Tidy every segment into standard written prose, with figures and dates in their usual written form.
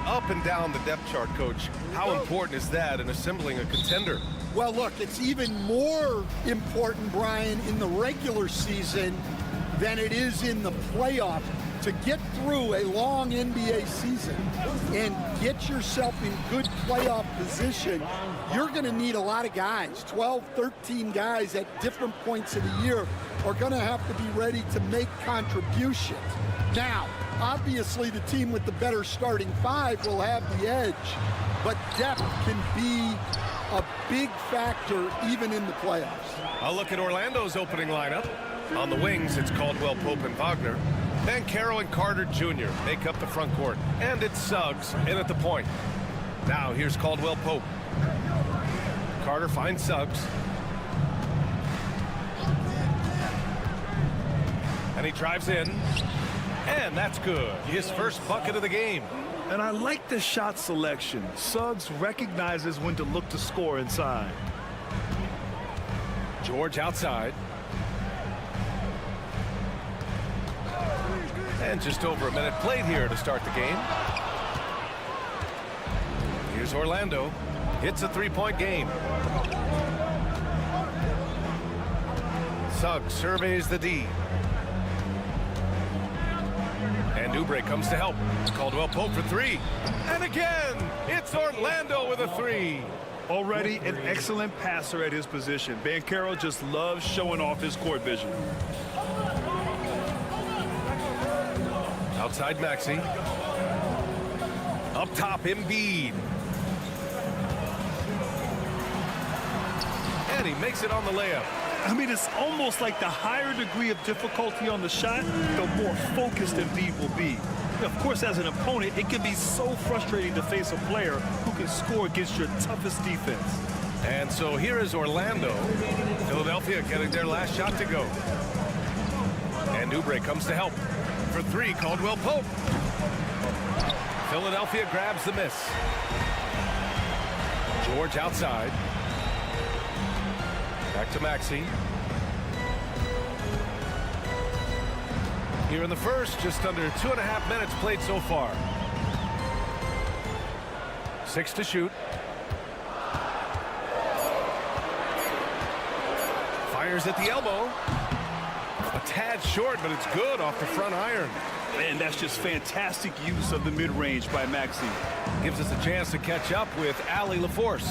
Up and down the depth chart, Coach. How important is that in assembling a contender? Well, look, it's even more important, Brian, in the regular season than it is in the playoffs. To get through a long NBA season and get yourself in good playoff position, you're going to need a lot of guys. 12, 13 guys at different points of the year are going to have to be ready to make contributions. Now, obviously, the team with the better starting five will have the edge, but depth can be a big factor even in the playoffs. I'll look at Orlando's opening lineup. On the wings, it's Caldwell Pope and Wagner. Banchero and Carter Jr. make up the front court, and it's Suggs in at the point. Now here's Caldwell Pope. Carter finds Suggs. And he drives in. And that's good. His first bucket of the game. And I like the shot selection. Suggs recognizes when to look to score inside. George outside. And just over a minute played here to start the game. Here's Orlando. It's a three-point game. Suggs surveys the D. And Oubre comes to help. Caldwell Pope for three. And again, it's Orlando with a three. Already an excellent passer at his position. Banchero just loves showing off his court vision. Outside Maxey. Up top, Embiid. And he makes it on the layup. I mean, it's almost like the higher degree of difficulty on the shot, the more focused Embiid will be. Of course, as an opponent, it can be so frustrating to face a player who can score against your toughest defense. And so here is Orlando. Philadelphia getting their last shot to go. And Oubre comes to help. For three, Caldwell Pope. Philadelphia grabs the miss. George outside. Back to Maxey. Here in the first, just under 2.5 minutes played so far. 6 to shoot. Fires at the elbow. A tad short, but it's good off the front iron. Man, that's just fantastic use of the mid-range by Maxey. Gives us a chance to catch up with Allie LaForce.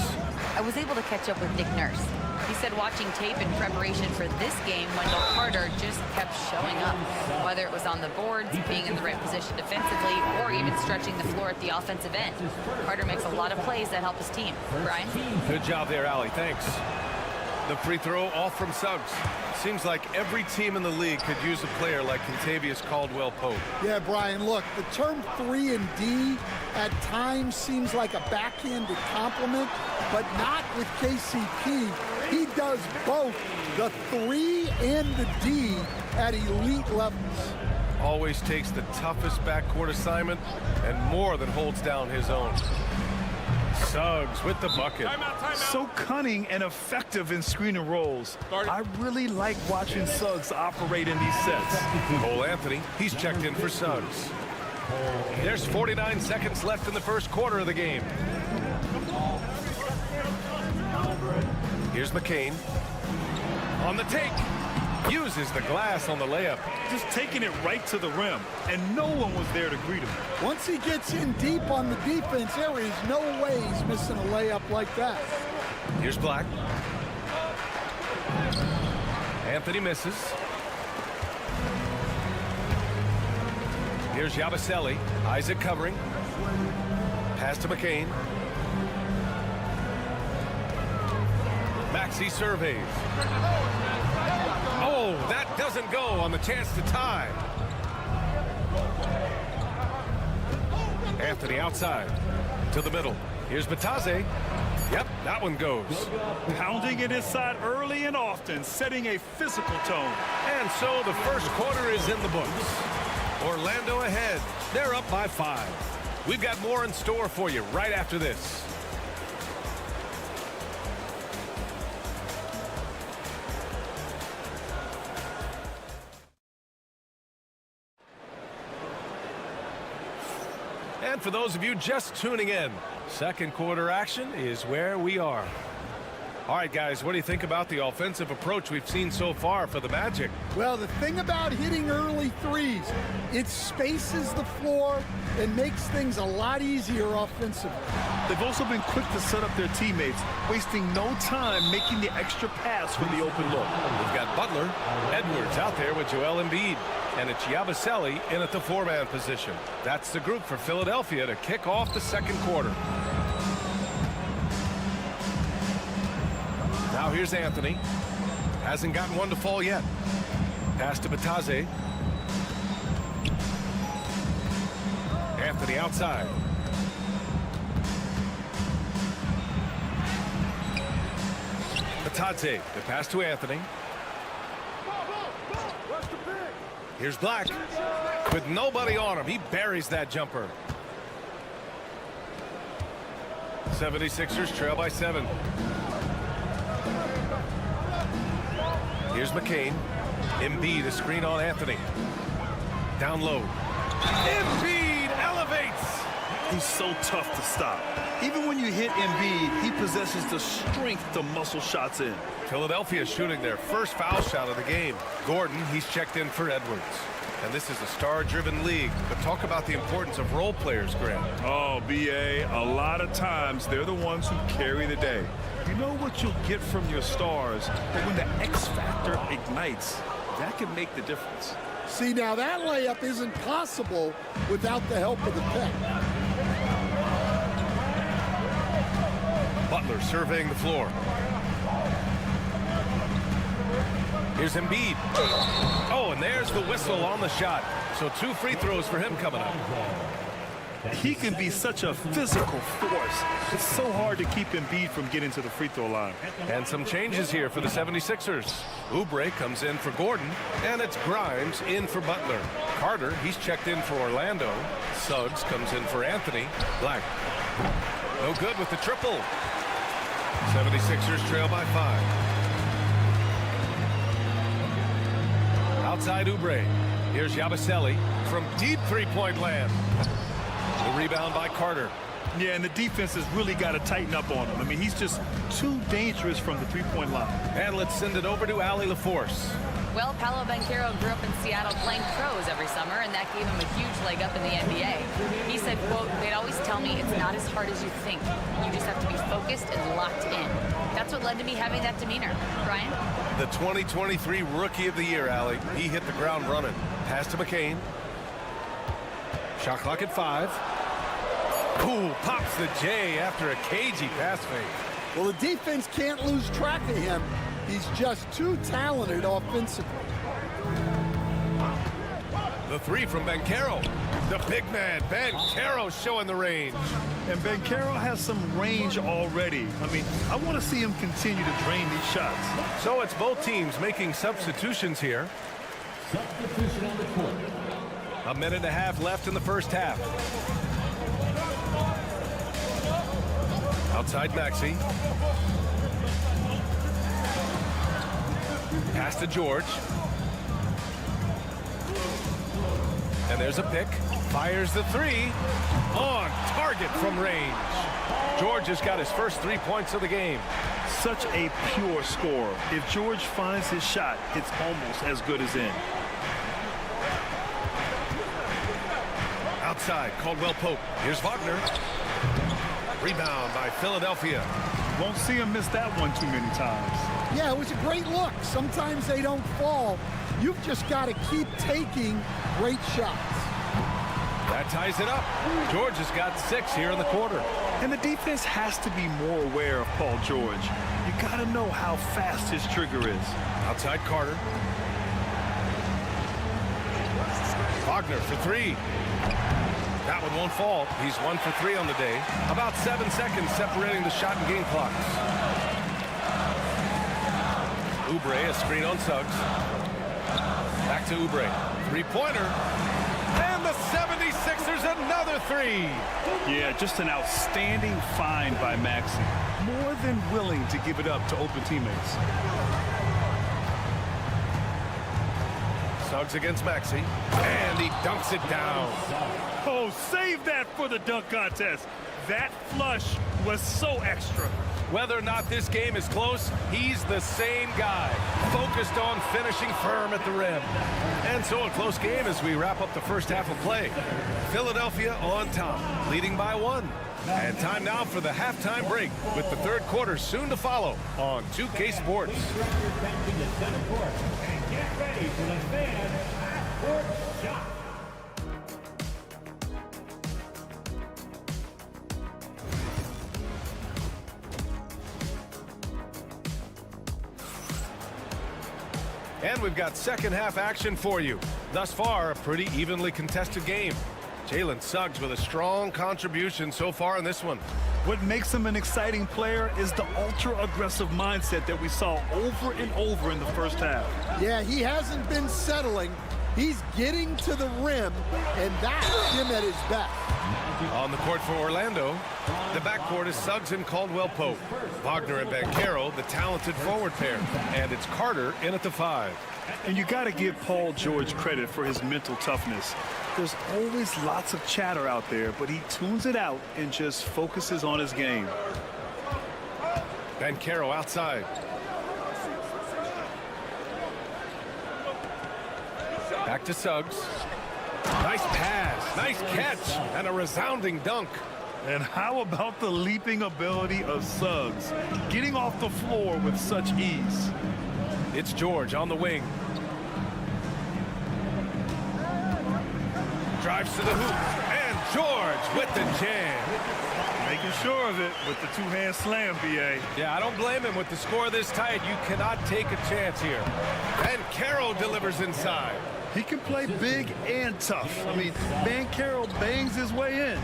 I was able to catch up with Nick Nurse. He said watching tape in preparation for this game, Wendell Carter just kept showing up. Whether it was on the boards, being in the right position defensively, or even stretching the floor at the offensive end. Carter makes a lot of plays that help his team. Brian? Good job there, Allie. Thanks. The free throw off from Suggs. Seems like every team in the league could use a player like Kentavious Caldwell-Pope. Yeah, Brian, look, the term 3 and D at times seems like a backhanded compliment, but not with KCP. He does both the 3 and the D at elite levels. Always takes the toughest backcourt assignment and more than holds down his own. Suggs with the bucket. So cunning and effective in screen and rolls. I really like watching Suggs operate in these sets. Cole Anthony, he's checked in for Suggs. There's 49 seconds left in the first quarter of the game. Here's McCain. On the take. Uses the glass on the layup. Just taking it right to the rim, and no one was there to greet him. Once he gets in deep on the defense, there is no way he's missing a layup like that. Here's Black. Anthony misses. Here's Yabusele. Isaac covering. Pass to McCain. Maxey surveys. Oh, that doesn't go on the chance to tie. Anthony outside to the middle. Here's Batase. Yep, that one goes. Pounding it inside early and often, setting a physical tone. And so the first quarter is in the books. Orlando ahead. They're up by 5. We've got more in store for you right after this. And for those of you just tuning in, second quarter action is where we are. All right, guys, what do you think about the offensive approach we've seen so far for the Magic? Well, the thing about hitting early threes, it spaces the floor and makes things a lot easier offensively. They've also been quick to set up their teammates, wasting no time making the extra pass from the open look. We've got Butler, Edwards out there with Joel Embiid, and it's Yabusele in at the 4-man position. That's the group for Philadelphia to kick off the second quarter. Now here's Anthony. Hasn't gotten one to fall yet. Pass to Bataze. Anthony outside. Bataze. The pass to Anthony. Here's Black. With nobody on him, he buries that jumper. 76ers trail by 7. Here's McCain. Embiid, a screen on Anthony. Down low. Embiid elevates. He's so tough to stop. Even when you hit Embiid, he possesses the strength to muscle shots in. Philadelphia shooting their first foul shot of the game. Gordon, he's checked in for Edwards. And this is a star-driven league. But talk about the importance of role players, Graham. Oh, B.A., a lot of times they're the ones who carry the day. You know what you'll get from your stars, but when the X factor ignites, that can make the difference. See, now that layup isn't possible without the help of the pick. Butler surveying the floor. Here's Embiid. Oh, and there's the whistle on the shot. So 2 free throws for him coming up. He can be such a physical force. It's so hard to keep Embiid from getting to the free throw line. And some changes here for the 76ers. Oubre comes in for Gordon, and it's Grimes in for Butler. Carter, he's checked in for Orlando. Suggs comes in for Anthony. Black. No good with the triple. 76ers trail by 5. Outside Oubre. Here's Yabusele from deep three-point land. The rebound by Carter. Yeah, and the defense has really got to tighten up on him. I mean, he's just too dangerous from the three-point line. And let's send it over to Allie LaForce. Well, Paolo Banchero grew up in Seattle playing pros every summer, and that gave him a huge leg up in the NBA. He said, quote, "They'd always tell me it's not as hard as you think. You just have to be focused and locked in." That's what led to me having that demeanor. Brian? The 2023 Rookie of the Year, Allie. He hit the ground running. Pass to McCain. Shot clock at 5. Ooh, pops the J after a cagey pass fake. Well, the defense can't lose track of him. He's just too talented offensively. The 3 from Banchero. The big man, Banchero, showing the range. And Banchero has some range already. I mean, I want to see him continue to drain these shots. So it's both teams making substitutions here. Substitution on the court. A minute and a half left in the first half. Outside Maxey. Pass to George. And there's a pick. Fires the 3. On target from range. George has got his first 3 points of the game. Such a pure scorer. If George finds his shot, it's almost as good as in. Outside, Caldwell Pope. Here's Wagner. Rebound by Philadelphia. Won't see him miss that one too many times. Yeah, it was a great look. Sometimes they don't fall. You've just got to keep taking great shots. That ties it up. George has got 6 here in the quarter. And the defense has to be more aware of Paul George. You got to know how fast his trigger is. Outside Carter. Wagner for 3. That one won't fall. He's 1 for 3 on the day. About 7 seconds separating the shot and game clocks. Oubre, a screen on Suggs. Back to Oubre. Three-pointer. And the 76ers another three. Yeah, just an outstanding find by Maxey. More than willing to give it up to open teammates. Suggs against Maxey. And he dunks it down. Oh, save that for the dunk contest. That flush was so extra. Whether or not this game is close, he's the same guy, focused on finishing firm at the rim. And so a close game as we wrap up the first half of play. Philadelphia on top, leading by 1. And time now for the halftime break, with the third quarter soon to follow on 2K Sports. And get ready for the fan half-court shot. And we've got second half action for you. Thus far, a pretty evenly contested game. Jalen Suggs with a strong contribution so far in this one. What makes him an exciting player is the ultra-aggressive mindset that we saw over and over in the first half. Yeah, he hasn't been settling. He's getting to the rim, and that's him at his best. On the court for Orlando, the backcourt is Suggs and Caldwell Pope. Wagner and Banchero, the talented forward pair. And it's Carter in at the 5. And you got to give Paul George credit for his mental toughness. There's always lots of chatter out there, but he tunes it out and just focuses on his game. Banchero outside. Back to Suggs. Nice pass, nice catch, and a resounding dunk. And how about the leaping ability of Suggs, getting off the floor with such ease? It's George on the wing. Drives to the hoop, and George with the jam. Making sure of it with the two-hand slam, B.A. Yeah, I don't blame him. With the score this tight, you cannot take a chance here. And Banchero delivers inside. He can play big and tough. I mean, Banchero bangs his way in.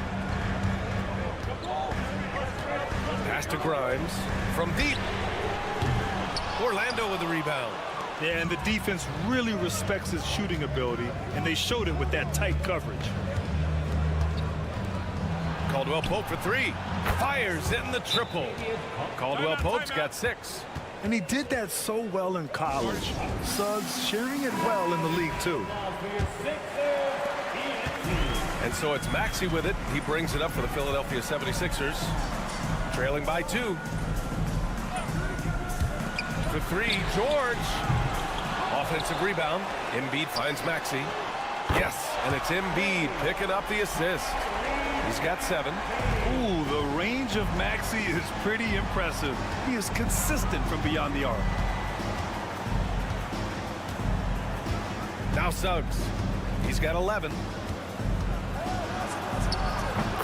Pass to Grimes from deep. Orlando with the rebound. Yeah, and the defense really respects his shooting ability, and they showed it with that tight coverage. Caldwell Pope for 3. Fires in the triple. Caldwell Pope's got 6. And he did that so well in college. Suggs sharing it well in the league, too. And so it's Maxey with it. He brings it up for the Philadelphia 76ers. Trailing by 2. For 3, George. Offensive rebound. Embiid finds Maxey. Yes, and it's Embiid picking up the assist. He's got 7. Ooh, the range of Maxey is pretty impressive. He is consistent from beyond the arc. Now Suggs. He's got 11.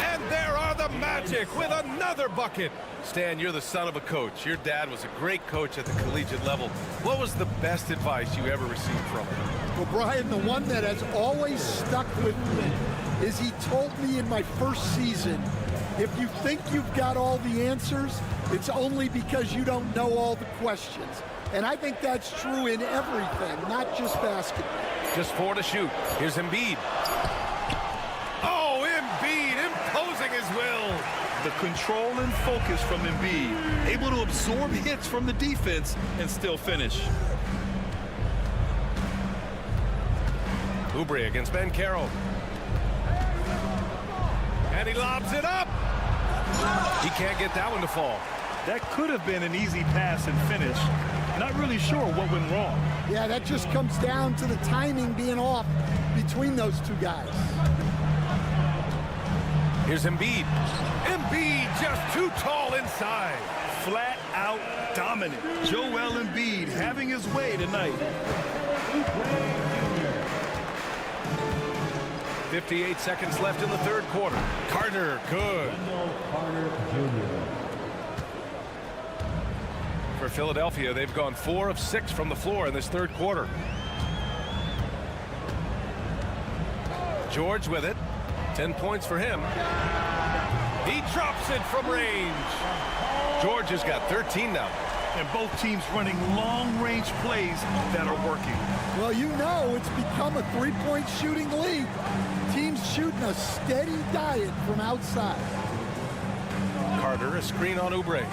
And there are the Magic with another bucket. Stan, you're the son of a coach. Your dad was a great coach at the collegiate level. What was the best advice you ever received from him? Well, Brian, the one that has always stuck with me is he told me in my first season, if you think you've got all the answers, it's only because you don't know all the questions. And I think that's true in everything, not just basketball. Just 4 to shoot. Here's Embiid. Oh, Embiid imposing his will. The control and focus from Embiid, able to absorb hits from the defense and still finish. Oubre against Banchero. And he lobs it up. He can't get that one to fall. That could have been an easy pass and finish. Not really sure what went wrong. Yeah, that just comes down to the timing being off between those two guys. Here's Embiid. Embiid just too tall inside. Flat out dominant. Joel Embiid having his way tonight. 58 seconds left in the third quarter. Carter, good. Carter Jr. For Philadelphia, they've gone 4 of 6 from the floor in this third quarter. George with it. 10 points for him. He drops it from range. George has got 13 now. And both teams running long-range plays that are working. Well, you know it's become a three-point shooting league. Teams shooting a steady diet from outside. Carter, a screen on Oubre.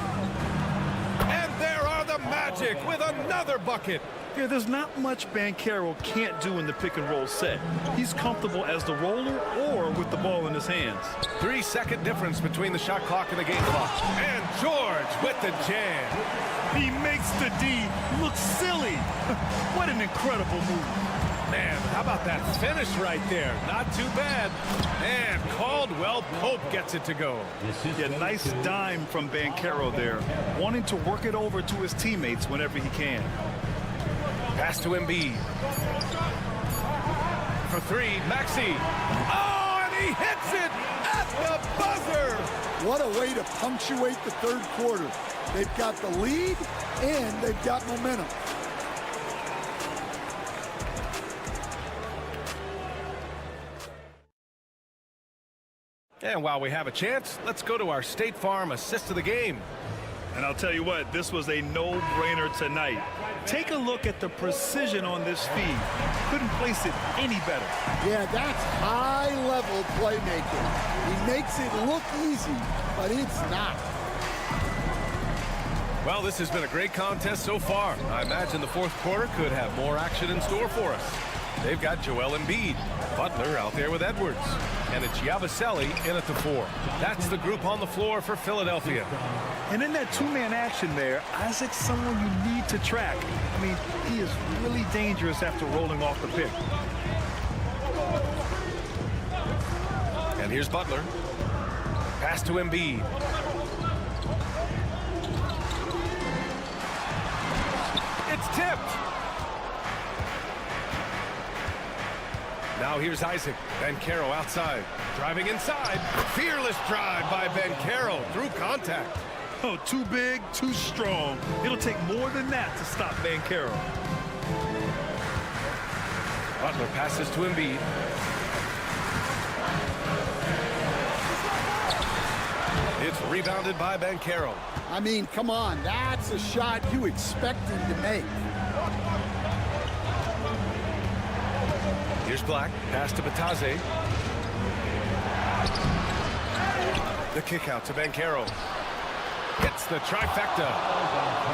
And there are the Magic with another bucket. Yeah, there's not much Banchero can't do in the pick-and-roll set. He's comfortable as the roller or with the ball in his hands. 3-second difference between the shot clock and the game clock. And George with the jam. He makes the D look silly. What an incredible move. Man, how about that finish right there? Not too bad. And Caldwell Pope gets it to go. Yeah, nice dime from Banchero there, wanting to work it over to his teammates whenever he can. Pass to Embiid. For three, Maxey. Oh, and he hits it at the buzzer. What a way to punctuate the third quarter. They've got the lead and they've got momentum. And while we have a chance, let's go to our State Farm assist of the game. And I'll tell you what, this was a no-brainer tonight. Take a look at the precision on this feed. Couldn't place it any better. Yeah, that's high-level playmaking. He makes it look easy, but it's not. Well, this has been a great contest so far. I imagine the fourth quarter could have more action in store for us. They've got Joel Embiid, Butler out there with Edwards, and it's Yabusele in at the 4. That's the group on the floor for Philadelphia. And in that two-man action there, Isaac's someone you need to track. I mean, he is really dangerous after rolling off the pick. And here's Butler. Pass to Embiid. It's tipped. Now here's Isaac. Banchero outside. Driving inside. Fearless drive by Banchero through contact. Oh, too big, too strong. It'll take more than that to stop Banchero. Butler passes to Embiid. It's rebounded by Banchero. I mean, come on, that's a shot you expect him to make. Here's Black. Pass to Bataze. The kick out to Banchero. Hits the trifecta.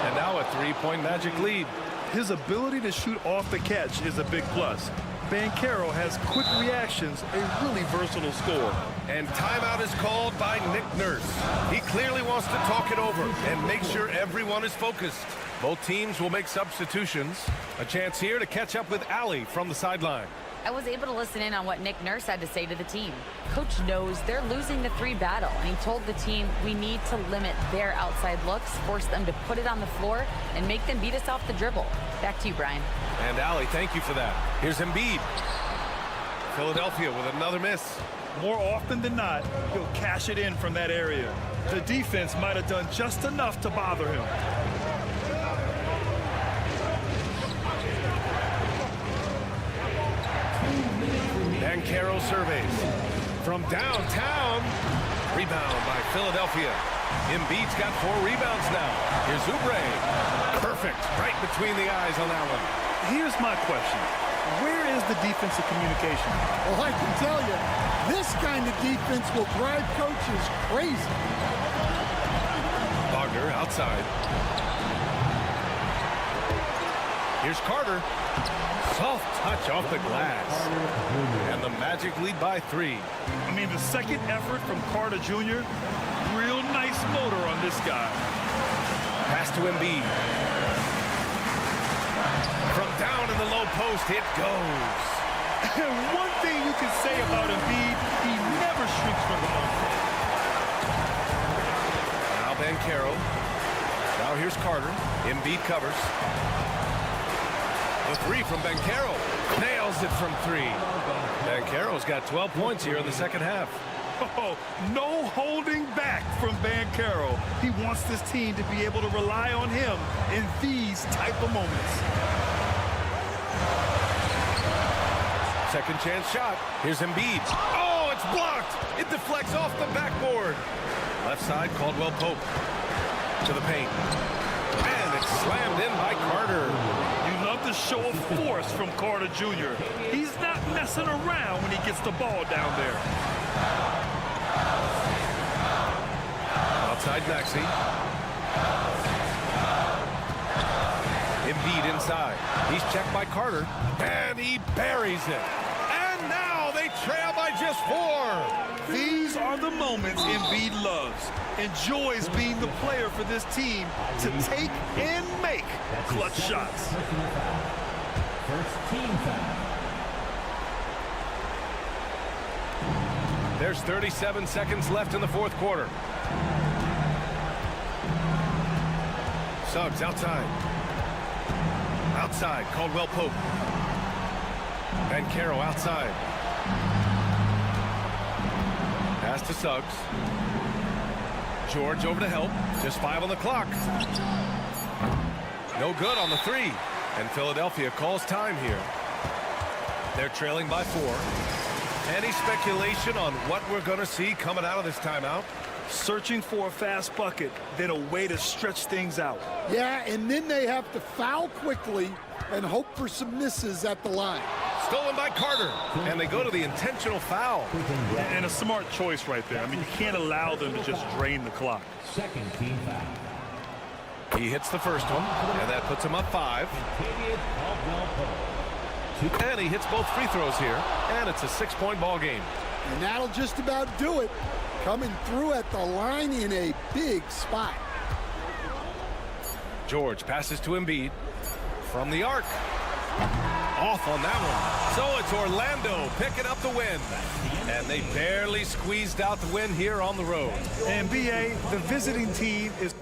And now a three-point Magic lead. His ability to shoot off the catch is a big plus. Banchero has quick reactions, a really versatile scorer. And timeout is called by Nick Nurse. He clearly wants to talk it over and make sure everyone is focused. Both teams will make substitutions. A chance here to catch up with Allie from the sideline. I was able to listen in on what Nick Nurse had to say to the team. Coach knows they're losing the 3 battle, and he told the team we need to limit their outside looks, force them to put it on the floor, and make them beat us off the dribble. Back to you, Brian. And Allie, thank you for that. Here's Embiid. Philadelphia with another miss. More often than not, he'll cash it in from that area. The defense might have done just enough to bother him. Banchero surveys. From downtown. Rebound by Philadelphia. Embiid's got 4 rebounds now. Here's Oubre. Perfect. Right between the eyes on that one. Here's my question. Where is the defensive communication? Well, I can tell you, this kind of defense will drive coaches crazy. Wagner outside. Here's Carter. Soft touch off the glass. And the Magic lead by 3. I mean, the second effort from Carter Jr., real nice motor on this guy. Pass to Embiid. From down in the low post, it goes. One thing you can say about Embiid, he never shrinks from the moment. Now Banchero. Now here's Carter. Embiid covers. The 3 from Banchero. Nails it from 3. Banchero's got 12 points here in the second half. Oh, no holding back from Banchero. He wants this team to be able to rely on him in these type of moments. Second chance shot. Here's Embiid. Oh, it's blocked. It deflects off the backboard. Left side, Caldwell Pope. To the paint. And Slammed in by Carter. You love the show of force from Carter Jr. He's not messing around when he gets the ball down there. Outside Maxey. Embiid inside. He's checked by Carter. And he buries it. And now they trail by just 4. These are the moments Embiid loves. Enjoys being the player for this team to take and make clutch shots. First team foul. There's 37 seconds left in the fourth quarter. Suggs outside. Outside, Caldwell Pope. Banchero outside. Pass to Suggs. George over to help. Just 5 on the clock. No good on the 3. And Philadelphia calls time here. They're trailing by 4. Any speculation on what we're going to see coming out of this timeout? Searching for a fast bucket, then a way to stretch things out. Yeah, and then they have to foul quickly and hope for some misses at the line. Stolen by Carter. And they go to the intentional foul. And a smart choice right there. I mean, you can't allow them to just drain the clock. Second team foul. He hits the first one, and that puts him up 5. And he hits both free throws here, and it's a 6-point ball game. And that'll just about do it. Coming through at the line in a big spot. George passes to Embiid from the arc. Off on that one. So it's Orlando picking up the win. And they barely squeezed out the win here on the road. And BA, the visiting team is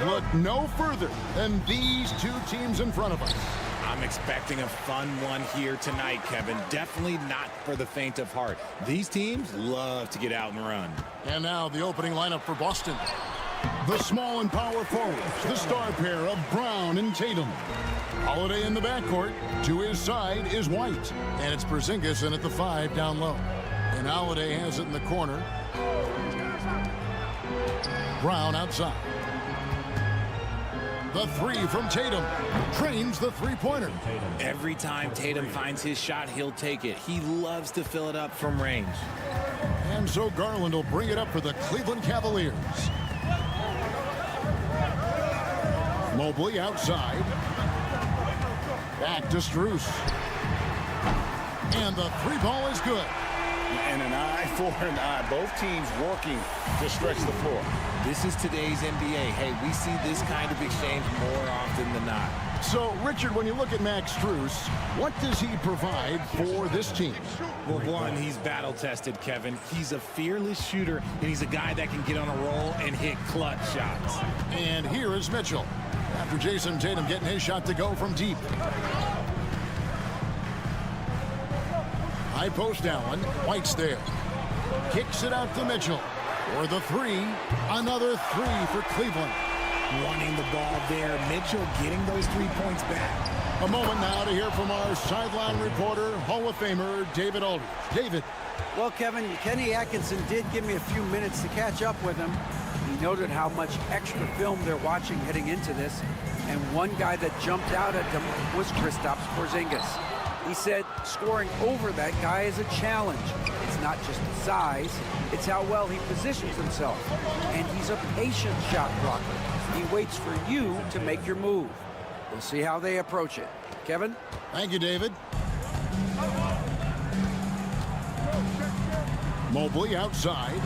Look no further than these two teams in front of us. I'm expecting a fun one here tonight, Kevin. Definitely not for the faint of heart. These teams love to get out and run. And now the opening lineup for Boston. The small and power forwards, the star pair of Brown and Tatum. Holiday in the backcourt. To his side is White. And it's Porzingis in at the 5 down low. And Holiday has it in the corner. Brown outside. The 3 from Tatum. Trains the three-pointer. Every time Tatum finds his shot, he'll take it. He loves to fill it up from range. And so Garland will bring it up for the Cleveland Cavaliers. Mobley outside. Back to Strus. And the 3 ball is good. And an eye for an eye. Both teams working to stretch the floor. This is today's NBA. Hey, we see this kind of exchange more often than not. So, Richard, when you look at Max Strus, what does he provide for this team? Well, one, he's battle-tested, Kevin. He's a fearless shooter, and he's a guy that can get on a roll and hit clutch shots. And here is Mitchell. After Jason Tatum getting his shot to go from deep. High post Allen. White's there. Kicks it out to Mitchell. For the three. Another three for Cleveland. Wanting the ball there. Mitchell getting those 3 points back. A moment now to hear from our sideline reporter, Hall of Famer David Aldridge. David. Well, Kevin, Kenny Atkinson did give me a few minutes to catch up with him. He noted how much extra film they're watching heading into this, and one guy that jumped out at them was Kristaps Porzingis. He said scoring over that guy is a challenge. It's not just the size, it's how well he positions himself. And he's a patient shot blocker. He waits for you to make your move. We'll see how they approach it. Kevin? Thank you, David. Mobley outside.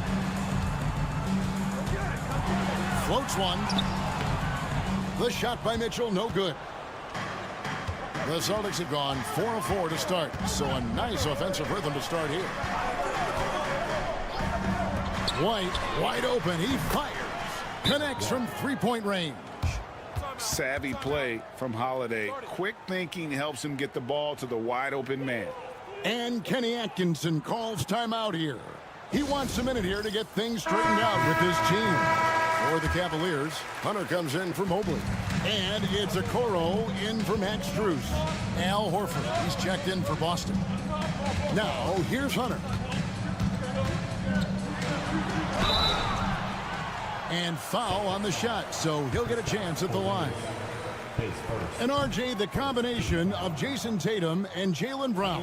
Floats one. The shot by Mitchell, no good. The Celtics have gone 4 of 4 to start, so a nice offensive rhythm to start here. White, wide open, he fires. Connects from three-point range. Savvy play from Holiday. Quick thinking helps him get the ball to the wide open man. And Kenny Atkinson calls timeout here. He wants a minute here to get things straightened out with his team. For the Cavaliers, Hunter comes in for Mobley. And it's Okoro in for Max Strus. Al Horford, he's checked in for Boston. Now, here's Hunter. And foul on the shot, so he'll get a chance at the line. And RJ, the combination of Jason Tatum and Jaylen Brown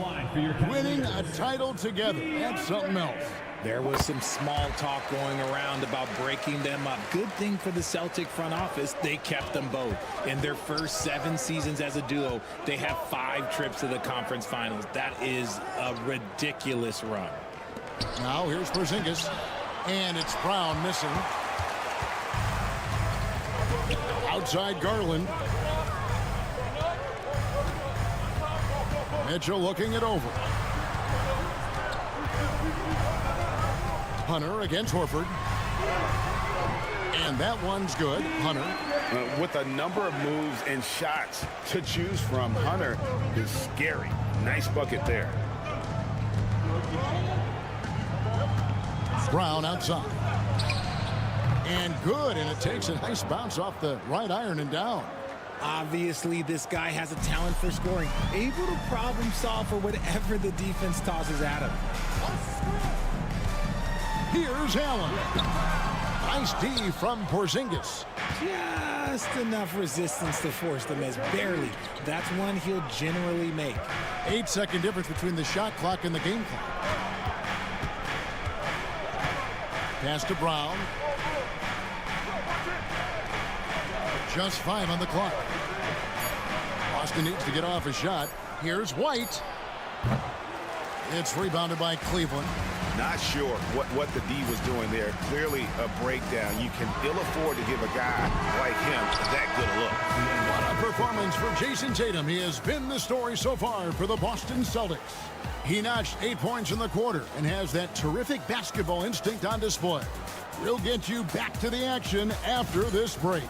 winning a title together. That's something else. There was some small talk going around about breaking them up. Good thing for the Celtic front office, they kept them both. In their first 7 seasons as a duo, they have 5 trips to the conference finals. That is a ridiculous run. Now here's Porzingis, and it's Brown missing. Outside Garland. Mitchell looking it over. Hunter against Horford. And that one's good. Hunter. With a number of moves and shots to choose from, Hunter is scary. Nice bucket there. Brown outside. And good, and it takes a nice bounce off the right iron and down. Obviously, this guy has a talent for scoring. Able to problem solve for whatever the defense tosses at him. Here's Allen. Nice D from Porzingis. Just enough resistance to force the miss. Barely. That's one he'll generally make. 8-second difference between the shot clock and the game clock. Pass to Brown. Just 5 on the clock. Boston needs to get off a shot. Here's White. It's rebounded by Cleveland. Not sure what the D was doing there. Clearly a breakdown. You can ill afford to give a guy like him that good a look. What a performance for Jason Tatum. He has been the story so far for the Boston Celtics. He notched 8 points in the quarter and has that terrific basketball instinct on display. We'll get you back to the action after this break.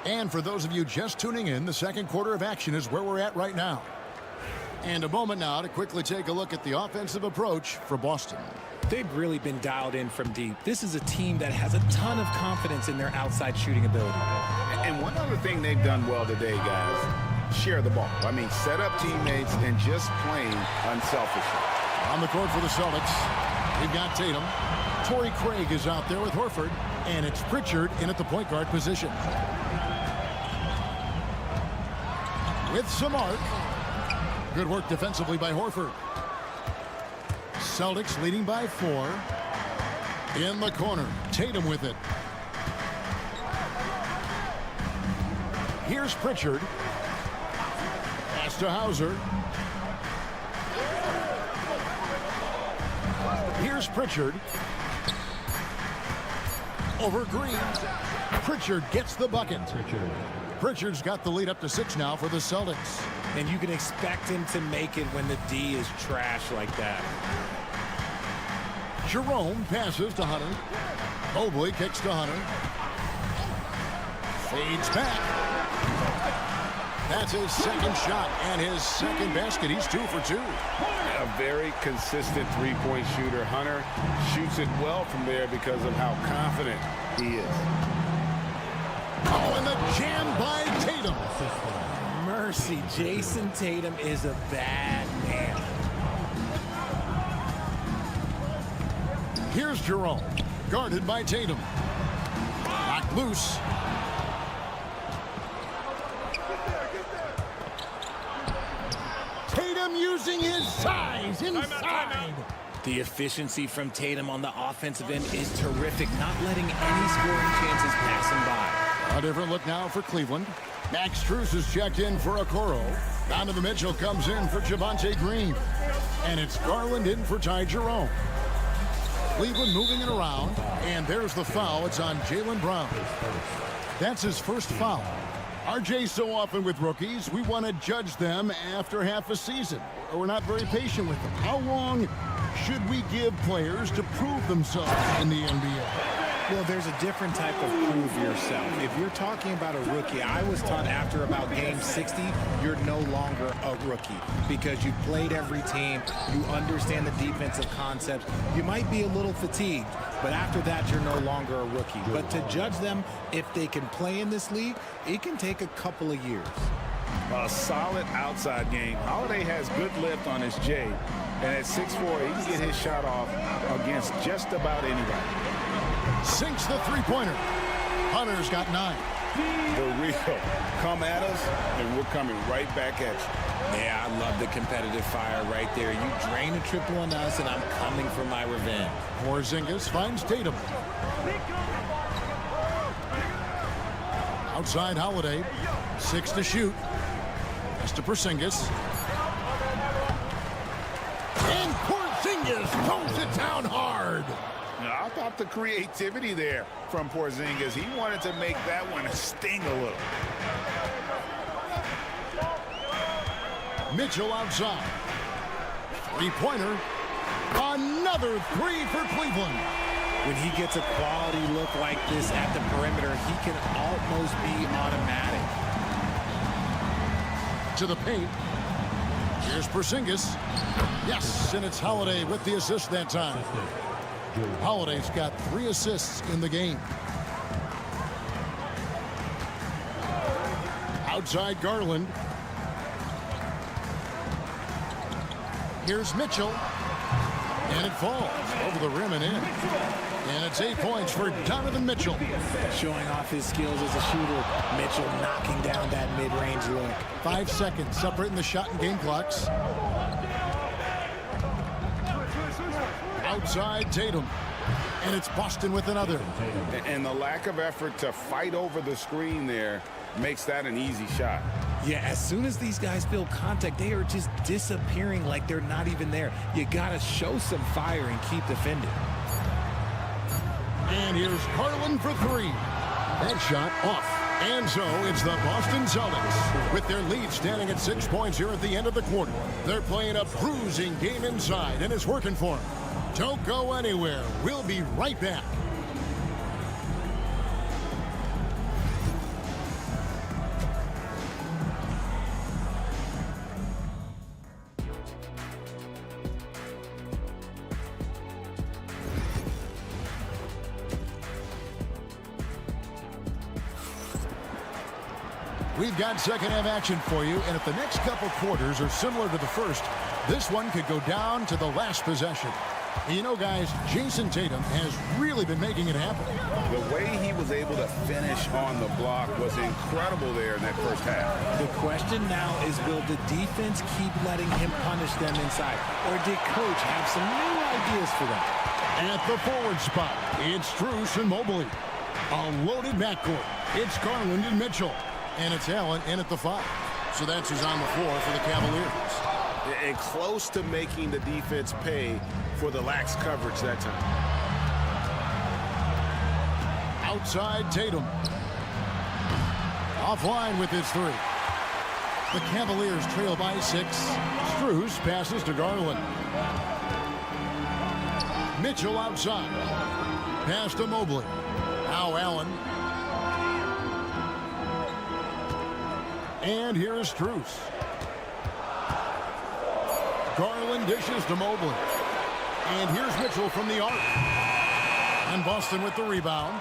And for those of you just tuning in, the second quarter of action is where we're at right now. And a moment now to quickly take a look at the offensive approach for Boston. They've really been dialed in from deep. This is a team that has a ton of confidence in their outside shooting ability. And one other thing they've done well today, guys, share the ball. I mean, set up teammates and just playing unselfishly. On the court for the Celtics, we've got Tatum. Torrey Craig is out there with Horford, and it's Pritchard in at the point guard position. With some arc. Good work defensively by Horford. Celtics leading by 4. In the corner, Tatum with it. Here's Pritchard. Pass to Hauser. Here's Pritchard. Over Green. Pritchard gets the bucket. Pritchard's got the lead up to 6 now for the Celtics. And you can expect him to make it when the D is trash like that. Jerome passes to Hunter. Mobley kicks to Hunter. Fades back. That's his second shot and his second basket. He's 2 for 2. A very consistent three-point shooter. Hunter shoots it well from there because of how confident he is. Oh, and the jam by Tatum. Mercy, Jason Tatum is a bad man. Here's Jerome, guarded by Tatum. Knocked loose. Tatum using his size inside. The efficiency from Tatum on the offensive end is terrific, not letting any scoring chances pass him by. A different look now for Cleveland. Max Strus is checked in for Okoro. Donovan Mitchell comes in for Javonte Green. And it's Garland in for Ty Jerome. Cleveland moving it around. And there's the foul. It's on Jaylen Brown. That's his first foul. RJ, so often with rookies, we want to judge them after half a season. We're not very patient with them. How long should we give players to prove themselves in the NBA? Well, there's a different type of prove yourself. If you're talking about a rookie, I was taught after about game 60, you're no longer a rookie because you played every team, you understand the defensive concepts, you might be a little fatigued, but after that, you're no longer a rookie. But to judge them, if they can play in this league, it can take a couple of years. A solid outside game. Holiday has good lift on his J, and at 6'4", he can get his shot off against just about anybody. Sinks the three-pointer. Hunter's got 9. For real. Come at us, and we're coming right back at you. Yeah, I love the competitive fire right there. You drain a triple on us, and I'm coming for my revenge. Porzingis finds Tatum. Outside Holiday. 6 to shoot. Pass to Porzingis. And Porzingis pulls it down hard. Now, I thought the creativity there from Porzingis. He wanted to make that one sting a little. Mitchell outside. Three-pointer. Another 3 for Cleveland. When he gets a quality look like this at the perimeter, he can almost be automatic. To the paint. Here's Porzingis. Yes, and it's Holiday with the assist that time. Holiday's got 3 assists in the game. Outside Garland. Here's Mitchell. And it falls over the rim and in. And it's 8 points for Donovan Mitchell. Showing off his skills as a shooter. Mitchell knocking down that mid-range look. 5 seconds separating the shot and game clocks. Outside Tatum. And it's Boston with another. And the lack of effort to fight over the screen there makes that an easy shot. Yeah, as soon as these guys build contact, they are just disappearing like they're not even there. You got to show some fire and keep defending. And here's Garland for 3. That shot off. And so it's the Boston Celtics with their lead standing at 6 points here at the end of the quarter. They're playing a bruising game inside, and it's working for them. Don't go anywhere. We'll be right back. We've got second half action for you, and if the next couple quarters are similar to the first, this one could go down to the last possession. And you know, guys, Jason Tatum has really been making it happen. The way he was able to finish on the block was incredible there in that first half. The question now is, will the defense keep letting him punish them inside? Or did coach have some new ideas for them? At the forward spot, it's Strus and Mobley. A loaded backcourt. It's Garland and Mitchell. And it's Allen in at the 5. So that's who's on the floor for the Cavaliers. And close to making the defense pay for the lax coverage that time. Outside Tatum. Offline with his 3. The Cavaliers trail by 6. Strus passes to Garland. Mitchell outside. Pass to Mobley. Now Allen. And here is Strus. Garland dishes to Mobley. And here's Mitchell from the arc. And Boston with the rebound.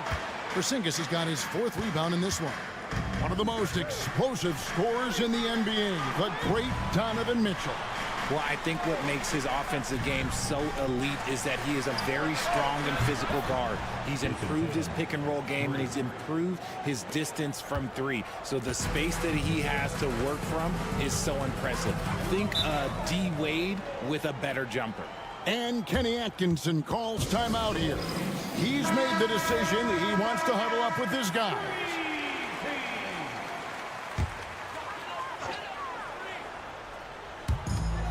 Porzingis has got his 4th rebound in this one. One of the most explosive scorers in the NBA, the great Donovan Mitchell. Well, I think what makes his offensive game so elite is that he is a very strong and physical guard. He's improved his pick and roll game, and he's improved his distance from 3. So the space that he has to work from is so impressive. Think D. Wade with a better jumper. And Kenny Atkinson calls timeout here. He's made the decision he wants to huddle up with his guys.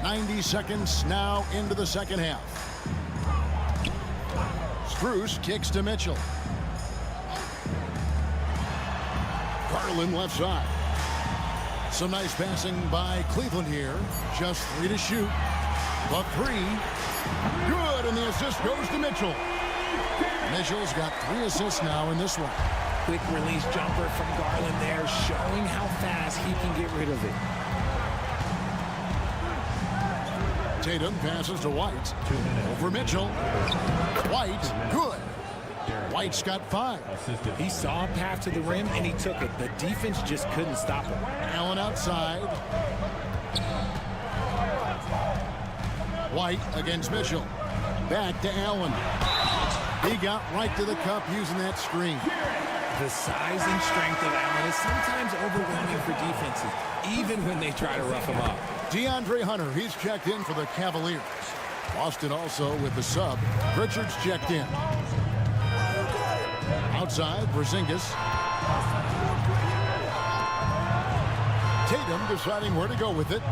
"90 seconds now into the second half. Strus kicks to Mitchell. Garland left side. Some nice passing by Cleveland here. Just 3 to shoot. The 3. Good, and the assist goes to Mitchell. Mitchell's got 3 assists now in this one. Quick release jumper from Garland there, showing how fast he can get rid of it. Tatum passes to White. Over Mitchell. White, good. White's got 5. He saw a path to the rim, and he took it. The defense just couldn't stop him. Allen outside. White against Mitchell. Back to Allen. He got right to the cup using that screen. The size and strength of Allen is sometimes overwhelming for defenses, even when they try to rough him up. DeAndre Hunter, he's checked in for the Cavaliers. Boston also with the sub. Richards checked in. Outside, Porzingis. Tatum deciding where to go with it.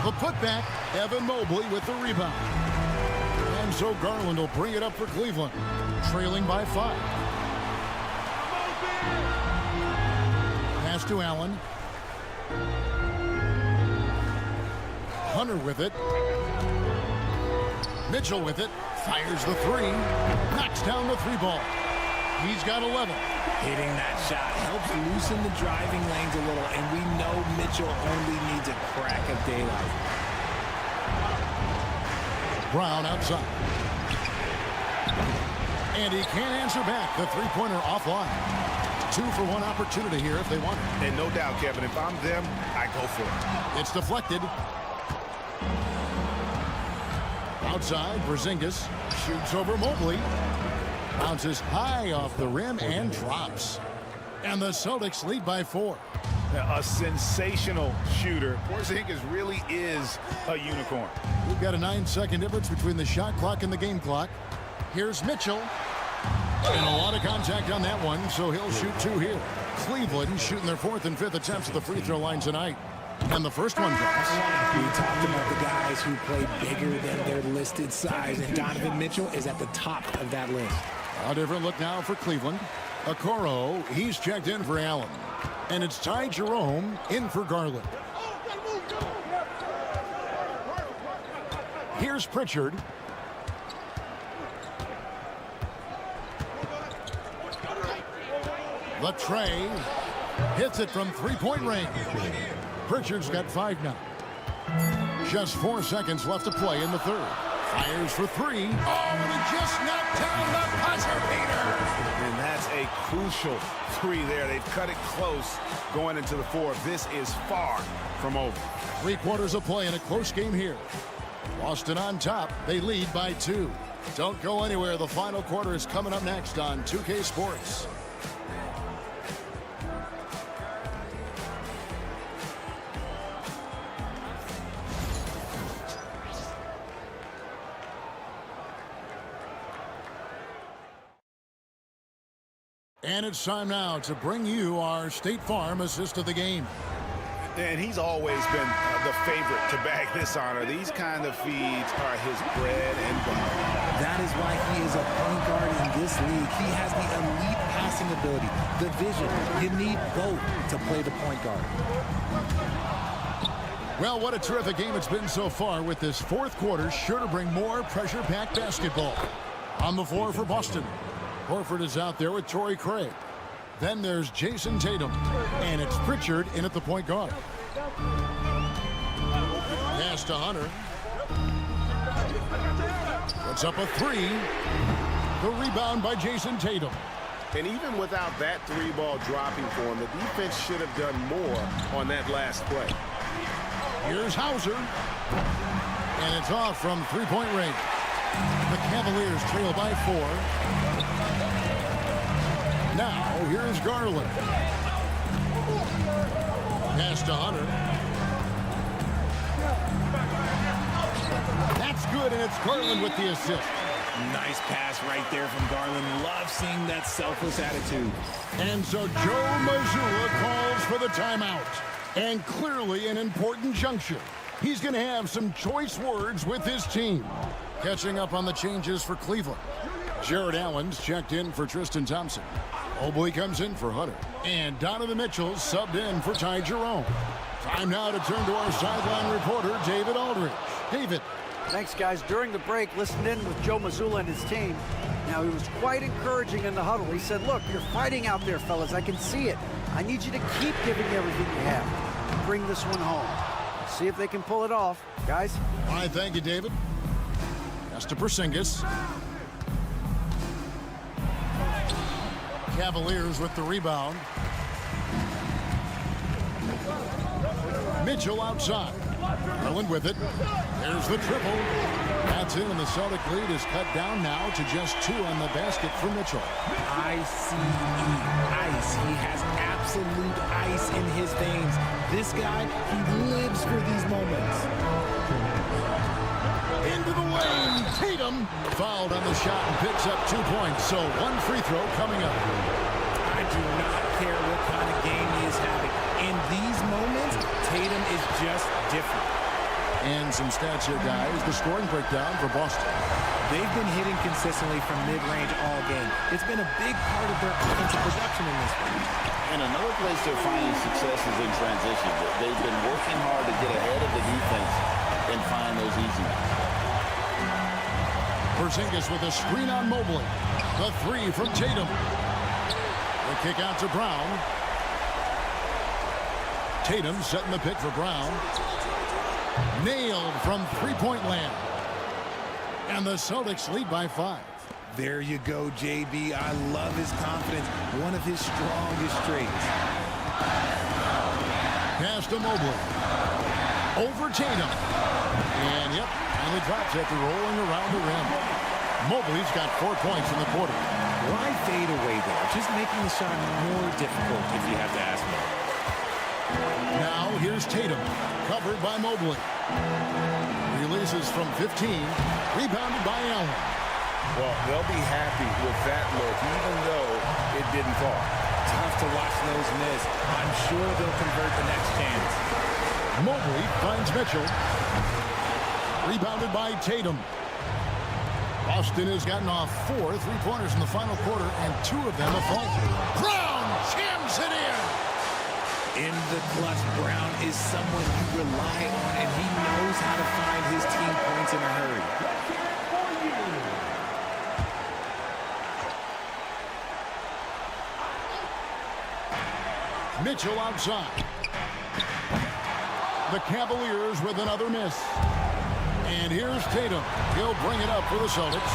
The putback, Evan Mobley with the rebound. And so Garland will bring it up for Cleveland, trailing by 5. Pass to Allen. Hunter with it. Mitchell with it. Fires the 3. Knocks down the 3 ball. He's got 11. Hitting that shot helps loosen the driving lanes a little, and we know Mitchell only needs a crack of daylight. Brown outside. And he can't answer back. The 3-pointer offline. 2-for-1 opportunity here if they want it. And no doubt, Kevin, if I'm them, I go for it. It's deflected. Outside, Porzingis shoots over Mobley. Bounces high off the rim and drops. And the Celtics lead by 4. A sensational shooter. Porzingis really is a unicorn. We've got a 9-second difference between the shot clock and the game clock. Here's Mitchell. And a lot of contact on that one, so he'll shoot 2 here. Cleveland shooting their 4th and 5th attempts at the free throw line tonight. And the first one drops. We talked about the guys who play bigger than their listed size, and Donovan Mitchell is at the top of that list. A different look now for Cleveland. Okoro, he's checked in for Allen. And it's Ty Jerome in for Garland. Here's Pritchard. The tray hits it from 3-point range. Pritchard's got 5 now. Just 4 seconds left to play in the 3rd. Fires for 3. Oh, and he just knocked down the buzzer beater. And that's a crucial 3 there. They've cut it close going into the 4th. This is far from over. 3 quarters of play in a close game here. Boston on top. They lead by 2. Don't go anywhere. The final quarter is coming up next on 2K Sports. And it's time now to bring you our State Farm assist of the game. And he's always been the favorite to bag this honor. These kind of feeds are his bread and butter. That is why he is a point guard in this league. He has the elite passing ability, the vision. You need both to play the point guard. Well, what a terrific game it's been so far, with this fourth quarter sure to bring more pressure-packed basketball. On the floor for Boston, Horford is out there with Torrey Craig. Then there's Jason Tatum, and it's Pritchard in at the point guard. Pass to Hunter. Puts up a three. The rebound by Jason Tatum. And even without that three ball dropping for him, the defense should have done more on that last play. Here's Hauser. And it's off from three-point range. The Cavaliers trail by 4. Now, here's Garland. Pass to Hunter. That's good, and it's Garland with the assist. Nice pass right there from Garland. Love seeing that selfless attitude. And so Joe Mazzulla calls for the timeout. And clearly an important juncture. He's going to have some choice words with his team. Catching up on the changes for Cleveland. Jared Allen's checked in for Tristan Thompson. Mobley comes in for Hunter. And Donovan Mitchell subbed in for Ty Jerome. Time now to turn to our sideline reporter, David Aldridge. David. Thanks, guys. During the break, listened in with Joe Mazzulla and his team. Now, he was quite encouraging in the huddle. He said, look, you're fighting out there, fellas. I can see it. I need you to keep giving everything you have. Bring this one home. See if they can pull it off. Guys? All right, thank you, David. Pass to Porzingis. Cavaliers with the rebound. Mitchell outside. Garland with it. There's the triple. That's in, and the Celtic lead is cut down now to just 2 on the basket for Mitchell. ICE. Ice. He has absolute ice in his veins. This guy, he lives for these moments. Into the lane. Tatum fouled on the shot and picks up 2 points. So 1 free throw coming up. I do not care what kind of game he is having. In these moments, Tatum is just different. And some stats here, guys. The scoring breakdown for Boston. They've been hitting consistently from mid-range all game. It's been a big part of their offensive production in this one. And another place they're finding success is in transition. They've been working hard to get ahead of the defense and find those easy ones. Porzingis with a screen on Mobley. The 3 from Tatum. The kick out to Brown. Tatum setting the pick for Brown. Nailed from three-point land. And the Celtics lead by 5. There you go, JB. I love his confidence. One of his strongest traits. Pass to Mobley. Over Tatum. And, yep, and it drops after rolling around the rim. Mobley's got 4 points in the quarter. Why fade away there? Just making the shot more difficult, if you have to ask me. Now here's Tatum, covered by Mobley. Releases from 15, rebounded by Allen. Well, they'll be happy with that look, even though it didn't fall. Tough to watch those miss. I'm sure they'll convert the next chance. Mobley finds Mitchell. Rebounded by Tatum. Boston has gotten off 4 3-pointers in the final quarter, and 2 of them have fallen. Brown jams it in. In the clutch, Brown is someone you rely on, and he knows how to find his team points in a hurry. Mitchell outside. The Cavaliers with another miss. And here's Tatum. He'll bring it up for the Celtics.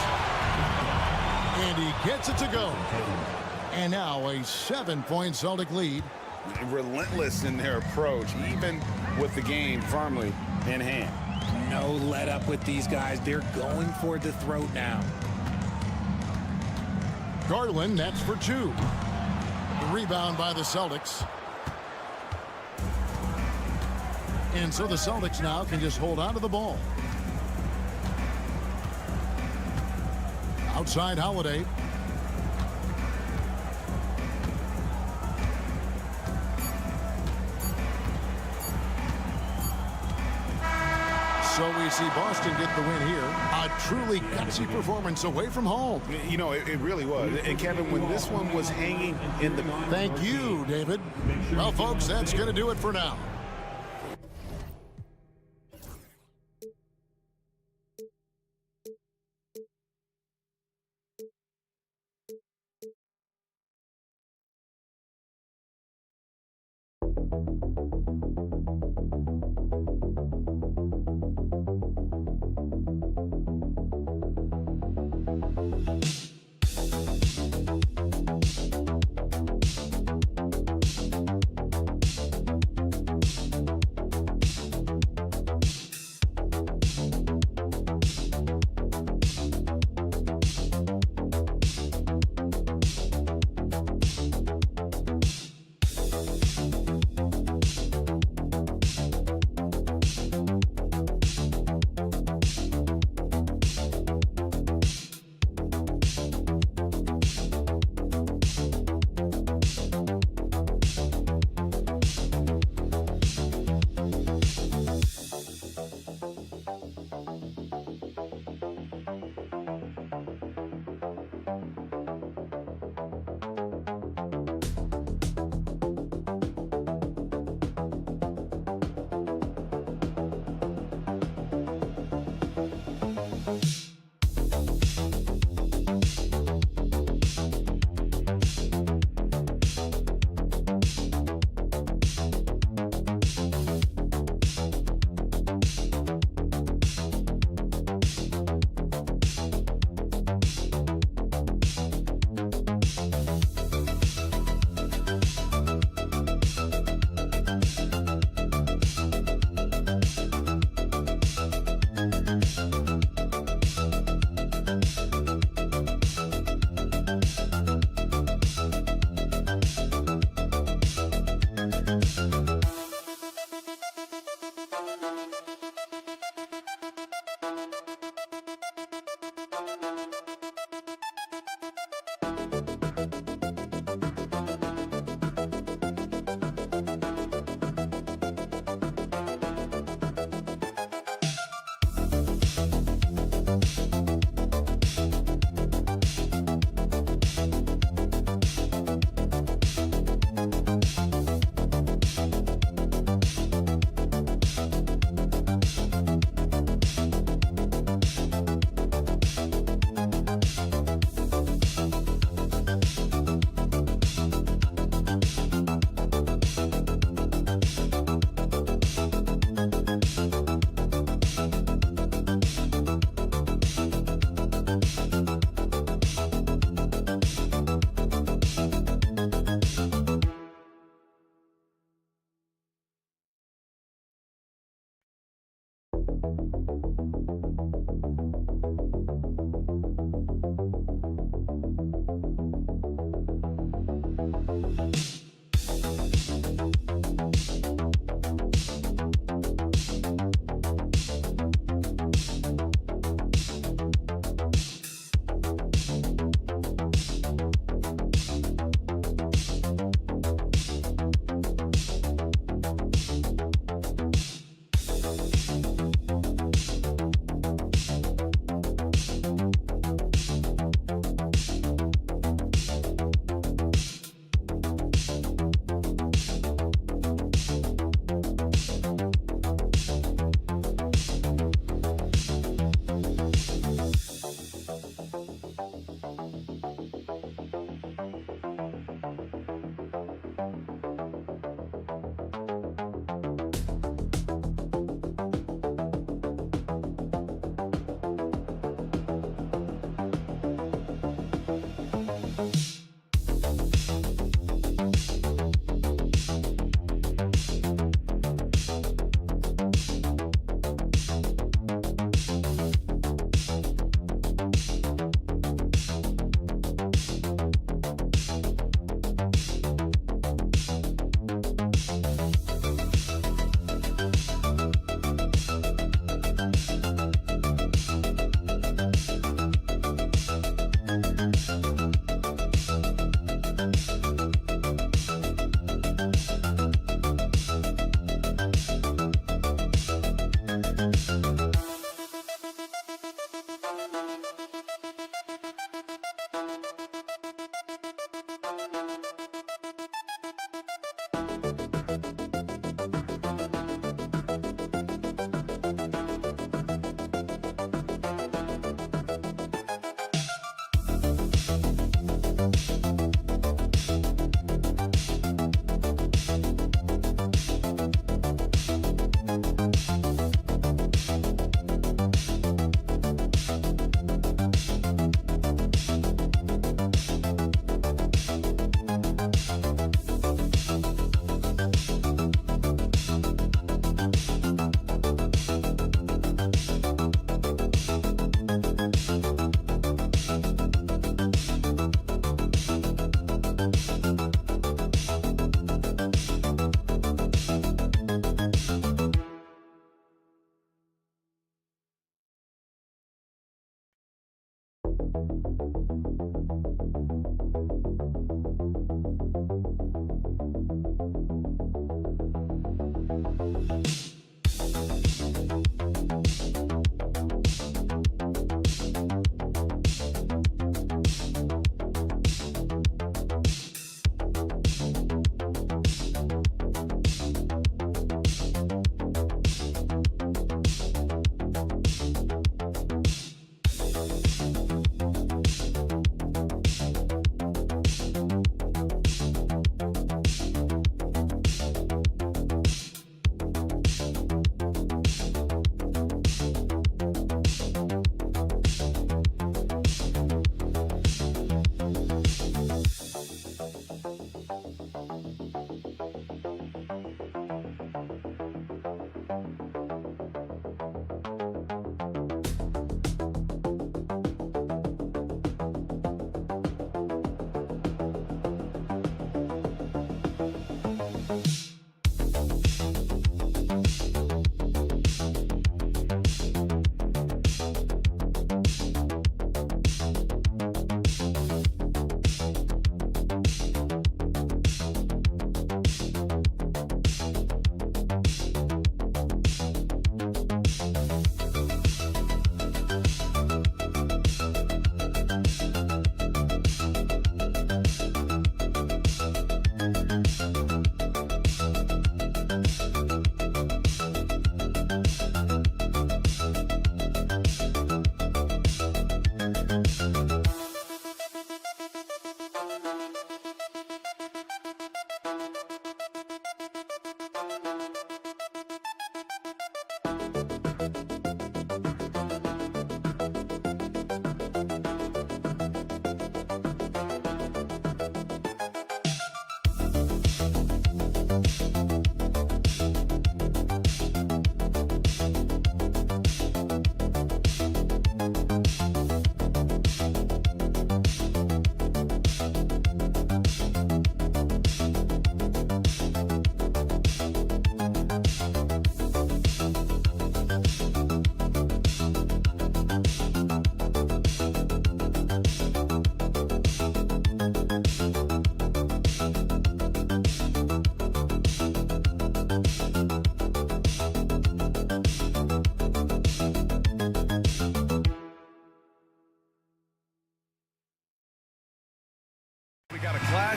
And he gets it to go. And now a 7-point Celtic lead. Relentless in their approach, even with the game firmly in hand. No let up with these guys. They're going for the throat now. Garland, that's for 2. The rebound by the Celtics. And so the Celtics now can just hold on to the ball. Outside Holiday. So we see Boston get the win here. A truly gutsy performance away from home. You know, it really was. And Kevin, when this one was hanging in the... Thank you, David. Well, folks, that's going to do it for now.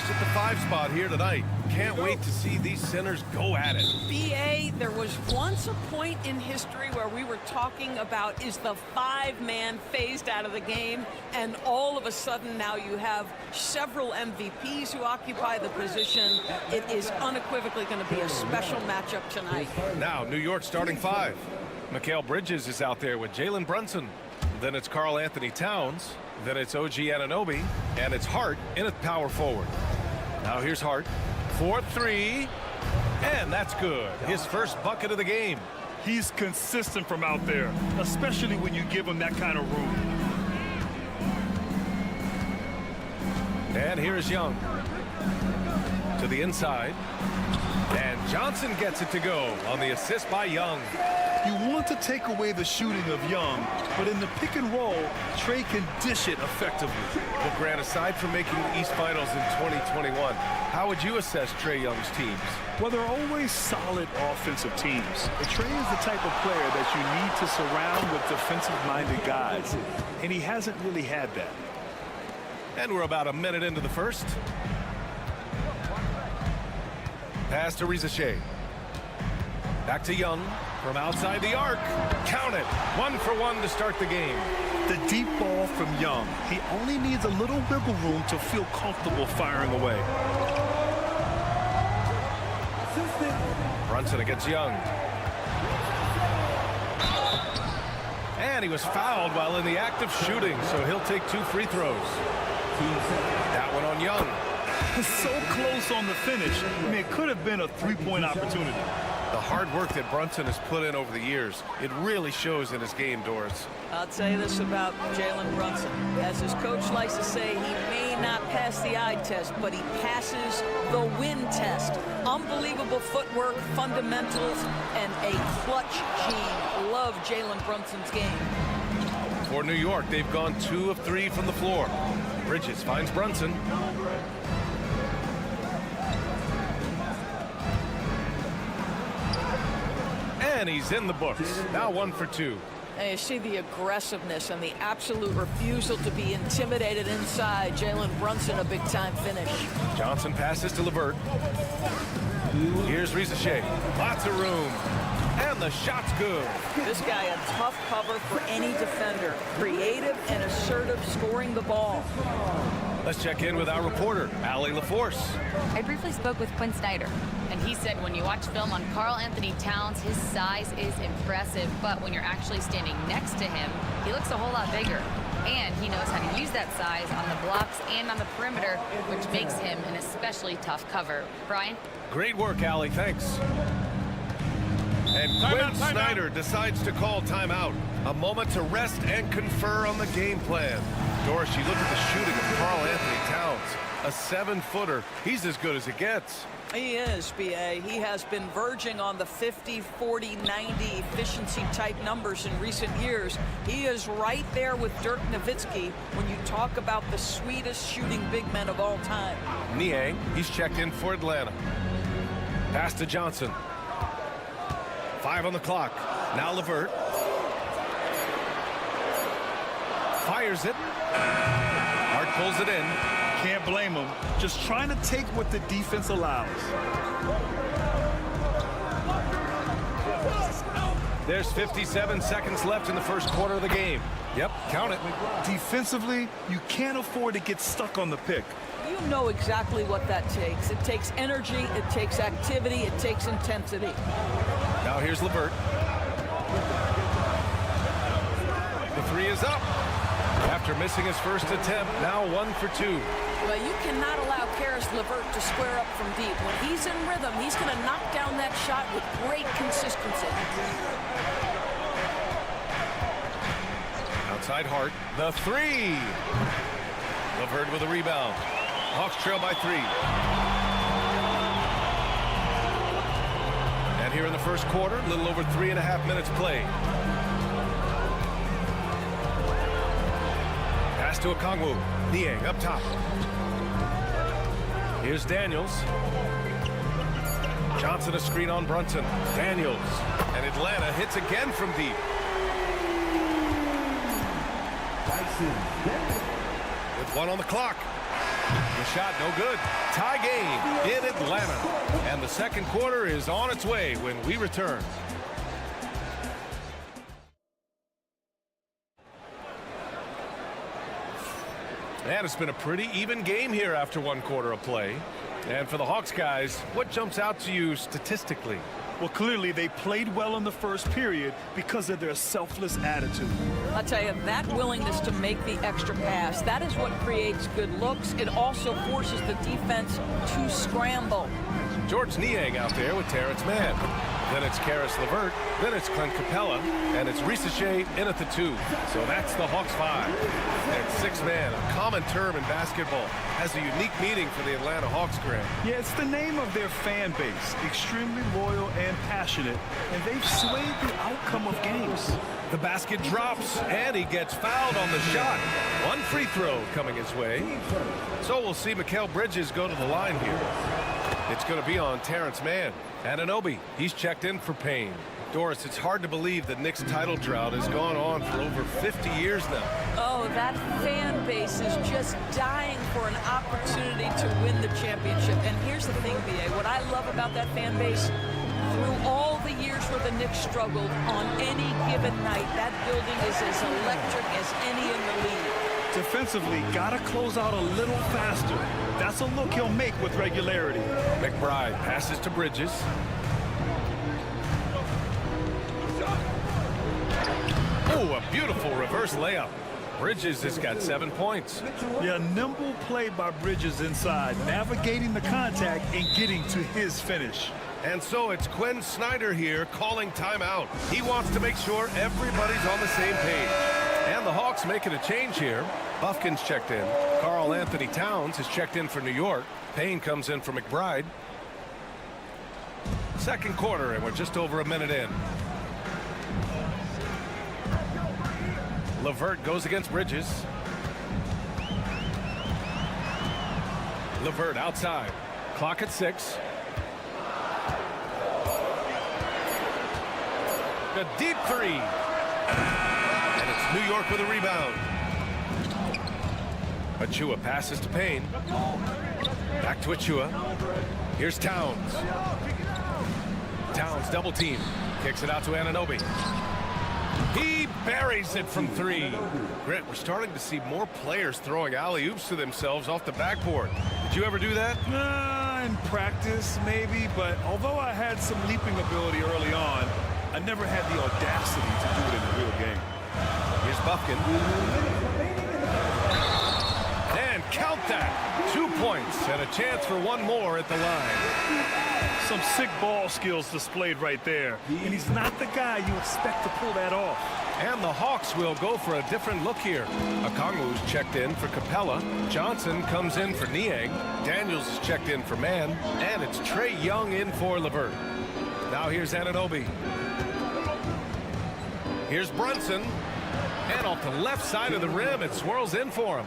clash at the 5 spot here tonight. Can't wait to see these centers go at it. BA, there was once a point in history where we were talking about, is the 5-man phased out of the game, and all of a sudden now you have several MVPs who occupy the position. It is unequivocally going to be a special matchup tonight. Now, New York starting 5. Mikal Bridges is out there with Jalen Brunson. Then it's Karl Anthony Towns. Then it's OG Anunoby. And it's Hart in at power forward. Now here's Hart. 4-3. And that's good. His first bucket of the game. He's consistent from out there, especially when you give him that kind of room. And here's Young. To the inside. And Johnson gets it to go on the assist by Young. You want to take away the shooting of Young, but in the pick and roll, Trey can dish it effectively. Well, Grant, aside from making the East Finals in 2021, how would you assess Trey Young's teams? Well, they're always solid offensive teams. But Trey is the type of player that you need to surround with defensive-minded guys, and he hasn't really had that. And we're about a minute into the first. Pass to Rizachet. Back to Young from outside the arc. Count it. 1 for 1 to start the game. The deep ball from Young. He only needs a little wiggle room to feel comfortable firing away. Brunson against Young. And he was fouled while in the act of shooting, so he'll take 2 free throws. That one on Young. So close on the finish. I mean, it could have been a 3-point opportunity. The hard work that Brunson has put in over the years, it really shows in his game, Doris. I'll tell you this about Jalen Brunson. As his coach likes to say, he may not pass the eye test, but he passes the win test. Unbelievable footwork, fundamentals, and a clutch gene. Love Jalen Brunson's game. For New York, they've gone 2 of 3 from the floor. Bridges finds Brunson. And he's in the books. Now 1 for 2. And you see the aggressiveness and the absolute refusal to be intimidated inside. Jalen Brunson, a big-time finish. Johnson passes to LeVert. Here's Rizachet. Lots of room. And the shot's good. This guy a tough cover for any defender. Creative and assertive scoring the ball. Let's check in with our reporter, Allie LaForce. I briefly spoke with Quinn Snyder, and he said when you watch film on Karl Anthony Towns, his size is impressive, but when you're actually standing next to him, he looks a whole lot bigger. And he knows how to use that size on the blocks and on the perimeter, which makes him an especially tough cover. Brian? Great work, Allie. Thanks. And Quinn Snyder decides to call timeout. A moment to rest and confer on the game plan. Doris, you look at the shooting of Karl Anthony Towns. A 7-footer. He's as good as it gets. He is, B.A. He has been verging on the 50, 40, 90 efficiency type numbers in recent years. He is right there with Dirk Nowitzki when you talk about the sweetest shooting big men of all time. Niang, he's checked in for Atlanta. Pass to Johnson. 5 on the clock. Now LeVert. Fires it. Hart pulls it in. Can't blame him. Just trying to take what the defense allows. There's 57 seconds left in the first quarter of the game. Yep, count it. Defensively, you can't afford to get stuck on the pick. You know exactly what that takes. It takes energy, it takes activity, it takes intensity. Now here's LeVert. The 3 is up. After missing his first attempt, now 1 for 2. Well, you cannot allow Karis LeVert to square up from deep. When he's in rhythm, he's going to knock down that shot with great consistency. Outside Hart, the 3. LeVert with a rebound. Hawks trail by 3. And here in the first quarter, a little over 3.5 minutes played. Pass to Okongwu. Niang up top. Here's Daniels. Johnson a screen on Brunson. Daniels. And Atlanta hits again from deep. With 1 on the clock. The shot no good. Tie game in Atlanta. And the second quarter is on its way when we return. And it's been a pretty even game here after one quarter of play. And for the Hawks guys, what jumps out to you statistically? Well, clearly they played well in the first period because of their selfless attitude. I'll tell you, that willingness to make the extra pass, that is what creates good looks. It also forces the defense to scramble. George Niang out there with Terrence Mann. Then it's Karis LeVert. Then it's Clint Capella. And it's Risacher in at the 2. So that's the Hawks 5. And 6-man, a common term in basketball, has a unique meaning for the Atlanta Hawks, Grant. Yeah, it's the name of their fan base. Extremely loyal and passionate. And they've swayed the outcome of games. The basket drops, and he gets fouled on the shot. One free throw coming his way. So we'll see Mikal Bridges go to the line here. It's going to be on Terrence Mann. Anunoby, he's checked in for Payne. Doris, it's hard to believe the Knicks title drought has gone on for over 50 years now. Oh, that fan base is just dying for an opportunity to win the championship. And here's the thing, B.A., what I love about that fan base, through all the years where the Knicks struggled, on any given night, that building is as electric as any in the league. Defensively, gotta close out a little faster. That's a look he'll make with regularity. McBride passes to Bridges. Oh, a beautiful reverse layup. Bridges has got 7 points. Yeah, nimble play by Bridges inside, navigating the contact and getting to his finish. And so it's Quinn Snyder here calling timeout. He wants to make sure everybody's on the same page. And the Hawks making a change here. Buffkin's checked in. Karl Anthony Towns is checked in for New York. Payne comes in for McBride. Second quarter, and we're just over a minute in. LeVert goes against Bridges. LeVert outside. Clock at 6. A deep 3. And it's New York with a rebound. Achua passes to Payne. Back to Achua. Here's Towns. Towns double team. Kicks it out to Anunoby. He buries it from 3. Grant, we're starting to see more players throwing alley-oops to themselves off the backboard. Did you ever do that? In practice, maybe, but although I had some leaping ability early on, I never had the audacity to do it in a real game. Here's Buffkin. And count that. 2 points and a chance for one more at the line. Some sick ball skills displayed right there. And he's not the guy you expect to pull that off. And the Hawks will go for a different look here. Okongwu's checked in for Capella. Johnson comes in for Niang. Daniels is checked in for Mann. And it's Trae Young in for LeVert. Now here's Anunoby. Here's Brunson. And off the left side of the rim, it swirls in for him.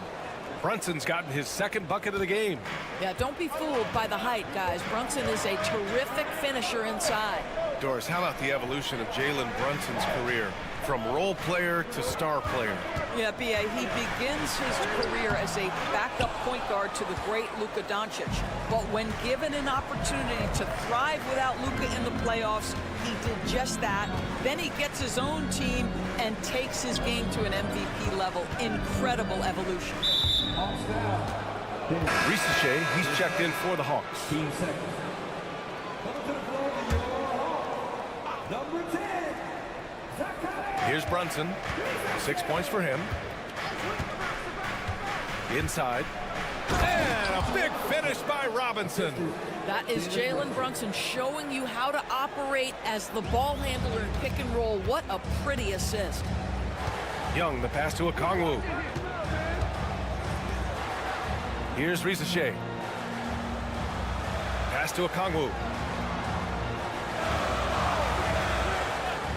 Brunson's gotten his second bucket of the game. Yeah, don't be fooled by the height, guys. Brunson is a terrific finisher inside. Doris, how about the evolution of Jalen Brunson's career? From role player to star player. Yeah, B.A., he begins his career as a backup point guard to the great Luka Doncic. But when given an opportunity to thrive without Luka in the playoffs, he did just that. Then he gets his own team and takes his game to an MVP level. Incredible evolution. Risacher, he's checked in for the Hawks. Here's Brunson. 6 points for him. Inside. And a big finish by Robinson. That is Jalen Brunson showing you how to operate as the ball handler in pick and roll. What a pretty assist. Young, the pass to Okongwu. Here's Risacher. Pass to Okongwu.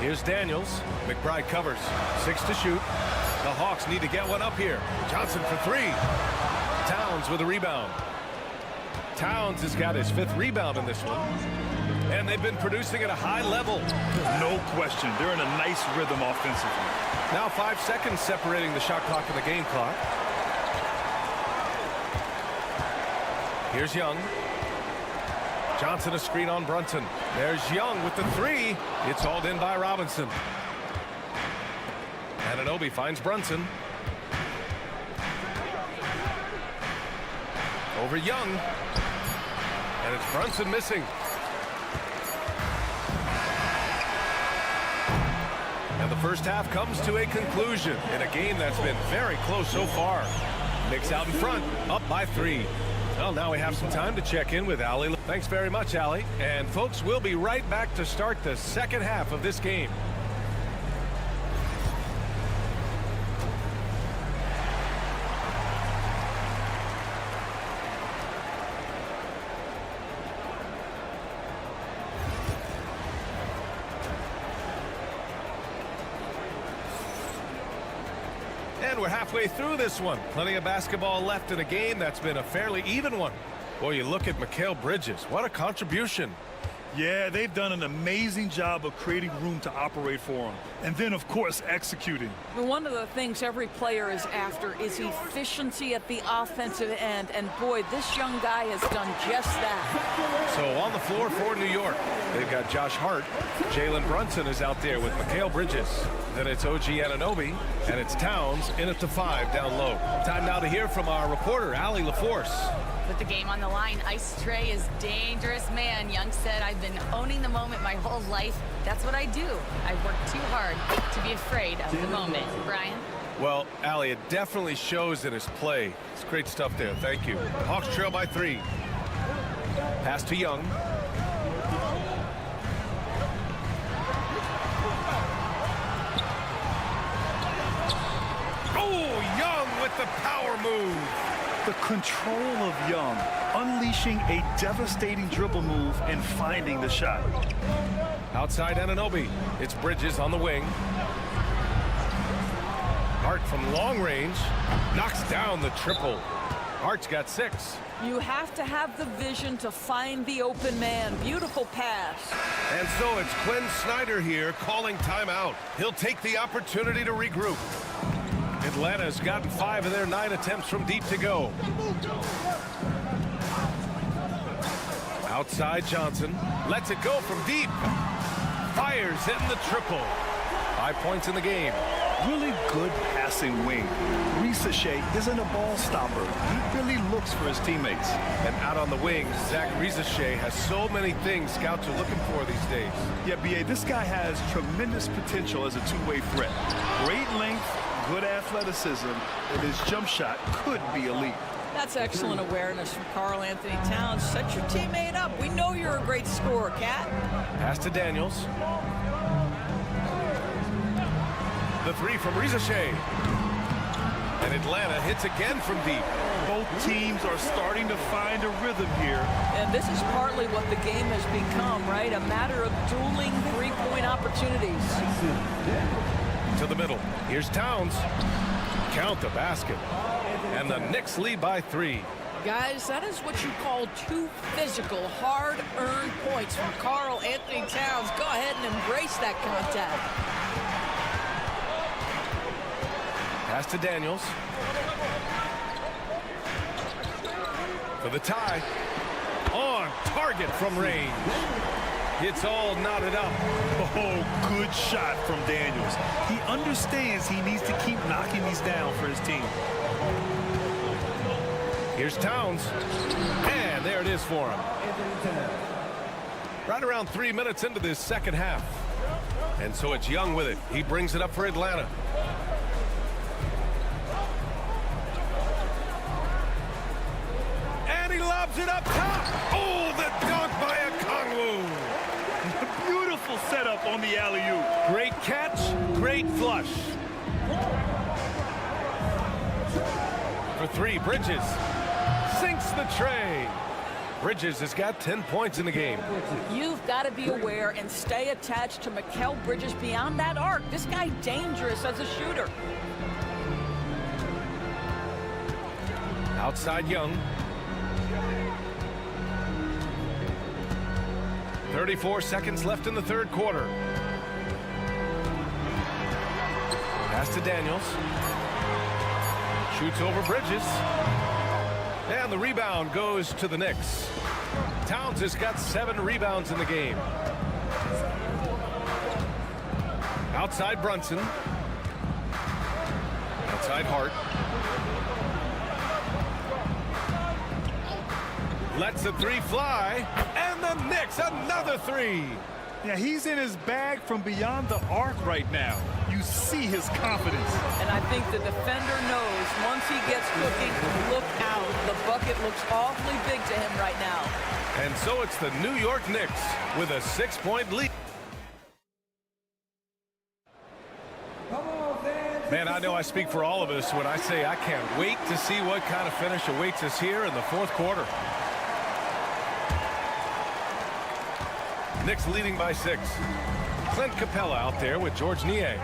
Here's Daniels. McBride covers. 6 to shoot. The Hawks need to get one up here. Johnson for 3. Towns with a rebound. Towns has got his 5th rebound in this one. And they've been producing at a high level. No question. They're in a nice rhythm offensively. Now 5 seconds separating the shot clock and the game clock. Here's Young. Johnson a screen on Brunson. There's Young with the three. It's hauled in by Robinson. Anunoby finds Brunson. Over Young. And it's Brunson missing. And the first half comes to a conclusion in a game that's been very close so far. Knicks out in front, up by 3. Well, now we have some time to check in with Allie. Thanks very much, Allie. And folks, we'll be right back to start the second half of this game. And we're halfway through this one. Plenty of basketball left in a game that's been a fairly even one. Boy, you look at Mikal Bridges. What a contribution. Yeah, they've done an amazing job of creating room to operate for him. And then, of course, executing. One of the things every player is after is efficiency at the offensive end. And, boy, this young guy has done just that. So on the floor for New York, they've got Josh Hart. Jalen Brunson is out there with Mikal Bridges. Then it's OG Anunoby, and it's Towns in at the 5 down low. Time now to hear from our reporter, Allie LaForce. With the game on the line, Ice Trey is dangerous man. Young said, I've been owning the moment my whole life. That's what I do. I work too hard to be afraid of the moment. Brian? Well, Allie, it definitely shows in his play. It's great stuff there. Thank you. Hawks trail by 3. Pass to Young. Oh, Young with the power move. The control of Young, unleashing a devastating dribble move and finding the shot. Outside Anunoby. It's Bridges on the wing. Hart from long range knocks down the triple. Hart's got 6. You have to have the vision to find the open man. Beautiful pass. And so it's Quinn Snyder here calling timeout. He'll take the opportunity to regroup. Atlanta's gotten 5 of their 9 attempts from deep to go. Outside Johnson. Lets it go from deep. Fires hitting the triple. 5 points in the game. Really good passing wing. Risache isn't a ball stopper. He really looks for his teammates. And out on the wing, Zach Risache has so many things scouts are looking for these days. Yeah, B.A., this guy has tremendous potential as a two-way threat. Great length, good athleticism, and his jump shot could be elite. That's excellent awareness from Karl Anthony Towns. Set your teammate up. We know you're a great scorer, Cat. Pass to Daniels. The 3 from Risache. And Atlanta hits again from deep. Both teams are starting to find a rhythm here. And this is partly what the game has become, right? A matter of dueling three-point opportunities. To the middle. Here's Towns. Count the basket. And the Knicks lead by 3. Guys, that is what you call 2 physical, hard-earned points from Karl Anthony Towns. Go ahead and embrace that contact. Pass to Daniels. For the tie. On target from range. It's all knotted up. Oh, good shot from Daniels. He understands he needs to keep knocking these down for his team. Here's Towns. And there it is for him. Right around 3 minutes into this second half. And so it's Young with it. He brings it up for Atlanta. And he lobs it up top. Oh, the dunk by Okongwu. Beautiful setup on the alley-oop. Great catch, great flush. For 3, Bridges sinks the tray. Bridges has got 10 points in the game. You've got to be aware and stay attached to Mikal Bridges beyond that arc. This guy dangerous as a shooter. Outside Young. 34 seconds left in the third quarter. Pass to Daniels. Shoots over Bridges. And the rebound goes to the Knicks. Towns has got 7 rebounds in the game. Outside Brunson. Outside Hart. Lets the 3 fly. And the Knicks, another 3. Yeah, he's in his bag from beyond the arc right now. You see his confidence. And I think the defender knows once he gets cooking, look out. The bucket looks awfully big to him right now. And so it's the New York Knicks with a 6-point lead. Man, I know I speak for all of us when I say I can't wait to see what kind of finish awaits us here in the 4th quarter. Knicks leading by 6. Clint Capella out there with George Nier.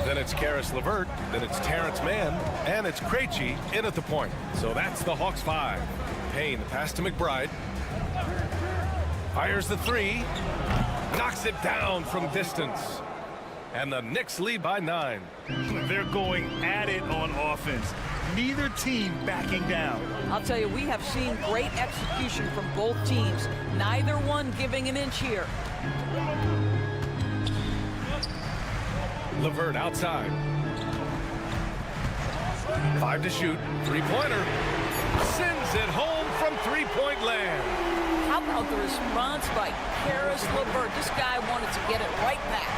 Then it's Karis LeVert. Then it's Terrence Mann. And it's Krejci in at the point. So that's the Hawks 5. Payne, the pass to McBride. Fires the 3. Knocks it down from distance. And the Knicks lead by 9. They're going at it on offense. Neither team backing down. I'll tell you, we have seen great execution from both teams. Neither one giving an inch here. LeVert outside. 5 to shoot. 3-pointer. Sends it home from 3-point land. How about the response by Karis LeVert? This guy wanted to get it right back.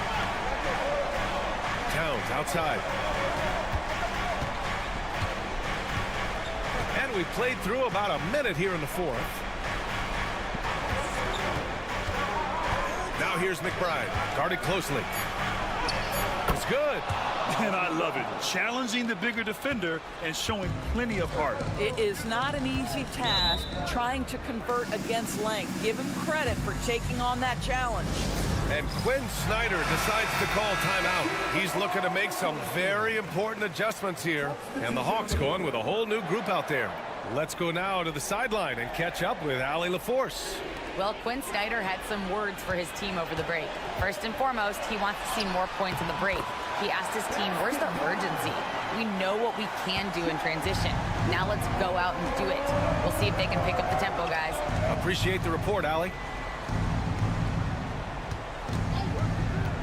Towns outside. And we played through about a minute here in the 4th. Now here's McBride, guarded closely. It's good. And I love it. Challenging the bigger defender and showing plenty of heart. It is not an easy task trying to convert against length. Give him credit for taking on that challenge. And Quinn Snyder decides to call timeout. He's looking to make some very important adjustments here. And the Hawks going with a whole new group out there. Let's go now to the sideline and catch up with Allie LaForce. Well, Quinn Snyder had some words for his team over the break. First and foremost, he wants to see more points in the break. He asked his team, where's the urgency? We know what we can do in transition. Now let's go out and do it. We'll see if they can pick up the tempo, guys. Appreciate the report, Allie.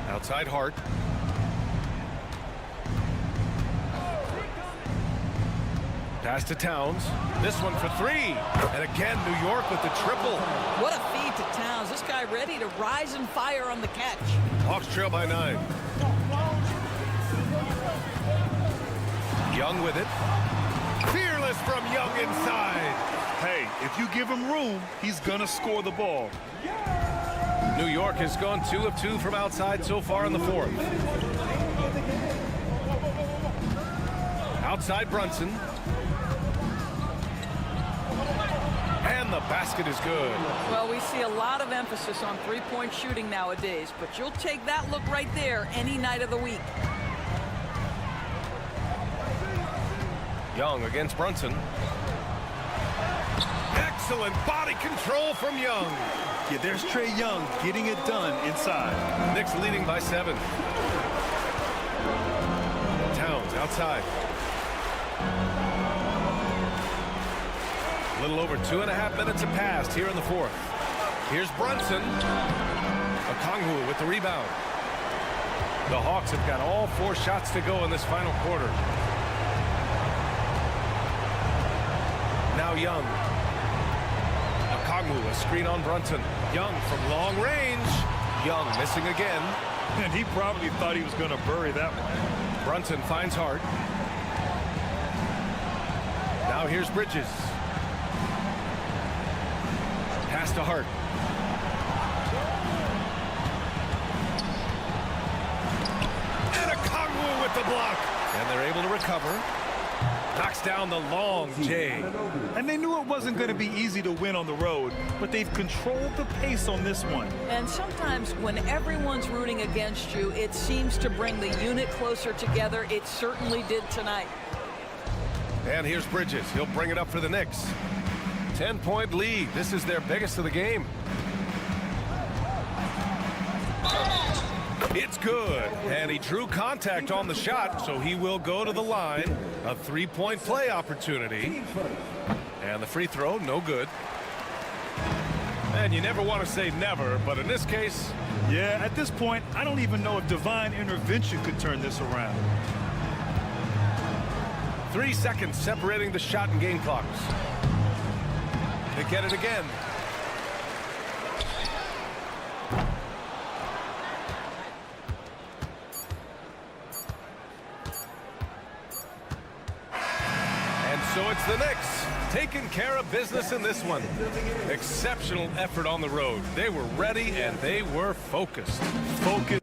Outside Hart. Pass to Towns. This one for 3. And again, New York with the triple. What a feed to Towns. This guy ready to rise and fire on the catch. Hawks trail by 9. Young with it. Fearless from Young inside. Hey, if you give him room, he's going to score the ball. New York has gone 2 of 2 from outside so far in the 4th. Outside Brunson. And the basket is good. Well, we see a lot of emphasis on three-point shooting nowadays, but you'll take that look right there any night of the week. Young against Brunson. Excellent body control from Young. Yeah, there's Trae Young getting it done inside. Knicks leading by 7. Towns outside. A little over 2.5 minutes have passed here in the 4th. Here's Brunson. Okongwu with the rebound. The Hawks have got all 4 shots to go in this final quarter. Now Young. Okongwu, a screen on Brunson. Young from long range. Young missing again. And he probably thought he was going to bury that one. Brunson finds Hart. Now here's Bridges. Pass to Hart. And Okongwu with the block. And they're able to recover. Knocks down the long J. And they knew it wasn't going to be easy to win on the road, but they've controlled the pace on this one. And sometimes when everyone's rooting against you, it seems to bring the unit closer together. It certainly did tonight. And here's Bridges. He'll bring it up for the Knicks. 10-point lead. This is their biggest of the game. It's good. And he drew contact on the shot, so he will go to the line. A 3-point play opportunity. And the free throw, no good. And you never want to say never, but in this case... Yeah, at this point, I don't even know if divine intervention could turn this around. 3 seconds separating the shot and game clocks. They get it again. And so it's the Knicks taking care of business in this one. Exceptional effort on the road. They were ready and they were focused. Focused.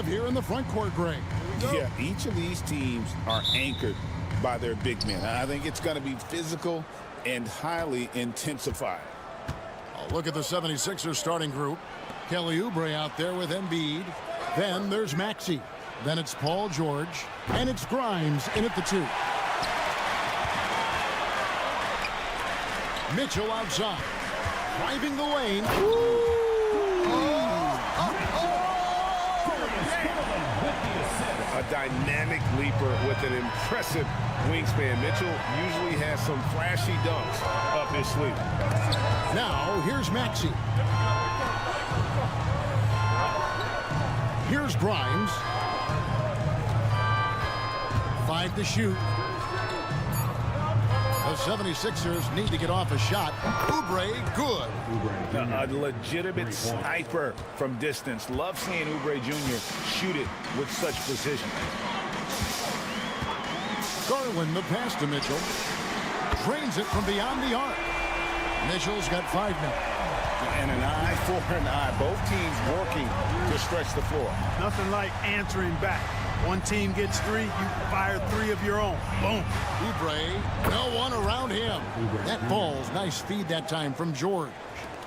Here in the front court, Greg. Yeah, each of these teams are anchored by their big men. I think it's going to be physical and highly intensified. Oh, look at the 76ers starting group. Kelly Oubre out there with Embiid. Then there's Maxey. Then it's Paul George. And it's Grimes in at the 2. Mitchell outside. Driving the lane. A dynamic leaper with an impressive wingspan. Mitchell usually has some flashy dunks up his sleeve. Now, here's Maxey. Here's Grimes. 5 to shoot. The 76ers need to get off a shot. Oubre, good. A legitimate sniper from distance. Love seeing Oubre Jr. shoot it with such precision. Garland, the pass to Mitchell. Drains it from beyond the arc. Mitchell's got 5 now. And an eye for an eye. Both teams working to stretch the floor. Nothing like answering back. One team gets 3, you fire 3 of your own. Boom. Oubre, no one around him. That ball's nice feed that time from George.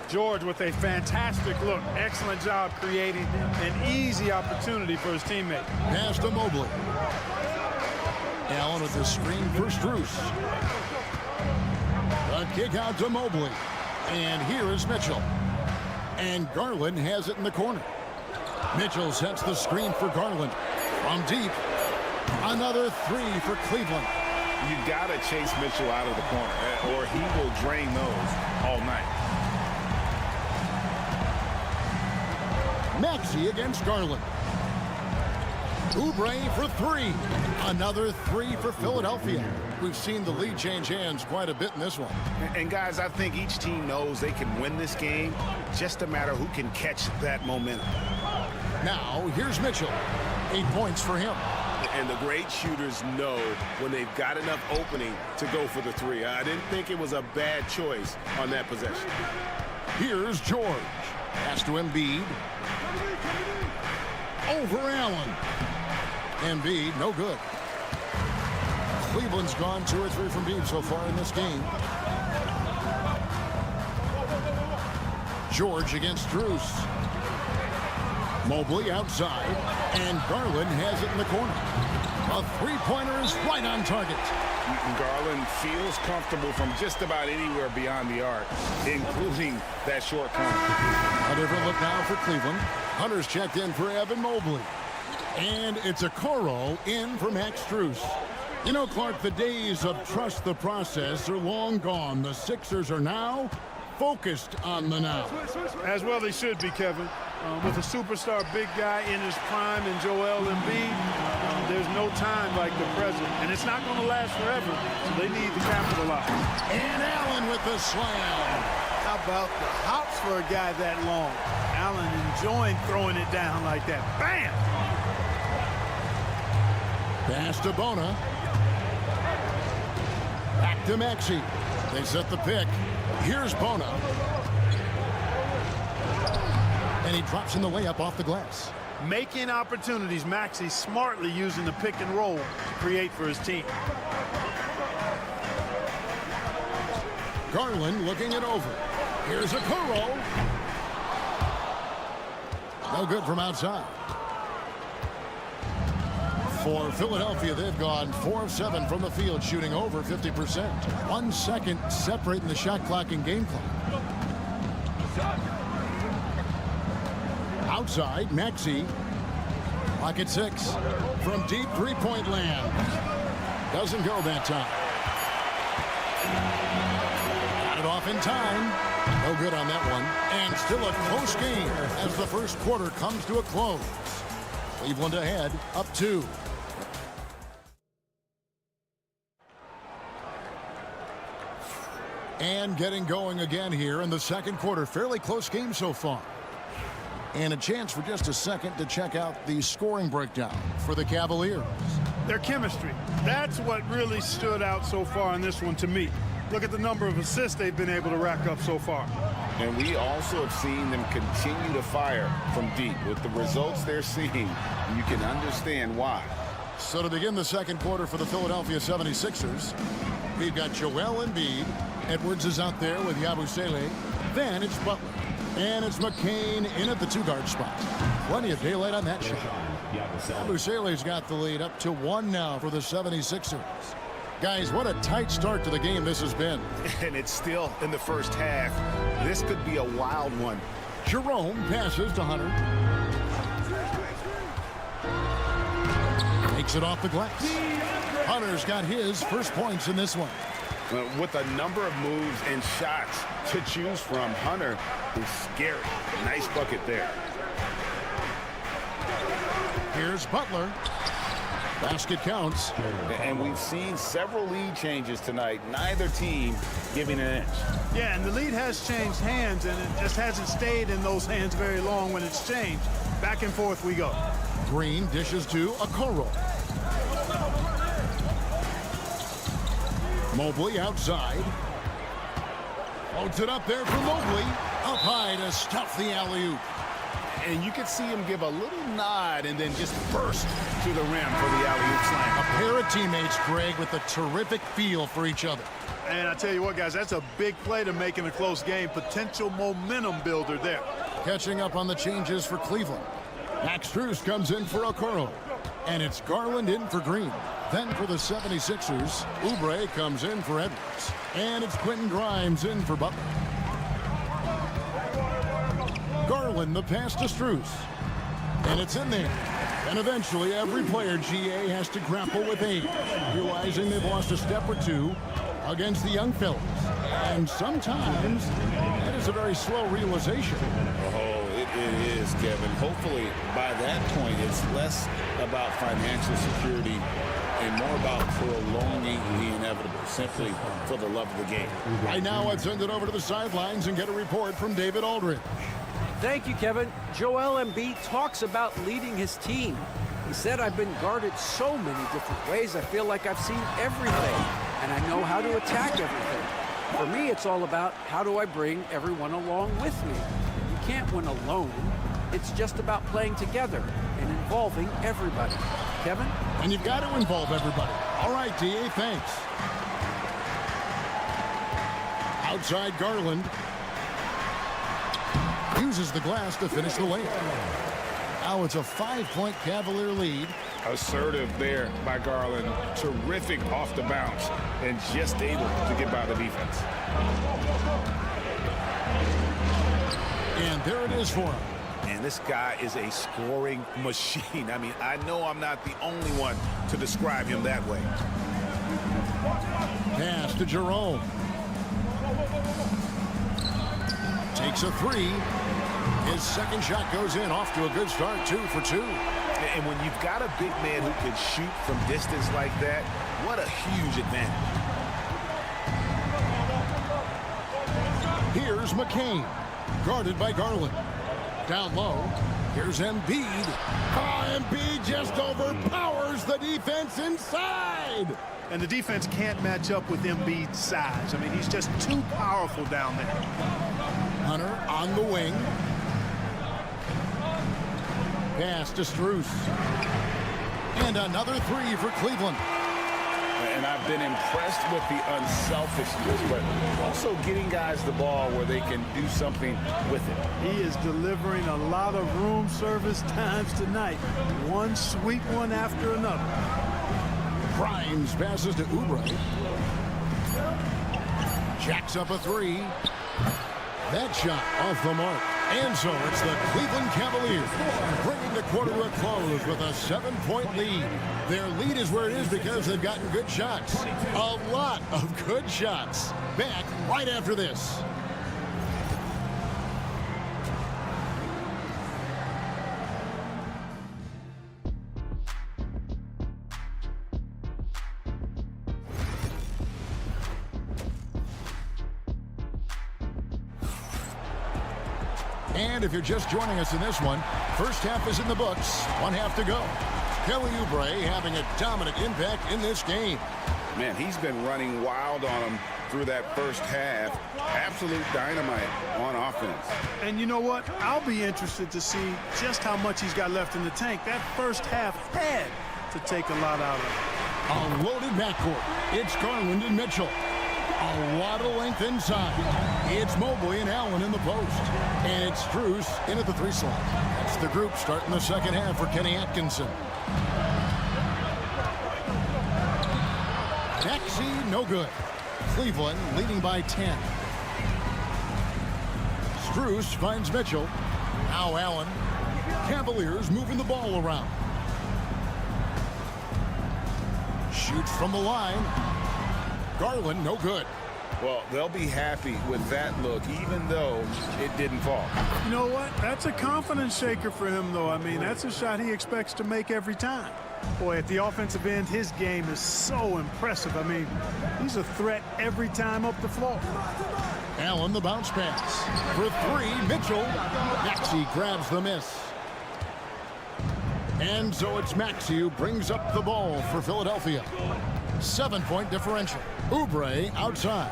George with a fantastic look. Excellent job creating an easy opportunity for his teammate. Pass to Mobley. Allen with the screen for Strus. A kick out to Mobley. And here is Mitchell. And Garland has it in the corner. Mitchell sets the screen for Garland. From deep. Another three for Cleveland. You got to chase Mitchell out of the corner, or he will drain those all night. Maxey against Garland. Oubre for three. Another three for Philadelphia. We've seen the lead change hands quite a bit in this one. And guys, I think each team knows they can win this game. Just a matter who can catch that momentum. Now, here's Mitchell. 8 points for him. And the great shooters know when they've got enough opening to go for the three. I didn't think it was a bad choice on that possession. Here's George. Pass to Embiid. Over Allen. Embiid, no good. Cleveland's gone 2 or 3 from deep so far in this game. George against Strus. Mobley outside, and Garland has it in the corner. A three-pointer is right on target. Garland feels comfortable from just about anywhere beyond the arc, including that short corner. A different look now for Cleveland. Hunter's checked in for Evan Mobley. And it's a Okoro in for Max Strus. You know, Clark, the days of trust the process are long gone. The Sixers are now focused on the now. As well they should be, Kevin. With a superstar big guy in his prime in Joel Embiid, there's no time like the present. And it's not going to last forever, so they need to capitalize. And Allen with the slam. How about the hops for a guy that long? Allen enjoying throwing it down like that. Bam! Pass to Bona. Back to Maxey. They set the pick. Here's Bona. And he drops in the layup off the glass. Making opportunities. Maxey smartly using the pick and roll to create for his team. Garland looking it over. Here's Okoro. No good from outside. For Philadelphia, they've gone 4 of 7 from the field, shooting over 50%. 1 second separating the shot clock and game clock. Outside, Maxey. Clock at 6. From deep three-point land. Doesn't go that time. Got it off in time. No good on that one. And still a close game as the first quarter comes to a close. Cleveland ahead, up 2. And getting going again here in the second quarter. Fairly close game so far. And a chance for just a second to check out the scoring breakdown for the Cavaliers. Their chemistry. That's what really stood out so far in this one to me. Look at the number of assists they've been able to rack up so far. And we also have seen them continue to fire from deep. With the results they're seeing, you can understand why. So to begin the second quarter for the Philadelphia 76ers, we've got Joel Embiid. Edwards is out there with Yabusele. Then it's Butler. And it's McCain in at the 2-guard spot. Plenty of daylight on that shot. Yabusele's got the lead up to 1 now for the 76ers. Guys, what a tight start to the game this has been. And it's still in the first half. This could be a wild one. Jerome passes to Hunter. Takes it off the glass. Hunter's got his first points in this one. With a number of moves and shots to choose from, Hunter is scary. Nice bucket there. Here's Butler. Basket counts. And we've seen several lead changes tonight. Neither team giving an inch. Yeah, and the lead has changed hands, and it just hasn't stayed in those hands very long when it's changed. Back and forth we go. Green dishes to Okoro. Mobley outside. Floats it up there for Mobley. Up high to stuff the alley-oop. And you could see him give a little nod and then just burst to the rim for the alley-oop slam. A pair of teammates, Greg, with a terrific feel for each other. And I tell you what, guys, that's a big play to make in a close game. Potential momentum builder there. Catching up on the changes for Cleveland. Max Strus comes in for Okoro. And it's Garland in for Green. Then for the 76ers, Oubre comes in for Edwards. And it's Quentin Grimes in for Butler. Garland, the pass to Strus. And it's in there. And eventually every player, GA, has to grapple with age, realizing they've lost a step or two against the young fellas. And sometimes that is a very slow realization. Oh, it is, Kevin. Hopefully by that point it's less about financial security and more about prolonging the inevitable, simply for the love of the game. Right now, let's send it over to the sidelines and get a report from David Aldridge. Thank you, Kevin. Joel Embiid talks about leading his team. He said, I've been guarded so many different ways. I feel like I've seen everything, and I know how to attack everything. For me, it's all about how do I bring everyone along with me. You can't win alone. It's just about playing together and involving everybody. Kevin? And you've got to involve everybody. All right, DA, thanks. Outside Garland. Uses the glass to finish the layup. Now it's a 5-point Cavalier lead. Assertive there by Garland. Terrific off the bounce and just able to get by the defense. And there it is for him. And this guy is a scoring machine. I mean, I know I'm not the only one to describe him that way. Pass to Jerome. Takes a three. His second shot goes in, off to a good start, 2 for 2. And when you've got a big man who can shoot from distance like that, what a huge advantage. Here's McCain, guarded by Garland. Down low, here's Embiid. Embiid just overpowers the defense inside. And the defense can't match up with Embiid's size. I mean, he's just too powerful down there. Hunter on the wing. Pass to Strus. And another three for Cleveland. And I've been impressed with the unselfishness, but also getting guys the ball where they can do something with it. He is delivering a lot of room service times tonight. One sweet one after another. Grimes passes to Oubre. Jacks up a three. That shot off the mark. And so it's the Cleveland Cavaliers bringing the quarter to a close with a 7-point lead. Their lead is where it is because they've gotten good shots. A lot of good shots. Back right after this. And if you're just joining us in this one, first half is in the books. 1 half to go. Kelly Oubre having a dominant impact in this game. Man, he's been running wild on him through that first half. Absolute dynamite on offense. And you know what? I'll be interested to see just how much he's got left in the tank. That first half had to take a lot out of him. A loaded backcourt. It's Garland and Mitchell. A lot of length inside. It's Mobley and Allen in the post. And it's Strus in at the 3 slot. That's the group starting the second half for Kenny Atkinson. Maxey, no good. Cleveland leading by 10. Strus finds Mitchell. Now Allen. Cavaliers moving the ball around. Shoots from the line. Garland, no good. Well, they'll be happy with that look, even though it didn't fall. You know what? That's a confidence shaker for him, though. I mean, that's a shot he expects to make every time. Boy, at the offensive end, his game is so impressive. I mean, he's a threat every time up the floor. Allen, the bounce pass. For 3, Mitchell. Maxey grabs the miss. And so it's Maxey who brings up the ball for Philadelphia. 7-point differential. Oubre outside.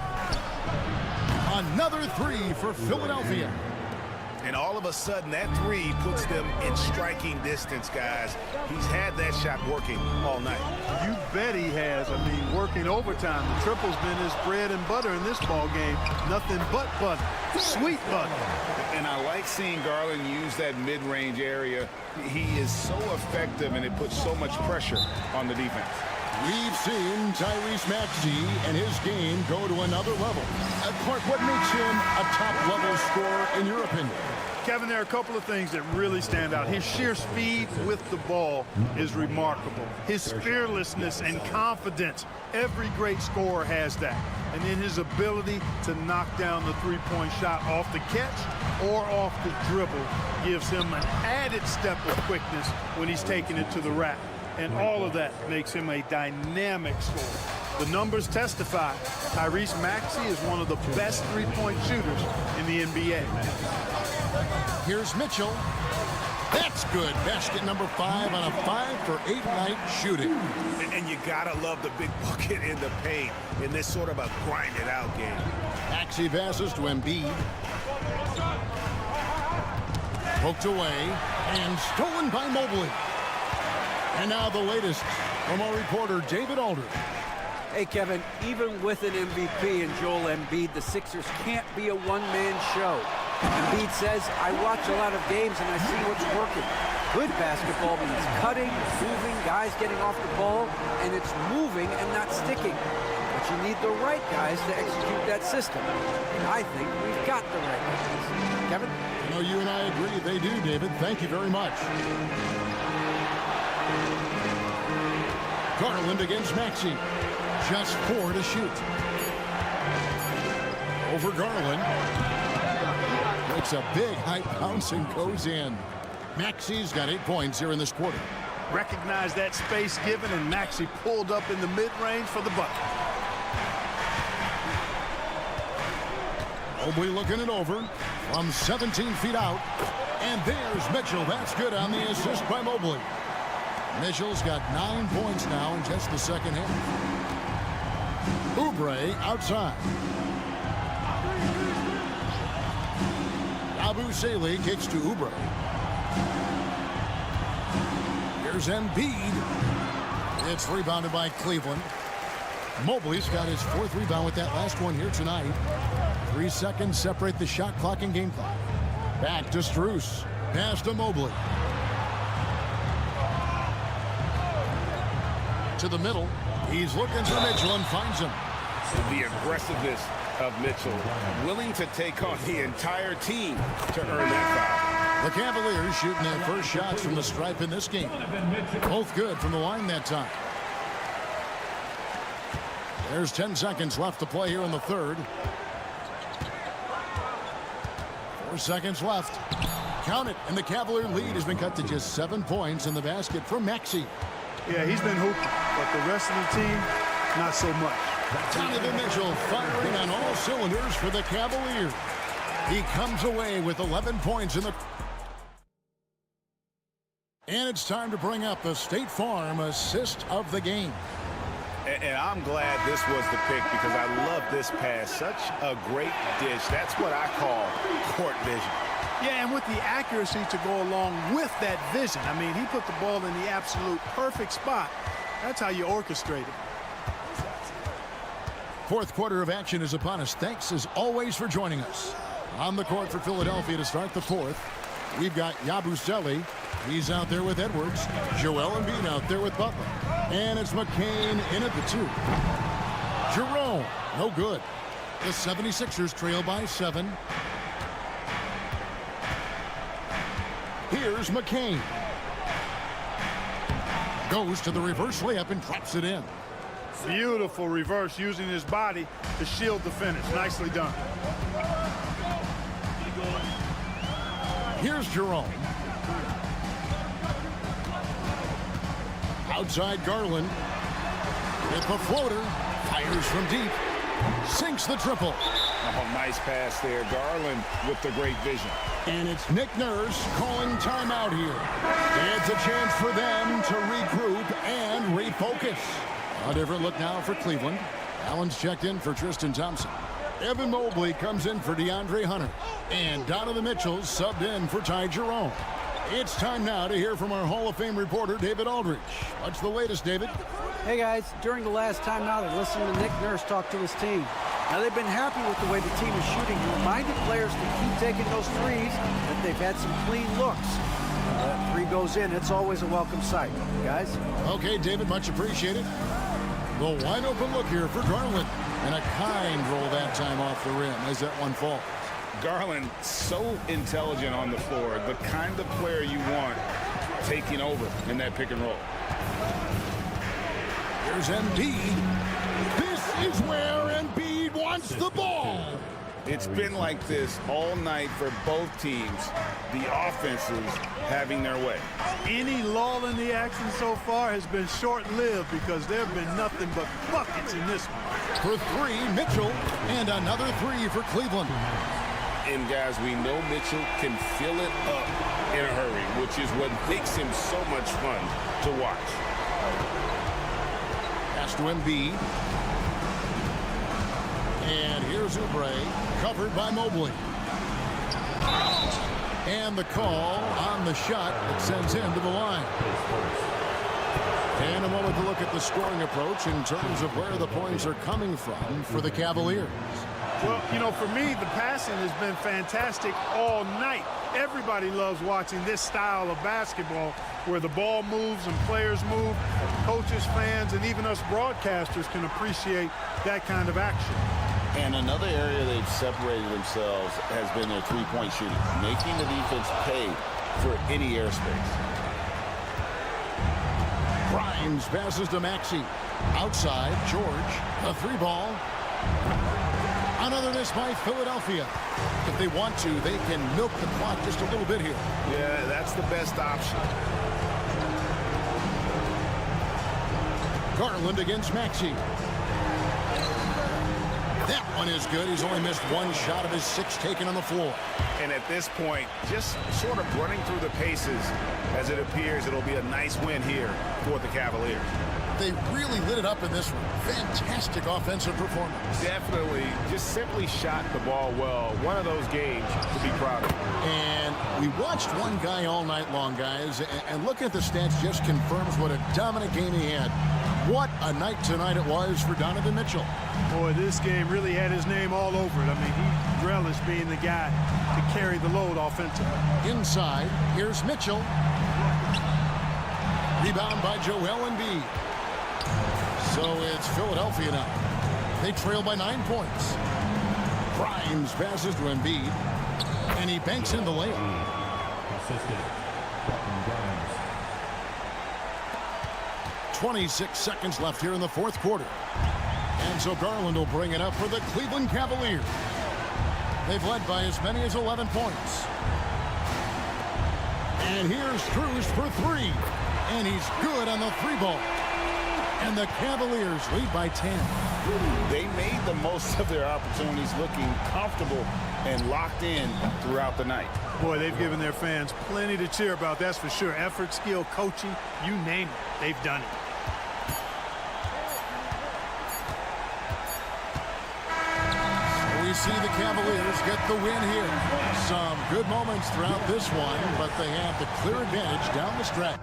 Another 3 for Philadelphia. And all of a sudden, that three puts them in striking distance, guys. He's had that shot working all night. You bet he has. I mean, working overtime. The triple's been his bread and butter in this ball game. Nothing but butter. Sweet butter. And I like seeing Garland use that mid-range area. He is so effective, and it puts so much pressure on the defense. We've seen Tyrese Maxey and his game go to another level. Clark, what makes him a top-level scorer in your opinion? Kevin, there are a couple of things that really stand out. His sheer speed with the ball is remarkable. His fearlessness and confidence, every great scorer has that. And then his ability to knock down the three-point shot off the catch or off the dribble gives him an added step of quickness when he's taking it to the rack. And all of that makes him a dynamic scorer. The numbers testify. Tyrese Maxey is one of the best three-point shooters in the NBA. Here's Mitchell. That's good. Basket number 5 on a 5-for-8 night shooting. And you gotta love the big bucket in the paint in this sort of a grind-it-out game. Maxey passes to Embiid. Poked away and stolen by Mobley. And now the latest from our reporter, David Aldridge. Hey, Kevin, even with an MVP and Joel Embiid, the Sixers can't be a one-man show. Embiid says, I watch a lot of games and I see what's working. Good basketball means cutting, moving, guys getting off the ball, and it's moving and not sticking. But you need the right guys to execute that system. And I think we've got the right guys. Kevin? You know, you and I agree they do, David. Thank you very much. Garland against Maxey. Just 4 to shoot. Over Garland. Makes a big high bounce and goes in. Maxey's got 8 points here in this quarter. Recognize that space given, and Maxey pulled up in the mid-range for the bucket. Mobley looking it over from 17 feet out. And there's Mitchell. That's good on the assist by Mobley. Mitchell's got 9 points now in just the second half. Oubre outside. Yabusele kicks to Oubre. Here's Embiid. It's rebounded by Cleveland. Mobley's got his 4th rebound with that last one here tonight. 3 seconds separate the shot clock and game clock. Back to Strus. Pass to Mobley. To the middle. He's looking for Mitchell and finds him. The aggressiveness of Mitchell, willing to take on the entire team to earn that foul. The Cavaliers shooting their first shots from the stripe in this game. Both good from the line that time. There's 10 seconds left to play here in the third. 4 seconds left. Count it, and the Cavalier lead has been cut to just 7 points in the basket from Maxey. Yeah, he's been hooping, but the rest of the team, not so much. Donovan Mitchell firing on all cylinders for the Cavaliers. He comes away with 11 points in the... And it's time to bring up the State Farm assist of the game. And I'm glad this was the pick because I love this pass. Such a great dish. That's what I call court vision. Yeah, and with the accuracy to go along with that vision. I mean, he put the ball in the absolute perfect spot. That's how you orchestrate it. Fourth quarter of action is upon us. Thanks, as always, for joining us. On the court for Philadelphia to start the fourth, we've got Yabusele. He's out there with Edwards. Joel Embiid out there with Butler. And it's McCain in at the 2. Jerome, no good. The 76ers trail by 7. Here's McCain. Goes to the reverse layup and drops it in. Beautiful reverse using his body to shield the finish. Nicely done. Here's Jerome. Outside Garland. With the floater. Fires from deep. Sinks the triple. Oh, nice pass there. Garland with the great vision. And it's Nick Nurse calling timeout here. It's a chance for them to regroup and refocus. A different look now for Cleveland. Allen's checked in for Tristan Thompson. Evan Mobley comes in for DeAndre Hunter. And Donovan Mitchell subbed in for Ty Jerome. It's time now to hear from our Hall of Fame reporter, David Aldridge. What's the latest, David? Hey, guys. During the last timeout, I listened to Nick Nurse talk to his team. Now, they've been happy with the way the team is shooting. He reminded players to keep taking those threes, that they've had some clean looks. That three goes in, it's always a welcome sight. Guys? Okay, David, much appreciated. The wide open look here for Garland. And a kind roll that time off the rim as that one falls. Garland, so intelligent on the floor, the kind of player you want taking over in that pick and roll. Here's Embiid. This is where Embiid wants the ball. It's been like this all night for both teams. The offenses having their way. Any lull in the action so far has been short-lived because there have been nothing but buckets in this one. For three, Mitchell, and another three for Cleveland. And guys, we know Mitchell can fill it up in a hurry, which is what makes him so much fun to watch. Pass to Embiid. And here's Oubre, covered by Mobley. And the call on the shot that sends him to the line. And a moment to look at the scoring approach in terms of where the points are coming from for the Cavaliers. Well, you know, for me, the passing has been fantastic all night. Everybody loves watching this style of basketball where the ball moves and players move. Coaches, fans, and even us broadcasters can appreciate that kind of action. And another area they've separated themselves has been their three-point shooting, making the defense pay for any airspace. Grimes passes to Maxey. Outside, George, a three ball. Another miss by Philadelphia. If they want to, they can milk the clock just a little bit here. Yeah, that's the best option. Garland against Maxey. That one is good. He's only missed one shot of his six taken on the floor. And at this point, just sort of running through the paces as it appears it'll be a nice win here for the Cavaliers. They really lit it up in this one. Fantastic offensive performance. Definitely just simply shot the ball well. One of those games to be proud of. And we watched one guy all night long, guys, and looking at the stats just confirms what a dominant game he had. What a night tonight it was for Donovan Mitchell. Boy, this game really had his name all over it. I mean, he relished being the guy to carry the load offensively. Inside, here's Mitchell. Rebound by Joel Embiid. So it's Philadelphia now. They trail by 9 points. Grimes passes to Embiid, and he banks in the layup. 26 seconds left here in the fourth quarter. And so Garland will bring it up for the Cleveland Cavaliers. They've led by as many as 11 points. And here's Cruz for three. And he's good on the three ball. And the Cavaliers lead by 10. They made the most of their opportunities, looking comfortable and locked in throughout the night. Boy, they've given their fans plenty to cheer about, that's for sure. Effort, skill, coaching, you name it, they've done it. We see the Cavaliers get the win here. Some good moments throughout this one, but they have the clear advantage down the stretch.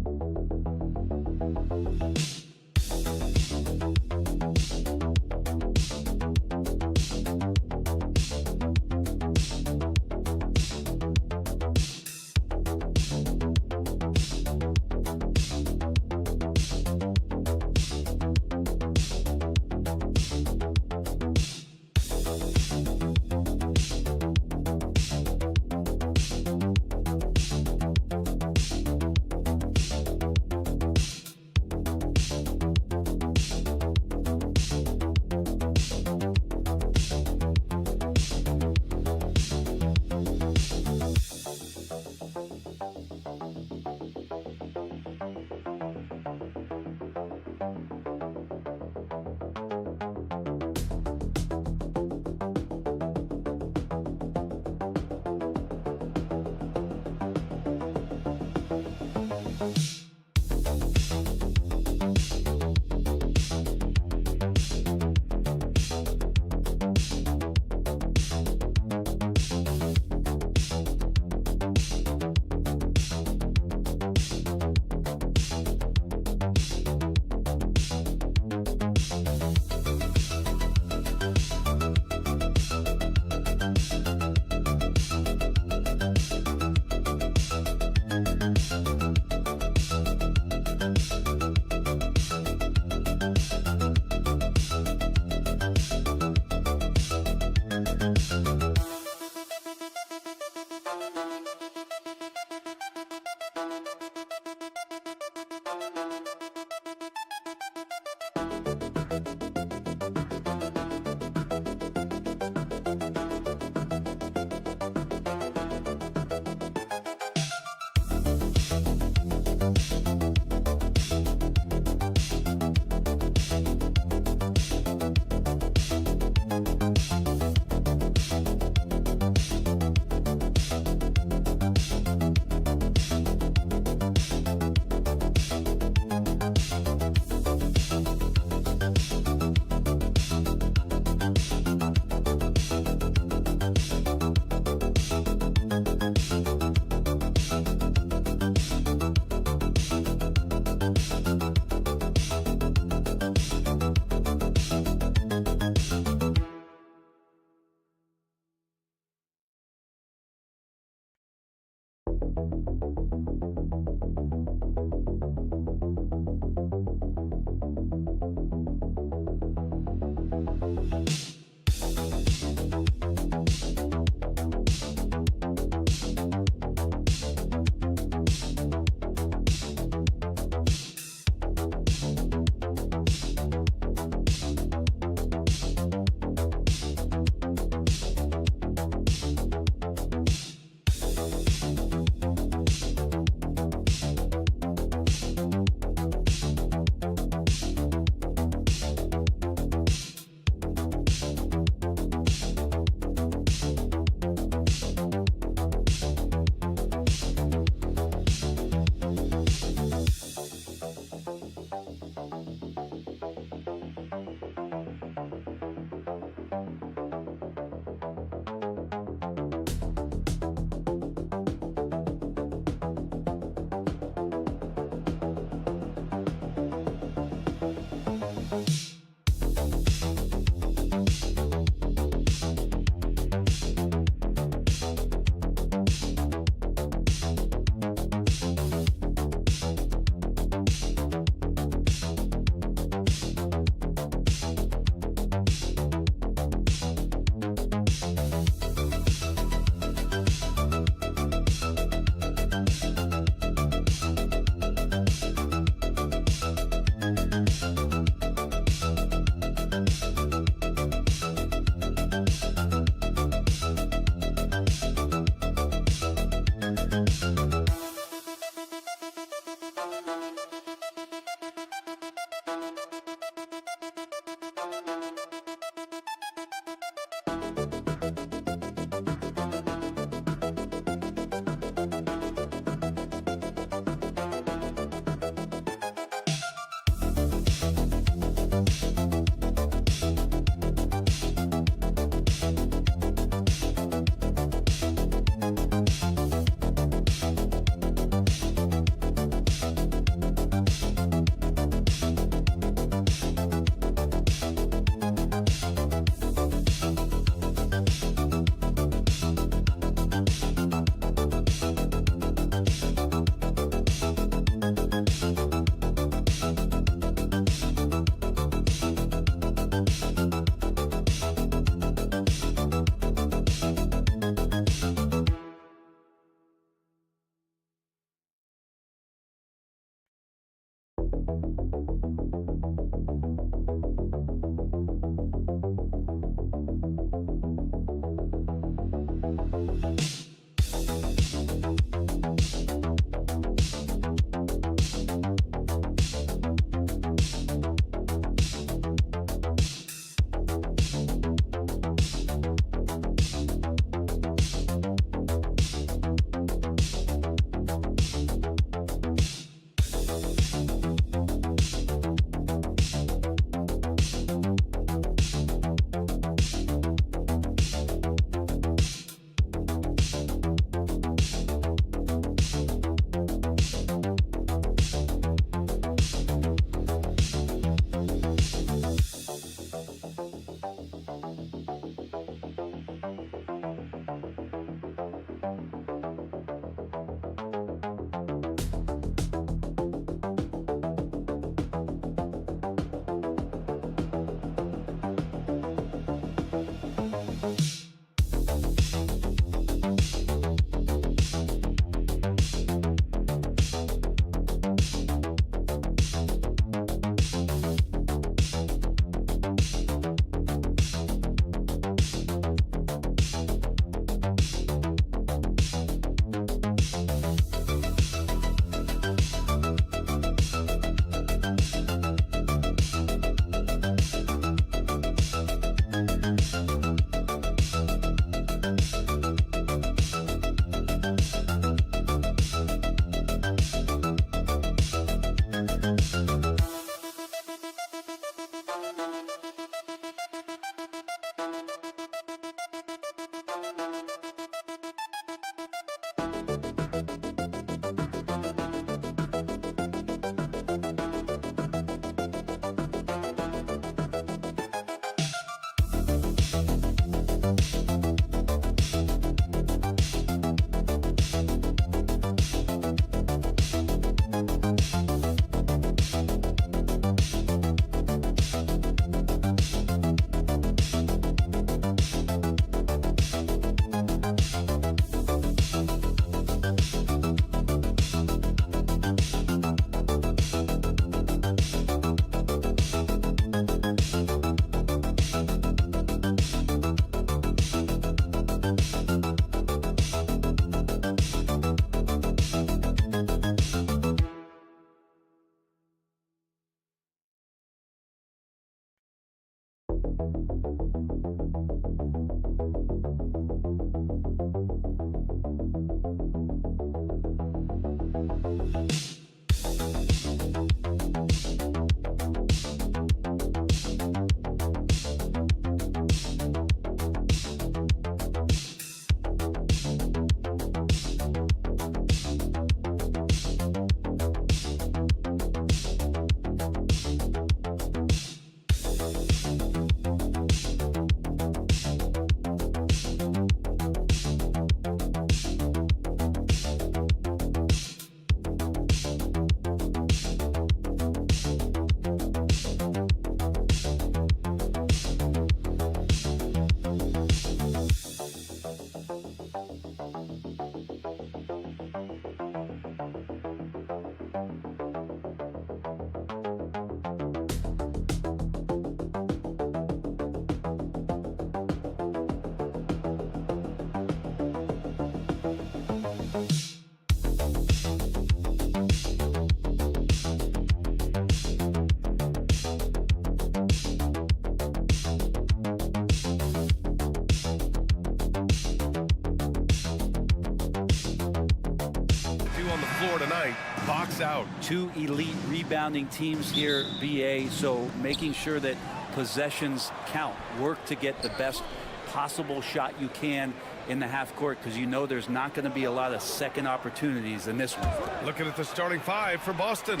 Tonight, box out. Two elite rebounding teams here, BA, so making sure that possessions count. Work to get the best possible shot you can in the half court, because you know there's not going to be a lot of second opportunities in this one. Looking at the starting five for Boston.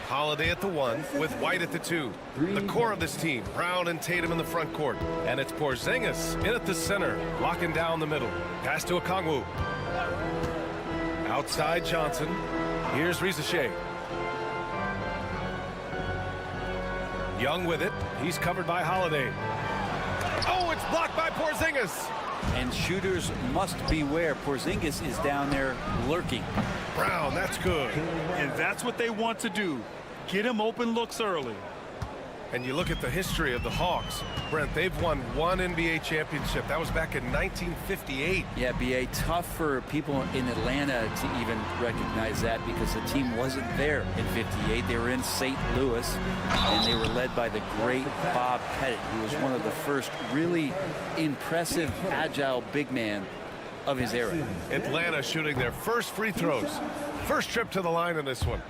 Holiday at the 1 with White at the 2. The core of this team, Brown and Tatum in the front court. And it's Porzingis in at the center, locking down the middle. Pass to Okongwu. Outside Johnson. Here's Rizachet. Young with it. He's covered by Holiday. Oh, it's blocked by Porzingis. And shooters must beware. Porzingis is down there lurking. Brown, that's good. And that's what they want to do. Get him open looks early. And you look at the history of the Hawks. Brent, they've won one NBA championship. That was back in 1958. Yeah, BA, tough for people in Atlanta to even recognize that, because the team wasn't there in 58. They were in St. Louis, and they were led by the great Bob Pettit, who was one of the first really impressive, agile big man of his era. Atlanta shooting their first free throws. First trip to the line in this one.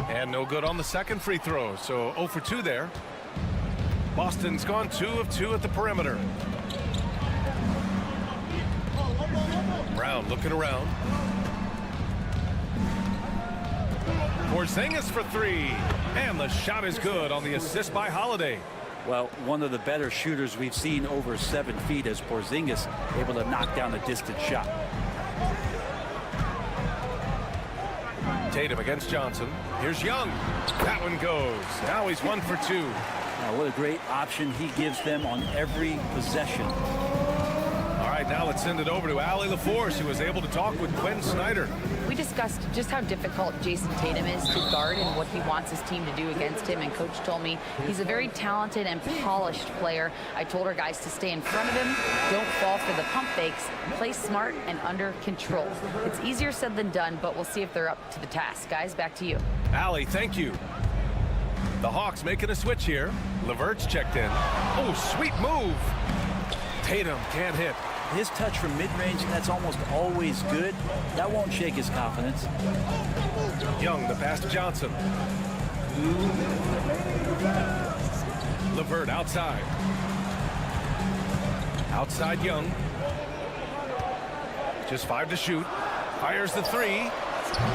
And no good on the second free throw, so 0 for 2 there. Boston's gone 2 of 2 at the perimeter. Brown looking around. Porzingis for 3, and the shot is good on the assist by Holiday. Well, one of the better shooters we've seen over 7 feet as Porzingis, able to knock down a distant shot. Tatum against Johnson. Here's Young. That one goes. Now he's 1 for 2. Now, what a great option he gives them on every possession. All right, now let's send it over to Allie LaForce, who was able to talk with Quinn Snyder. We discussed just how difficult Jason Tatum is to guard and what he wants his team to do against him, and Coach told me he's a very talented and polished player. I told our guys to stay in front of him, don't fall for the pump fakes, play smart and under control. It's easier said than done, but we'll see if they're up to the task. Guys, back to you. Allie, thank you. The Hawks making a switch here. LeVert's checked in. Oh, sweet move. Tatum can't hit. His touch from mid-range, that's almost always good. That won't shake his confidence. Young, the pass to Johnson. LeVert outside. Outside Young. Just 5 to shoot. Fires the 3.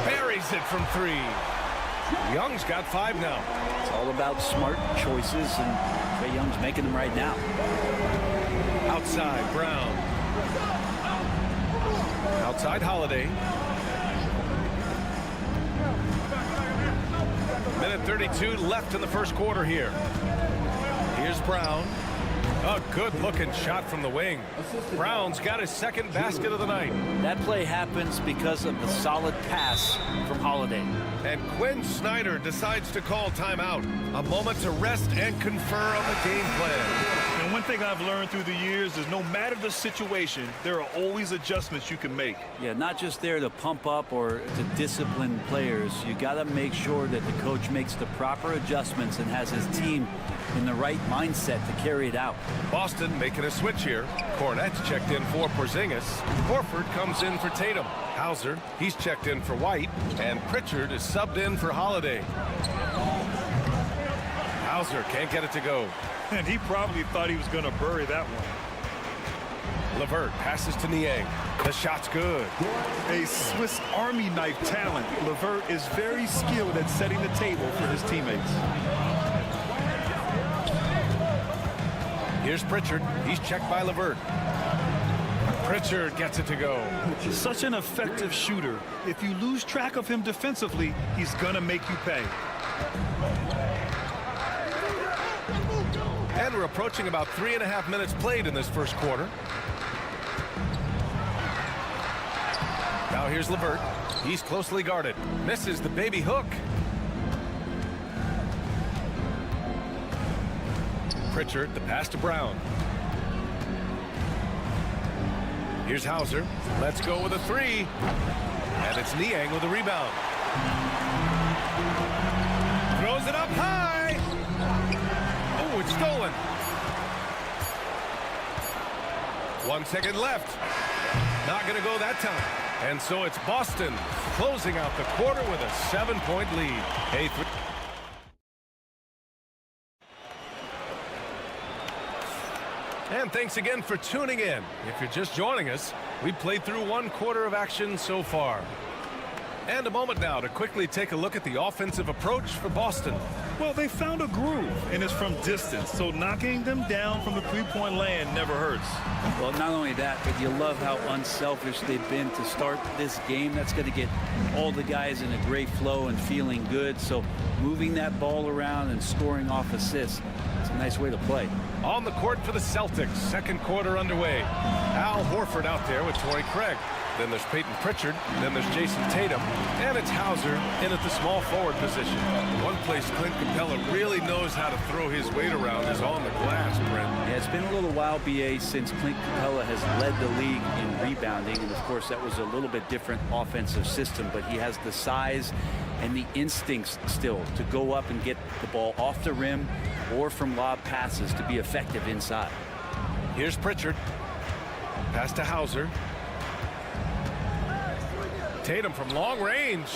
Buries it from 3. Young's got 5 now. It's all about smart choices, and Trae Young's making them right now. Outside Brown. Outside Holiday. Minute 32 left in the first quarter here. Here's Brown. A good-looking shot from the wing. Brown's got his second basket of the night. That play happens because of the solid pass from Holiday. And Quinn Snyder decides to call timeout. A moment to rest and confer on the game plan. And One thing I've learned through the years is no matter the situation, there are always adjustments you can make. Yeah, not just there to pump up or to discipline players. You got to make sure that the coach makes the proper adjustments and has his team in the right mindset to carry it out. Boston making a switch here. Cornette's checked in for Porzingis. Horford comes in for Tatum. Hauser, he's checked in for White. And Pritchard is subbed in for Holiday. Hauser can't get it to go. And he probably thought he was going to bury that one. LeVert passes to Niang. The shot's good. A Swiss Army knife talent. LeVert is very skilled at setting the table for his teammates. Here's Pritchard. He's checked by LeVert. Pritchard gets it to go. Such an effective shooter. If you lose track of him defensively, he's going to make you pay. And we're approaching about 3.5 minutes played in this first quarter. Now here's LeVert. He's closely guarded. Misses the baby hook. Pritchard, the pass to Brown. Here's Hauser. Let's go with a three. And it's Niang with a rebound. Throws it up high. Oh, it's stolen. 1 second left. Not going to go that time. And so it's Boston closing out the quarter with a 7-point lead. And thanks again for tuning in. If you're just joining us, we've played through 1 quarter of action so far. And a moment now to quickly take a look at the offensive approach for Boston. Well, they found a groove, and it's from distance, so knocking them down from the three-point land never hurts. Well, not only that, but you love how unselfish they've been to start this game. That's going to get all the guys in a great flow and feeling good. So moving that ball around and scoring off assists, it's a nice way to play. On the court for the Celtics, second quarter underway. Al Horford out there with Torrey Craig. Then there's Peyton Pritchard. Then there's Jason Tatum. And it's Hauser in at the small forward position. One place Clint Capella really knows how to throw his weight around is on the glass, Brent. Yeah, it's been a little while, BA, since Clint Capella has led the league in rebounding. And, of course, that was a little bit different offensive system. But he has the size and the instincts still to go up and get the ball off the rim or from lob passes to be effective inside. Here's Pritchard. Pass to Hauser. Tatum from long range.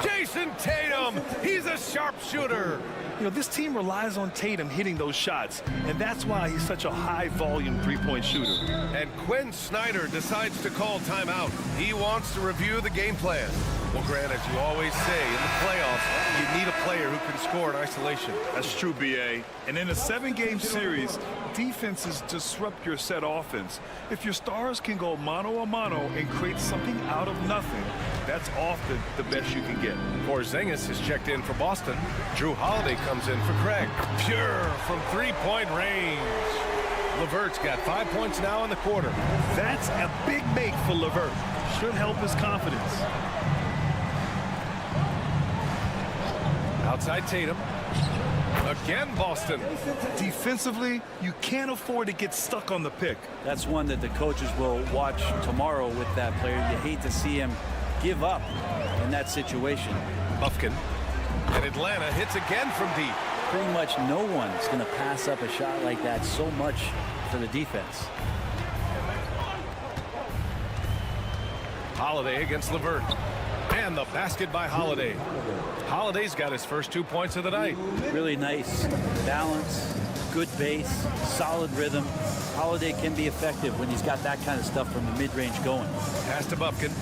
Jason Tatum, he's a sharpshooter. You know, this team relies on Tatum hitting those shots, and that's why he's such a high-volume three-point shooter. And Quinn Snyder decides to call timeout. He wants to review the game plan. Well, Grant, as you always say, in the playoffs, you need a player who can score in isolation. That's true, B.A. And in a 7-game series, defenses disrupt your set offense. If your stars can go mano-a-mano and create something out of nothing, that's often the best you can get. Porzingis is checked in for Boston. Drew Holiday comes in for Craig. Pure from three-point range. LeVert's got 5 points now in the quarter. That's a big make for LeVert. Should help his confidence. Outside Tatum. Again, Boston. Defensively, you can't afford to get stuck on the pick. That's one that the coaches will watch tomorrow with that player. You hate to see him give up in that situation. Buffkin. And Atlanta hits again from deep. Pretty much no one's going to pass up a shot like that so much for the defense. Holiday against LeVert. And the basket by Holiday. Holiday's got his first 2 points of the night. Really nice balance, good base, solid rhythm. Holiday can be effective when he's got that kind of stuff from the mid-range going. Pass to Buffkin.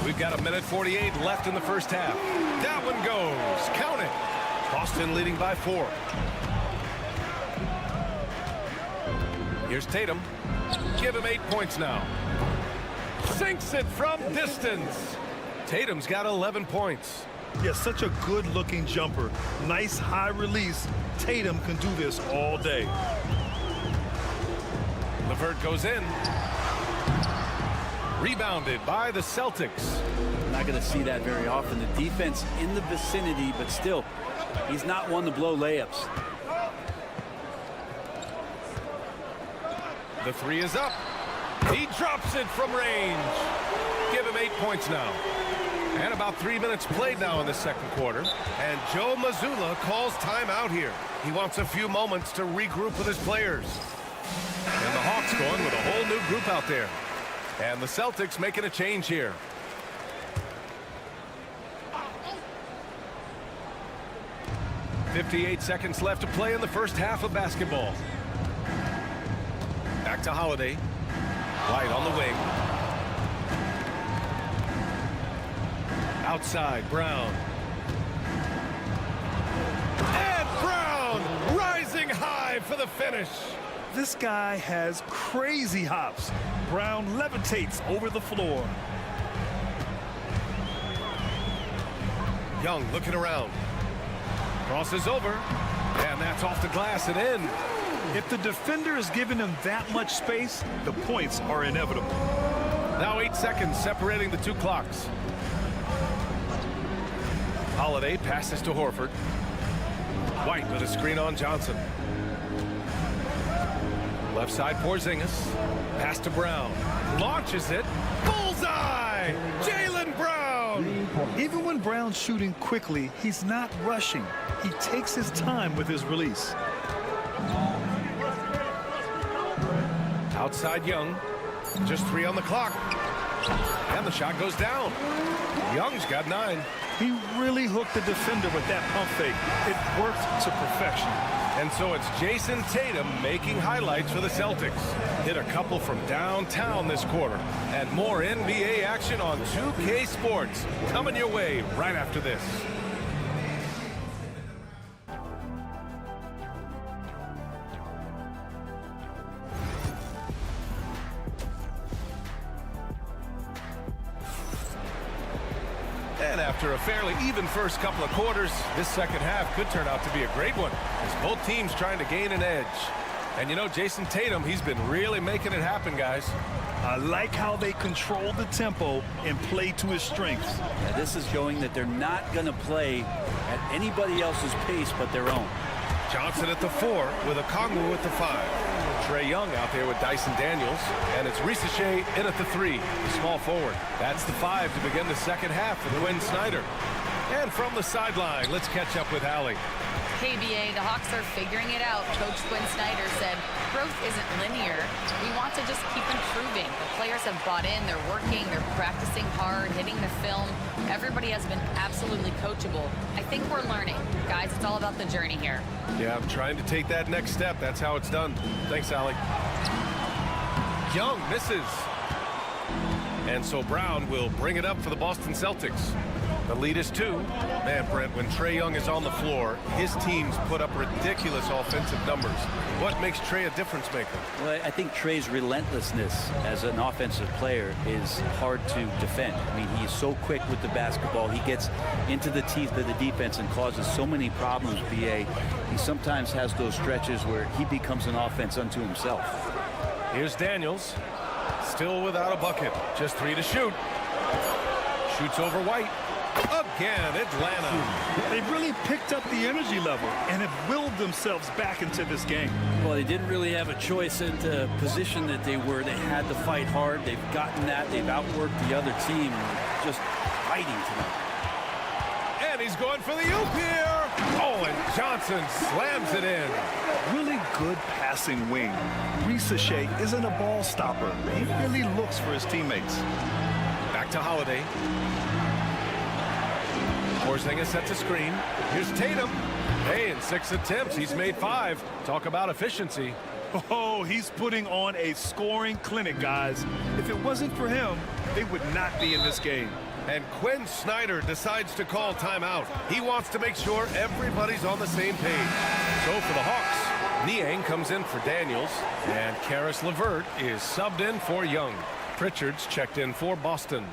We've got 1:48 left in the first half. That one goes. Count it. Boston leading by 4. Here's Tatum. Give him 8 points now. Sinks it from distance. Tatum's got 11 points. Yeah, such a good-looking jumper. Nice high release. Tatum can do this all day. LeVert goes in. Rebounded by the Celtics. Not going to see that very often. The defense in the vicinity, but still He's not one to blow layups. The three is up. He drops it from range. Give him 8 points now. And about 3 minutes played now in the second quarter. And Joe Mazzulla calls timeout here. He wants a few moments to regroup with his players. And the Hawks going with a whole new group out there. And the Celtics making a change here. .58 seconds left to play in the first half of basketball. Back to Holiday. White on the wing. Outside, Brown. And Brown rising high for the finish. This guy has crazy hops. Brown levitates over the floor. Young looking around. Crosses over. And that's off the glass and in. If the defender is giving him that much space, the points are inevitable. Now 8 seconds separating the two clocks. Holiday passes to Horford. White with a screen on Johnson. Left side Porzingis. Pass to Brown. Launches it. Bullseye! Jaylen Brown! Even when Brown's shooting quickly, he's not rushing. He takes his time with his release. Outside Young. Just 3 on the clock. And the shot goes down. Young's got 9. He really hooked the defender with that pump fake. It worked to perfection. And so it's Jason Tatum making highlights for the Celtics. Hit a couple from downtown this quarter. And more NBA action on 2K Sports coming your way right after this. And after a fairly even first couple of quarters, this second half could turn out to be a great one as both teams trying to gain an edge. And you know, Jason Tatum, he's been really making it happen, guys. I like how they control the tempo and play to his strengths. Yeah, this is showing that they're not going to play at anybody else's pace but their own. Johnson at the 4 with Okongwu at the 5. Trae Young out there with Dyson Daniels. And it's Risache in at the 3, the small forward. That's the 5 to begin the second half for Quinn Snyder. And from the sideline, let's catch up with Allie. KBA, the Hawks are figuring it out. Coach Quinn Snyder said, growth isn't linear. We want to just keep improving. The players have bought in, they're working, they're practicing hard, hitting the film. Everybody has been absolutely coachable. I think we're learning. Guys, it's all about the journey here. Yeah, I'm trying to take that next step. That's how it's done. Thanks, Allie. Young misses. And so Brown will bring it up for the Boston Celtics. The lead is 2. Man, Brent, when Trae Young is on the floor, his teams put up ridiculous offensive numbers. What makes Trae a difference maker? Well, I think Trae's relentlessness as an offensive player is hard to defend. I mean, he's so quick with the basketball. He gets into the teeth of the defense and causes so many problems, BA. He sometimes has those stretches where he becomes an offense unto himself. Here's Daniels. Still without a bucket. Just 3 to shoot. Shoots over White. Again, Atlanta. They really picked up the energy level and have willed themselves back into this game. Well, they didn't really have a choice in the position that they were. They had to fight hard. They've gotten that. They've outworked the other team. Just fighting tonight. And he's going for the oop here. Oh, and Johnson slams it in. Really good passing wing. Risache isn't a ball stopper. He really looks for his teammates. Back to Holiday. Porzingis sets a screen. Here's Tatum. Hey, in 6 attempts, he's made 5. Talk about efficiency. Oh, he's putting on a scoring clinic, guys. If it wasn't for him, they would not be in this game. And Quinn Snyder decides to call timeout. He wants to make sure everybody's on the same page. So for the Hawks, Niang comes in for Daniels, and Karis LeVert is subbed in for Young. Pritchard's checked in for Boston.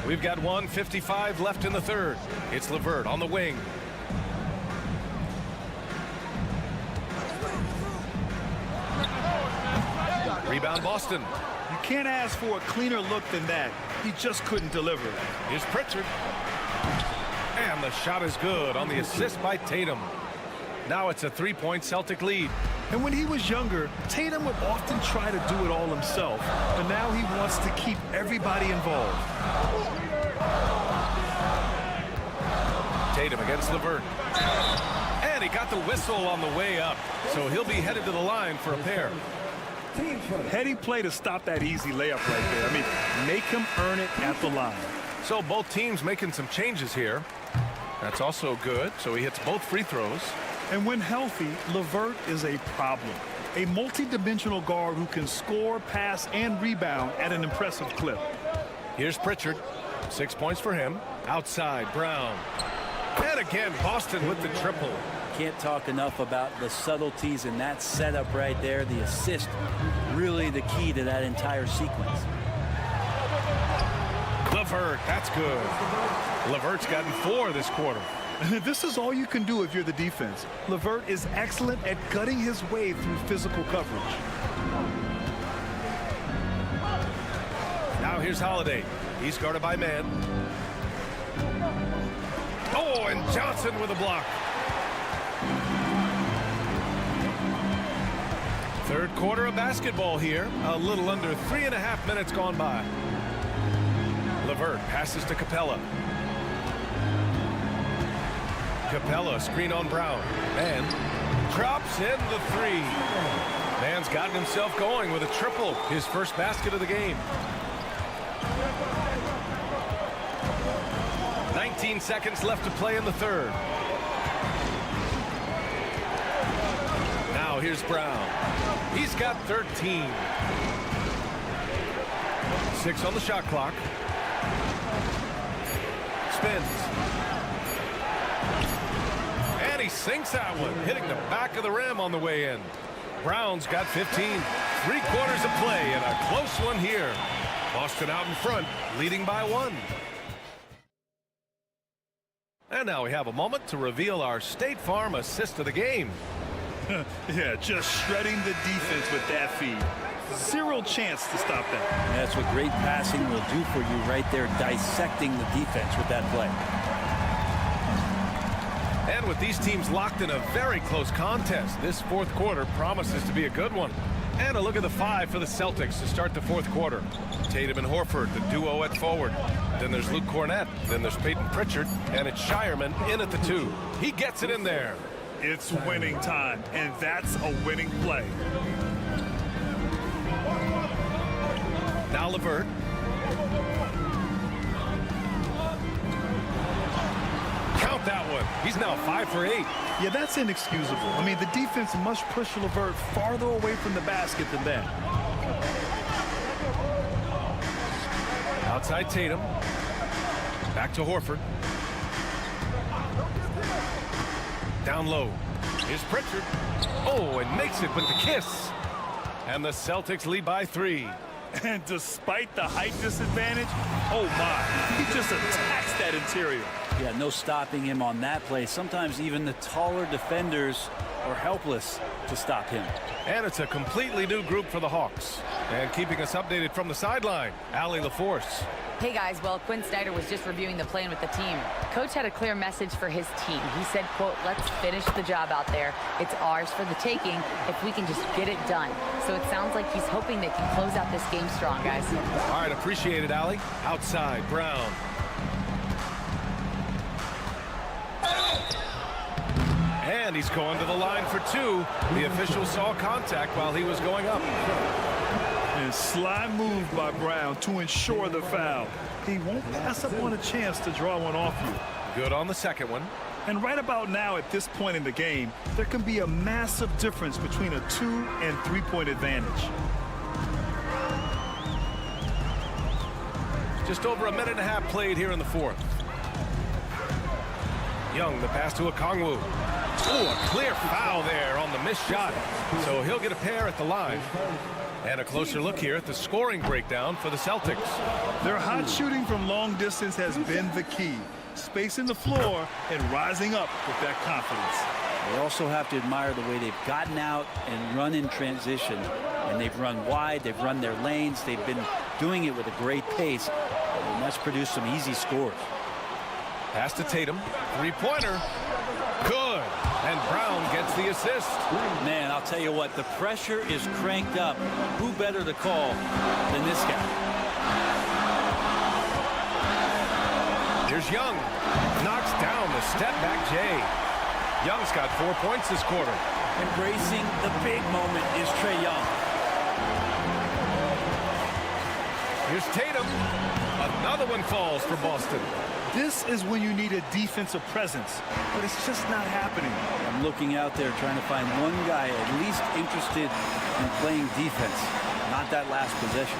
We've got 1:55 left in the third. It's LeVert on the wing. Rebound Boston. You can't ask for a cleaner look than that. He just couldn't deliver. Here's Pritchard. And the shot is good on the assist by Tatum. Now it's a 3-point Celtic lead. And when he was younger, Tatum would often try to do it all himself, but now he wants to keep everybody involved. Tatum against LeVert. And he got the whistle on the way up, so he'll be headed to the line for a pair. Heady play to stop that easy layup right there. I mean, make him earn it at the line. So both teams making some changes here. That's also good, so he hits both free throws. And when healthy, LeVert is a problem. A multi-dimensional guard who can score, pass, and rebound at an impressive clip. Here's Pritchard. 6 points for him. Outside, Brown. And again, Boston with the triple. Can't talk enough about the subtleties in that setup right there. The assist, really the key to that entire sequence. LeVert, that's good. LeVert's gotten 4 this quarter. This is all you can do if you're the defense. LeVert is excellent at gutting his way through physical coverage. Now here's Holiday. He's guarded by Mann. Oh, and Johnson with a block. Third quarter of basketball here. A little under 3.5 minutes gone by. LeVert passes to Capella. Capella, screen on Brown. And drops in the 3. Mann's gotten himself going with a triple. His first basket of the game. 19 seconds left to play in the third. Now here's Brown. He's got 13. 6 on the shot clock. Spins. And he sinks that one, hitting the back of the rim on the way in. Brown's got 15. 3 quarters of play and a close one here. Boston out in front, leading by 1. And now we have a moment to reveal our State Farm assist of the game. Yeah, just shredding the defense with that feed. Zero chance to stop that. And that's what great passing will do for you right there, dissecting the defense with that play. And with these teams locked in a very close contest, this fourth quarter promises to be a good one. And a look at the 5 for the Celtics to start the fourth quarter. Tatum and Horford, the duo at forward. Then there's Luke Cornett. Then there's Peyton Pritchard. And it's Shireman in at the 2. He gets it in there. It's winning time, and that's a winning play. Now LeVert. Count that one. He's now 5 for 8. Yeah, that's inexcusable. I mean, the defense must push LeVert farther away from the basket than that. Outside Tatum. Back to Horford. Down low. Here's Pritchard. Oh, and makes it with the kiss. And the Celtics lead by 3. And despite the height disadvantage, oh my, he just attacks that interior. Yeah, no stopping him on that play. Sometimes even the taller defenders are helpless to stop him. And it's a completely new group for the Hawks. And keeping us updated from the sideline, Allie LaForce. Hey guys, well, Quinn Snyder was just reviewing the plan with the team. Coach had a clear message for his team. He said, quote, let's finish the job out there. It's ours for the taking if we can just get it done. So it sounds like he's hoping they can close out this game strong, guys. All right, appreciate it, Allie. Outside, Brown. And he's going to the line for 2. The official saw contact while he was going up. And sly move by Brown to ensure the foul. He won't pass up on a chance to draw one off you. Good on the second one. And right about now, at this point in the game, there can be a massive difference between a 2- and 3-point advantage. Just over a minute and a half played here in the fourth. Young, the pass to Okongwu. Oh, a clear foul there on the missed shot. So he'll get a pair at the line. And a closer look here at the scoring breakdown for the Celtics. Their hot shooting from long distance has been the key. Spacing the floor and rising up with that confidence. They also have to admire the way they've gotten out and run in transition. And they've run wide, they've run their lanes, they've been doing it with a great pace. And that's produced some easy scores. Pass to Tatum. Three-pointer. Good. And Brown gets the assist. Man, I'll tell you what, the pressure is cranked up. Who better to call than this guy? Here's Young. Knocks down the step-back Jay. Young's got 4 points this quarter. Embracing the big moment is Trae Young. Here's Tatum. Another one falls for Boston. This is when you need a defensive presence, but it's just not happening. I'm looking out there trying to find one guy at least interested in playing defense, not that last possession.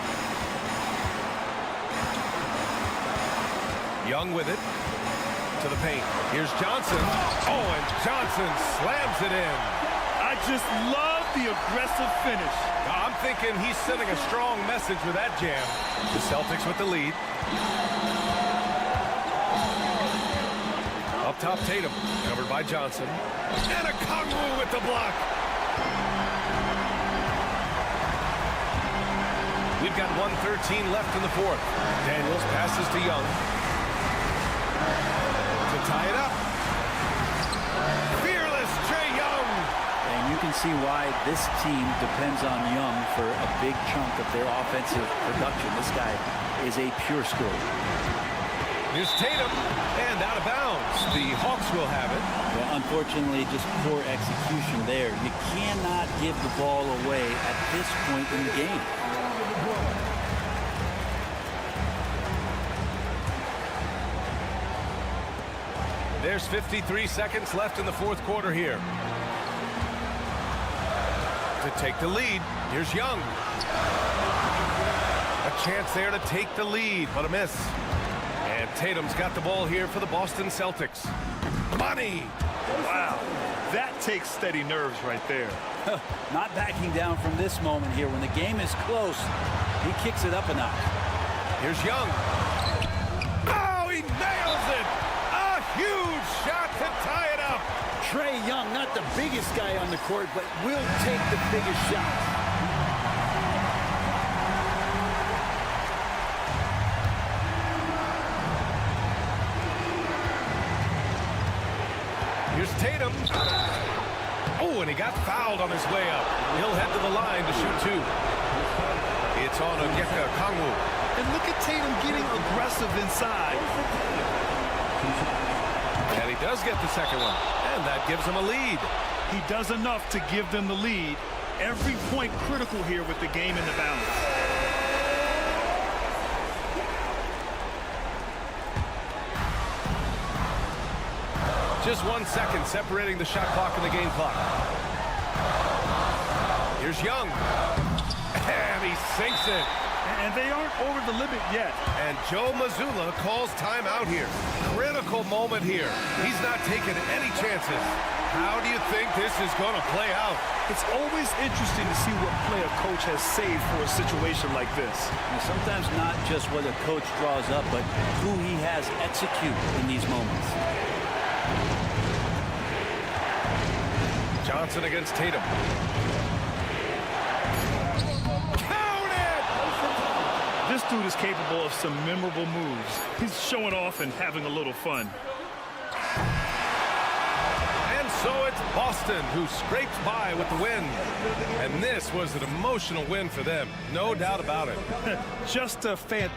Young with it to the paint. Here's Johnson. Oh, and Johnson slams it in. I just love the aggressive finish. I'm thinking he's sending a strong message with that jam. The Celtics with the lead. Up top, Tatum, covered by Johnson. And a Kongwu with the block. We've got 1:13 left in the fourth. Daniels passes to Young. To tie it up. Fearless Trae Young. And you can see why this team depends on Young for a big chunk of their offensive production. This guy is a pure scorer. Here's Tatum, and out of bounds. The Hawks will have it. Well, unfortunately, just poor execution there. You cannot give the ball away at this point in the game. There's 53 seconds left in the fourth quarter here. To take the lead, here's Young. A chance there to take the lead, but a miss. And Tatum's got the ball here for the Boston Celtics. Money! Wow, that takes steady nerves right there. Not backing down from this moment here. When the game is close, he kicks it up a notch. Here's Young. Oh, he nails it! A huge shot to tie it up. Trae Young, not the biggest guy on the court, but will take the biggest shots. Here's Tatum. Oh, and he got fouled on his way up. He'll head to the line to shoot two. It's on Onyeka Kongwu. And look at Tatum getting aggressive inside. And he does get the second one. And that gives him a lead. He does enough to give them the lead. Every point critical here with the game in the balance. Just 1 second separating the shot clock and the game clock. Here's Young. And he sinks it. And they aren't over the limit yet. And Joe Mazzulla calls timeout here. Critical moment here. He's not taking any chances. How do you think this is going to play out? It's always interesting to see what play a coach has saved for a situation like this. And sometimes not just what a coach draws up, but who he has execute in these moments. Johnson against Tatum. Count it! This dude is capable of some memorable moves. He's showing off and having a little fun. And so it's Boston who scrapes by with the win. And this was an emotional win for them. No doubt about it. Just a fan.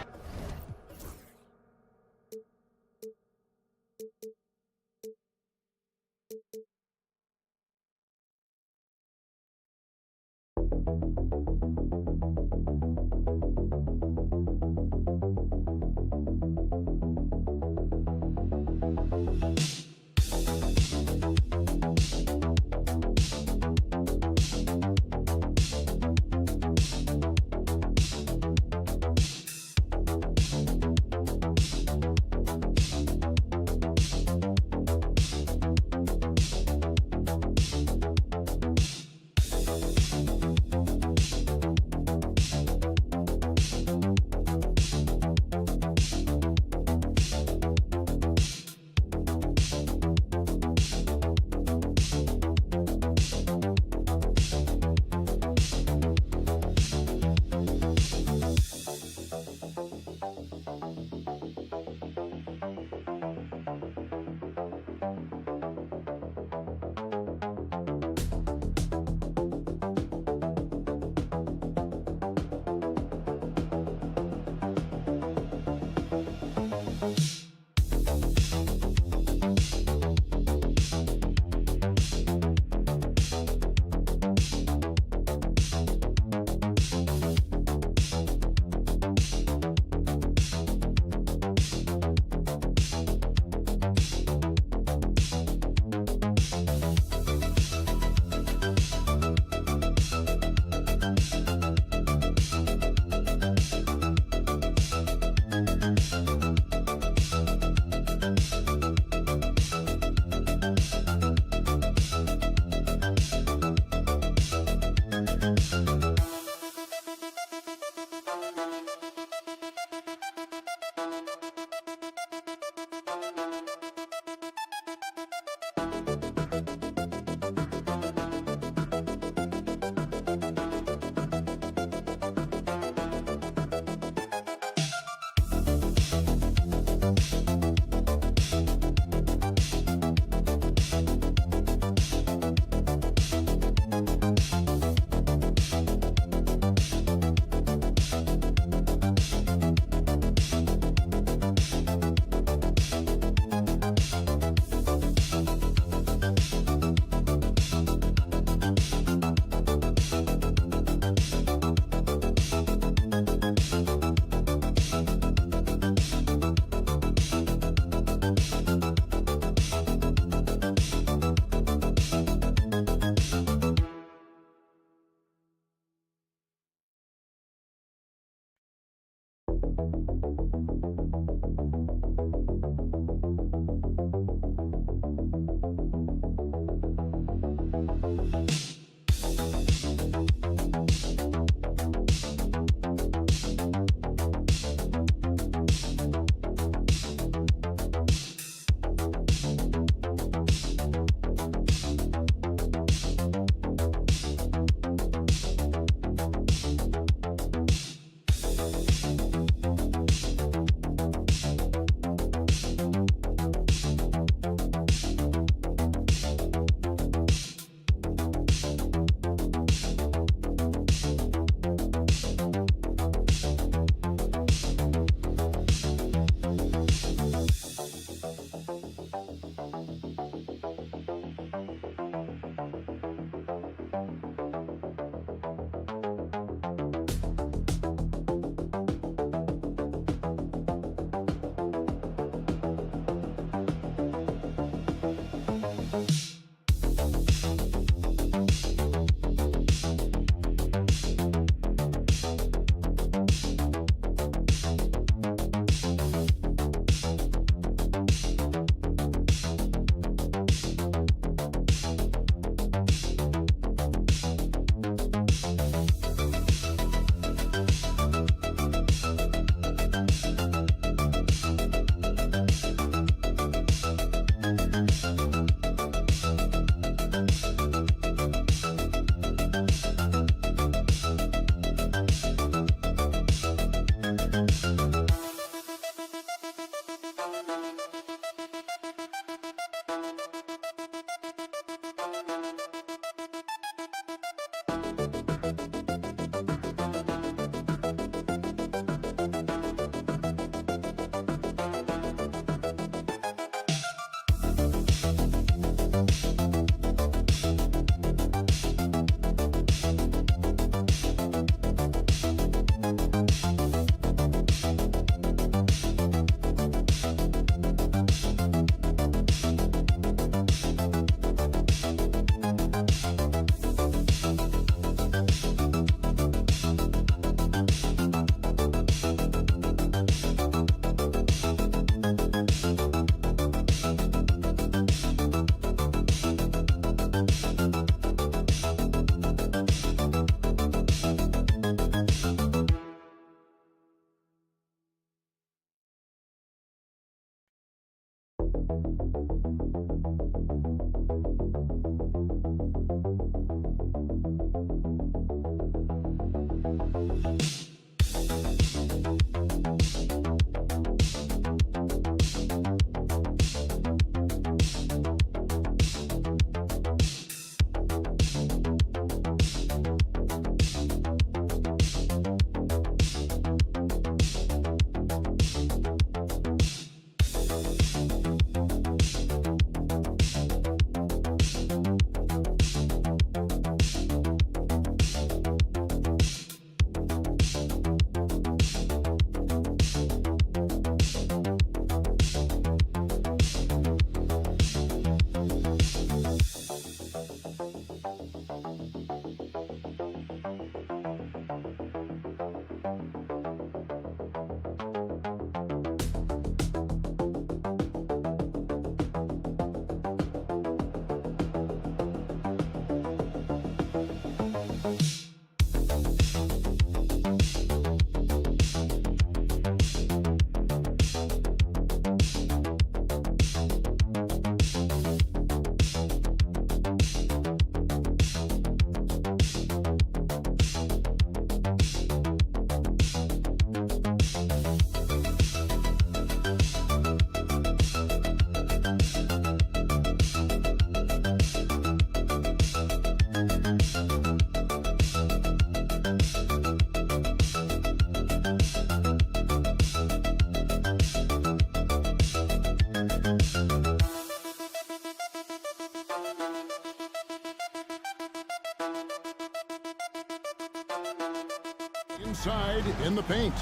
Inside in the paint.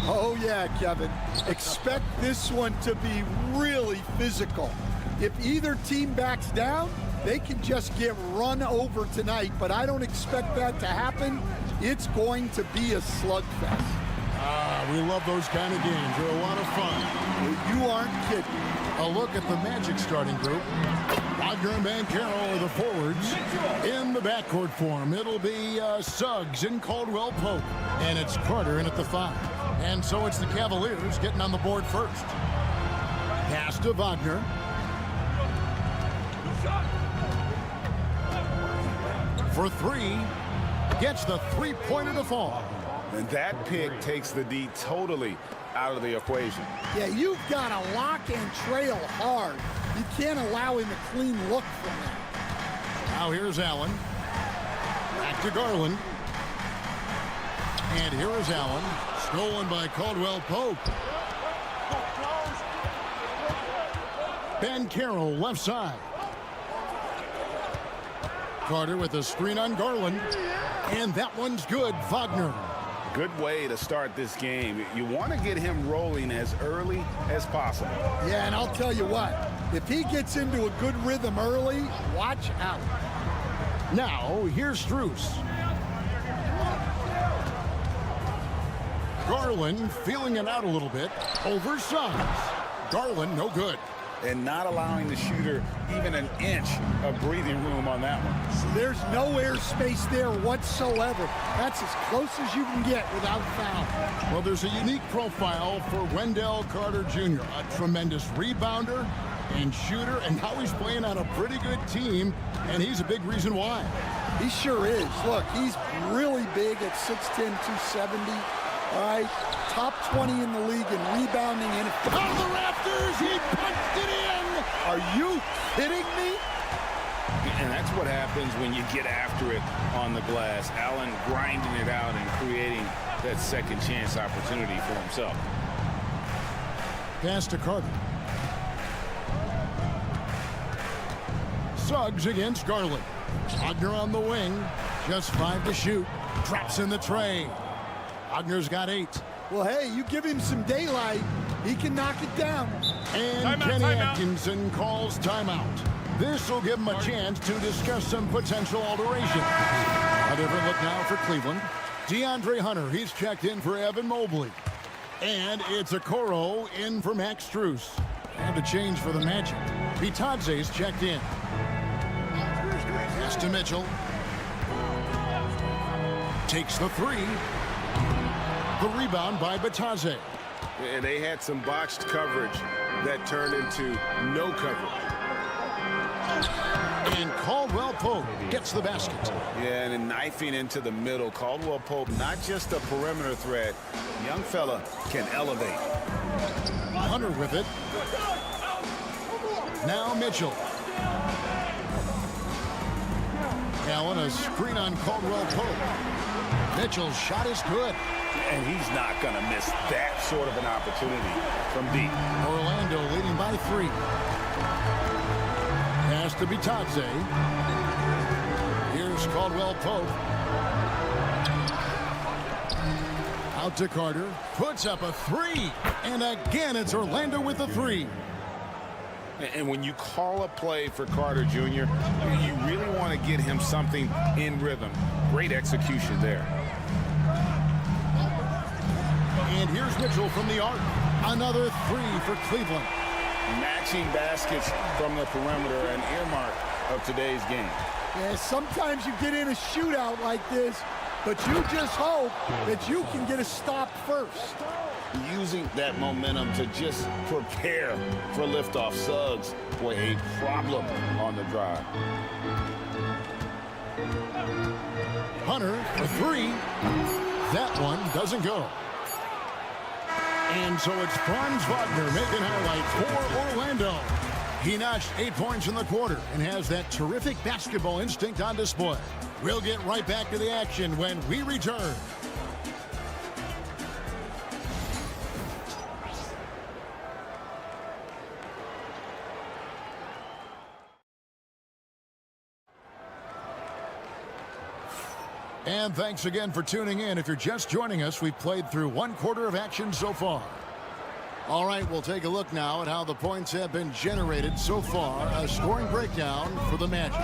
Oh, yeah, Kevin. Expect this one to be really physical. If either team backs down, they can just get run over tonight, but I don't expect that to happen. It's going to be a slugfest. We love those kind of games. They're a lot of fun. You aren't kidding. A look at the Magic starting group. Wagner and Banchero are the forwards. In the backcourt form, it'll be Suggs and Caldwell Pope. And it's Carter in at the 5. And so it's the Cavaliers getting on the board first. Pass to Wagner. For 3. Gets the three-pointer to fall. And that pick takes the D totally out of the equation. Yeah, you've got to lock and trail hard. You can't allow him a clean look from that. Now here's Allen. Back to Garland. And here is Allen. Stolen by Caldwell Pope. Banchero left side. Carter with a screen on Garland. And that one's good. Wagner. Good way to start this game. You want to get him rolling as early as possible. Yeah, and I'll tell you what. If he gets into a good rhythm early, watch out. Now, here's Strus. Garland feeling it out a little bit. Over Suggs. Garland, no good. And not allowing the shooter even an inch of breathing room on that one. There's no airspace there whatsoever. That's as close as you can get without foul. Well, there's a unique profile for Wendell Carter Jr. A tremendous rebounder and shooter, and now he's playing on a pretty good team, and he's a big reason why. He sure is. Look, he's really big at 6'10", 270. All right, top 20 in the league in rebounding. And out of the rafters, he punched it in. Are you kidding me? And that's what happens when you get after it on the glass. Allen grinding it out and creating that second chance opportunity for himself. Pass to Carter. Suggs against Garland. Wagner on the wing. Just 5 to shoot. Drops in the tray. Wagner's got 8. Well, hey, you give him some daylight, he can knock it down. And Kenny Atkinson calls timeout. This will give him a chance to discuss some potential alterations. A different look now for Cleveland. DeAndre Hunter, he's checked in for Evan Mobley. And it's Okoro in for Max Strus. And a change for the Magic. Bitadze's checked in. Pass to Mitchell. Takes the 3. The rebound by Bitadze. And they had some botched coverage that turned into no coverage. And Caldwell Pope gets the basket. Yeah, and then knifing into the middle. Caldwell Pope, not just a perimeter threat. Young fella can elevate. Hunter with it. Now Mitchell. Allen, a screen on Caldwell Pope. Mitchell's shot is good. And he's not going to miss that sort of an opportunity from deep. Orlando leading by 3. Pass to Bitadze. Here's Caldwell Pope. Out to Carter. Puts up a 3. And again, it's Orlando with the 3. And when you call a play for Carter Jr., you really want to get him something in rhythm. Great execution there. And here's Mitchell from the arc. Another 3 for Cleveland. Matching baskets from the perimeter, an earmark of today's game. Yeah, sometimes you get in a shootout like this, but you just hope that you can get a stop first. Using that momentum to just prepare for liftoff. Suggs, boy, a problem on the drive. Hunter for 3. That one doesn't go. And so it's Franz Wagner making highlights for Orlando. He notched 8 points in the quarter and has that terrific basketball instinct on display. We'll get right back to the action when we return. And thanks again for tuning in. If you're just joining us, we've played through 1/4 of action so far. All right, we'll take a look now at how the points have been generated so far. A scoring breakdown for the Magic.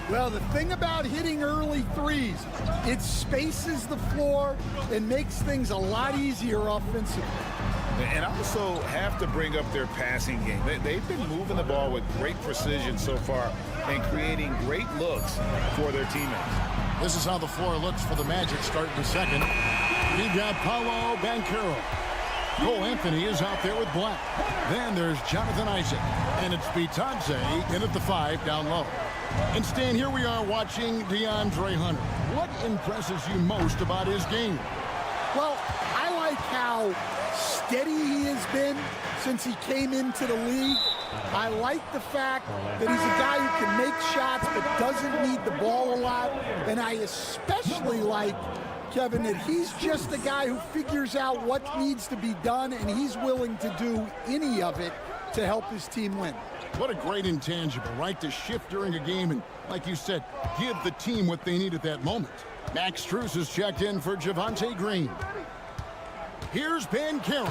Well, the thing about hitting early threes, it spaces the floor and makes things a lot easier offensively. And I also have to bring up their passing game. They've been moving the ball with great precision so far and creating great looks for their teammates. This is how the floor looks for the Magic starting the second. We've got Paolo Banchero. Cole Anthony is out there with Black. Then there's Jonathan Isaac. And it's Bitadze in at the 5 down low. And Stan, here we are watching DeAndre Hunter. What impresses you most about his game? Well, I like how steady he has been since he came into the league. I like the fact that he's a guy who can make shots but doesn't need the ball a lot. And I especially like, Kevin, that he's just a guy who figures out what needs to be done, and he's willing to do any of it to help his team win. What a great intangible, right? To shift during a game and, like you said, give the team what they need at that moment. Max Strus is checked in for Javonte Green. Here's Banchero.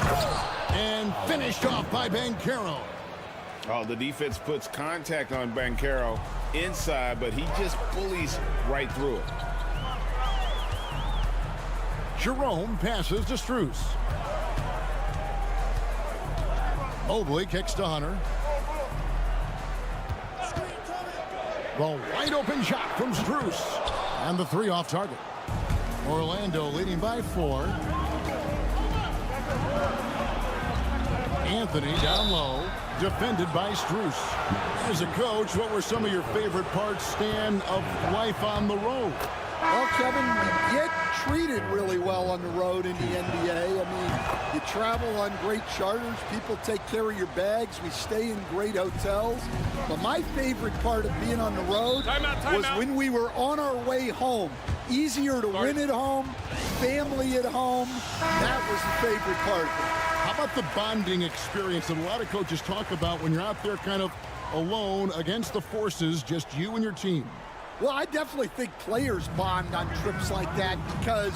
And finished off by Banchero. Oh, the defense puts contact on Banchero inside, but he just bullies right through it. Jerome passes to Strus. Mobley kicks to Hunter. The wide open shot from Strus. And the 3 off target. Orlando leading by 4. Anthony down low. Defended by Strus. As a coach, what were some of your favorite parts, Stan, of life on the road? Well, Kevin, we get treated really well on the road in the NBA. I mean, you travel on great charters. People take care of your bags. We stay in great hotels. But my favorite part of being on the road was when we were on our way home. Easier to win at home, family at home. That was the favorite part. How about the bonding experience that a lot of coaches talk about when you're out there kind of alone against the forces, just you and your team? Well, I definitely think players bond on trips like that because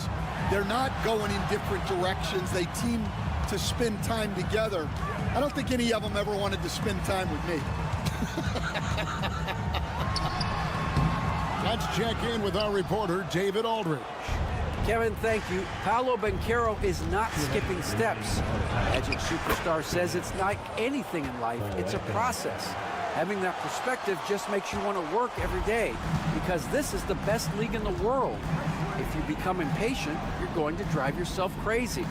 they're not going in different directions. They team to spend time together. I don't think any of them ever wanted to spend time with me. Let's check in with our reporter, David Aldridge. Kevin, thank you. Paolo Banchero is not skipping steps. Magic superstar says it's like anything in life. It's a process. Having that perspective just makes you want to work every day because this is the best league in the world. If you become impatient, you're going to drive yourself crazy.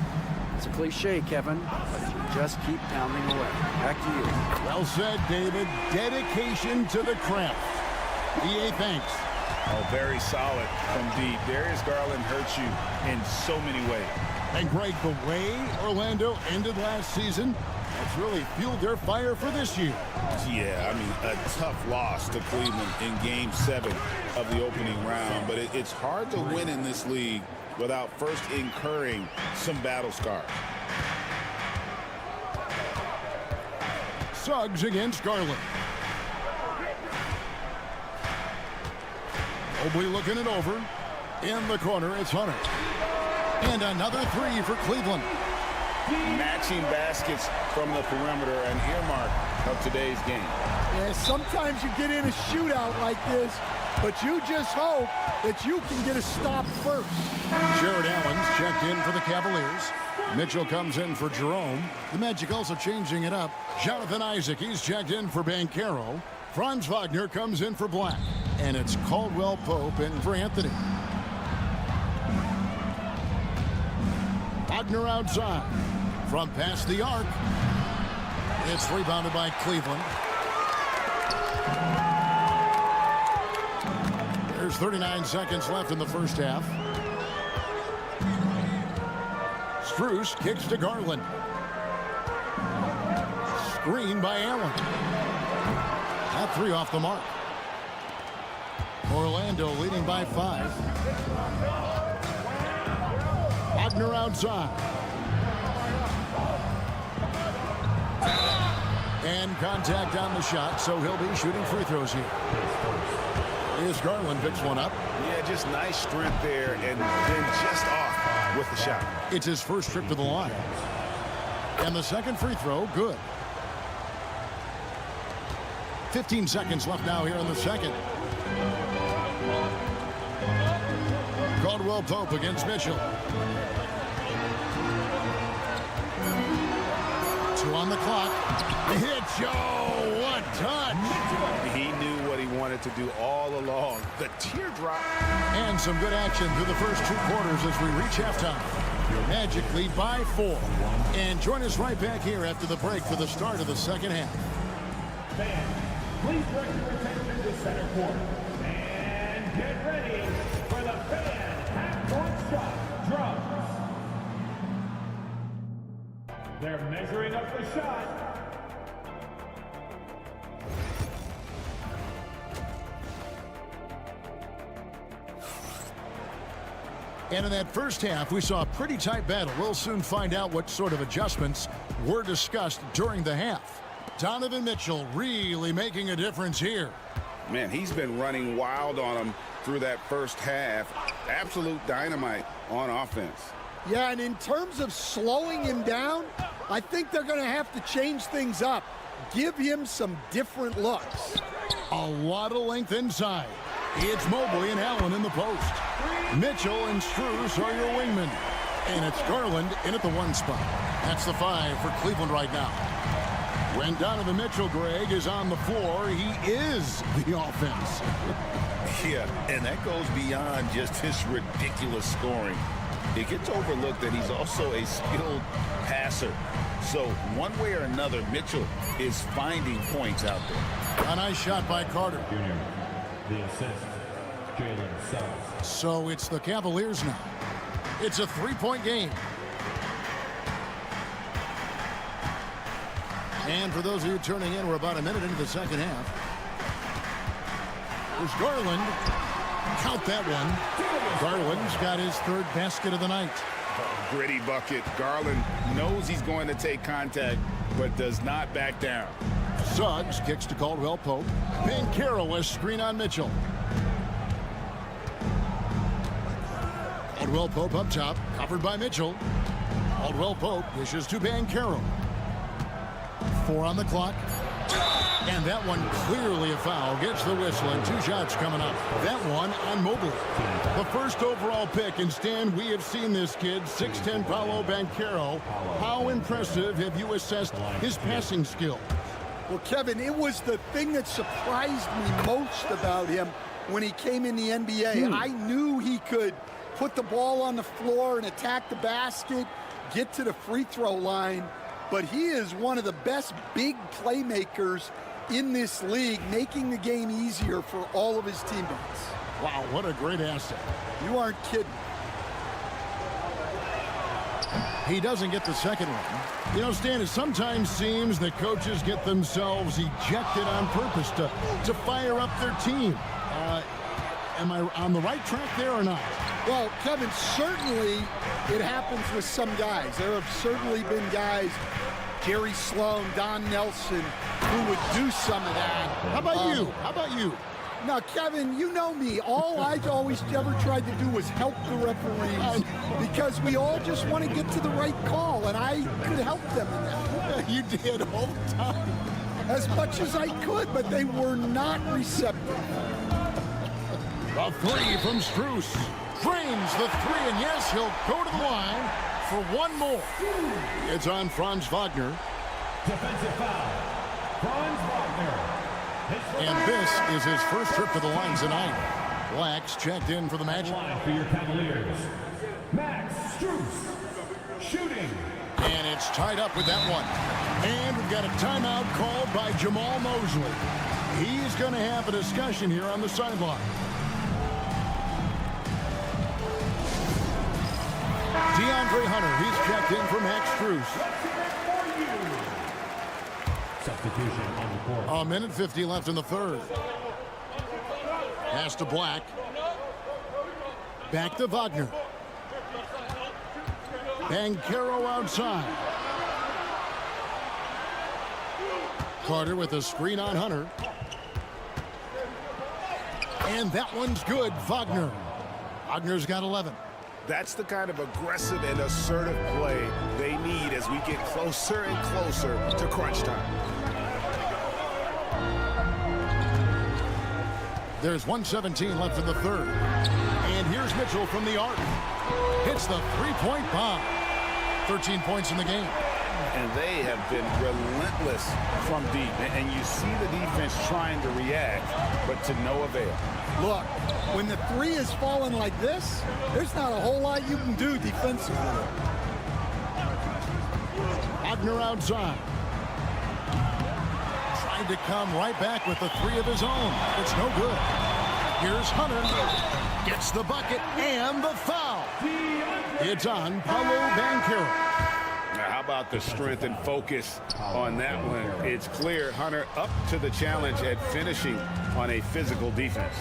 It's a cliche, Kevin, but you just keep pounding away. Back to you. Well said, David. Dedication to the craft. EA, thanks. Oh, very solid from deep. Darius Garland hurts you in so many ways. And Greg, the way Orlando ended last season, that's really fueled their fire for this year. Yeah, I mean, a tough loss to Cleveland in Game 7 of the opening round. But it's hard to win in this league without first incurring some battle scars. Suggs against Garland. Mobley looking it over. In the corner, it's Hunter. And another 3 for Cleveland. Matching baskets from the perimeter, an earmark of today's game. Yeah, sometimes you get in a shootout like this, but you just hope that you can get a stop first. Jared Allen's checked in for the Cavaliers. Mitchell comes in for Jerome. The Magic also changing it up. Jonathan Isaac, he's checked in for Banchero. Franz Wagner comes in for Black. And it's Caldwell Pope in for Anthony. Wagner outside. From past the arc. It's rebounded by Cleveland. There's 39 seconds left in the first half. Strus kicks to Garland. Screen by Allen. That 3 off the mark. Orlando leading by 5. Wagner outside. And contact on the shot, so he'll be shooting free throws here. Darius Garland picks one up. Yeah, just nice strength there, and then just off with the shot. It's his first trip to the line. And the second free throw, good. 15 seconds left now here in the second. Caldwell Pope against Mitchell. 2 on the clock. Hit Joe. What touch. He knew what he wanted to do all along. The teardrop. And some good action through the first 2 quarters as we reach halftime. You're magically by 4. And join us right back here after the break for the start of the second half. Fans, please direct your attention to center court. And get ready for the fan half-court shot drums. They're measuring up the shot. And in that first half, we saw a pretty tight battle. We'll soon find out what sort of adjustments were discussed during the half. Donovan Mitchell really making a difference here. Man, he's been running wild on him through that first half. Absolute dynamite on offense. Yeah, and in terms of slowing him down, I think they're going to have to change things up. Give him some different looks. A lot of length inside. It's Mobley and Allen in the post. Mitchell and Strus are your wingmen. And it's Garland in at the 1 spot. That's the 5 for Cleveland right now. When Donovan Mitchell, Greg, is on the floor, he is the offense. Yeah, and that goes beyond just his ridiculous scoring. It gets overlooked that he's also a skilled passer. So one way or another, Mitchell is finding points out there. A nice shot by Carter. Junior, the assist, Jalen Suggs. So it's the Cavaliers now. It's a 3-point game. And for those of you turning in, we're about a minute into the second half. There's Garland. Count that one. Garland's got his 3rd basket of the night. Gritty bucket. Garland knows he's going to take contact, but does not back down. Suggs kicks to Caldwell Pope. Banchero, a screen on Mitchell. Caldwell Pope up top, covered by Mitchell. Caldwell Pope dishes to Banchero. 4 on the clock. And that one clearly a foul. Gets the whistle and 2 shots coming up. That one on Mobley. The first overall pick. And Stan, we have seen this kid, 6'10" Paolo Banchero. How impressive have you assessed his passing skill? Well, Kevin, it was the thing that surprised me most about him when he came in the NBA. I knew he could put the ball on the floor and attack the basket, get to the free throw line. But he is one of the best big playmakers in this league, making the game easier for all of his teammates. Wow, what a great asset. You aren't kidding. He doesn't get the second one. You know, Stan, it sometimes seems that coaches get themselves ejected on purpose to fire up their team. Am I on the right track there or not? Well, Kevin, certainly it happens with some guys. There have certainly been guys, Jerry Sloan, Don Nelson, who would do some of that. How about you? How about you? Now, Kevin, you know me. All I always ever tried to do was help the referees because we all just want to get to the right call, and I could help them in that. You did all the time. As much as I could, but they were not receptive. A 3 from Strus. Drains the 3, and yes, he'll go to the line for 1 more. It's on Franz Wagner. Defensive foul. Franz Wagner. And this is his first trip to the line tonight. Blacks checked in for the match. Line for your Cavaliers. Max Strus. Shooting. And it's tied up with that one. And we've got a timeout called by Jamal Mosley. He's going to have a discussion here on the sideline. DeAndre Hunter, he's checked in for Max Strus. Substitution on the court. A minute 50 left in the third. Pass to Black. Back to Wagner. Banchero outside. Carter with a screen on Hunter. And that one's good. Wagner. Wagner's got 11. That's the kind of aggressive and assertive play they need as we get closer and closer to crunch time. There's 1:17 left in the third. And here's Mitchell from the arc. Hits the three-point bomb. 13 points in the game. And they have been relentless from deep. And you see the defense trying to react, but to no avail. Look, when the three is falling like this, there's not a whole lot you can do defensively. Wagner outside. Trying to come right back with the three of his own. It's no good. Here's Hunter. Gets the bucket and the foul. It's on Paolo Banchero. Now, how about the strength and focus on that one? It's clear Hunter up to the challenge at finishing on a physical defense.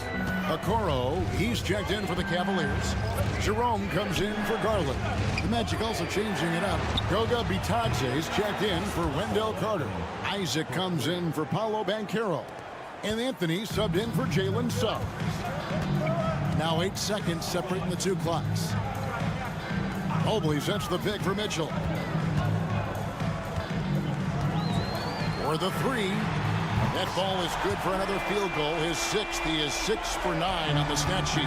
Okoro, he's checked in for the Cavaliers. Jerome comes in for Garland. The Magic also changing it up. Goga Bitadze's checked in for Wendell Carter. Isaac comes in for Paolo Banchero. And Anthony subbed in for Jalen Suggs. Now 8 seconds separating the two clocks. Mobley sets the pick for Mitchell. For the three. That ball is good for another field goal. His sixth. He is 6 for 9 on the stat sheet.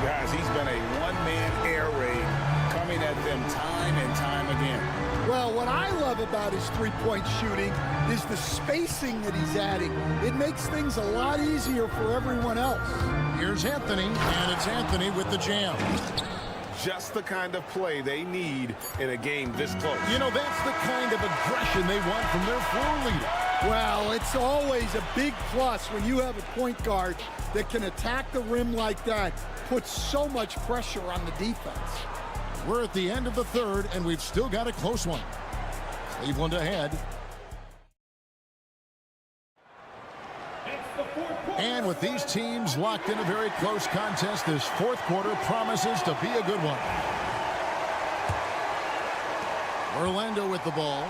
Guys, he's been a one-man air raid coming at them time and time again. Well, what I love about his three-point shooting is the spacing that he's adding. It makes things a lot easier for everyone else. Here's Anthony, and it's Anthony with the jam. Just the kind of play they need in a game this close. You know, that's the kind of aggression they want from their floor leader. Well, it's always a big plus when you have a point guard that can attack the rim like that, puts so much pressure on the defense. We're at the end of the third, and we've still got a close one. Cleveland ahead. And with these teams locked in a very close contest, this fourth quarter promises to be a good one. Orlando with the ball.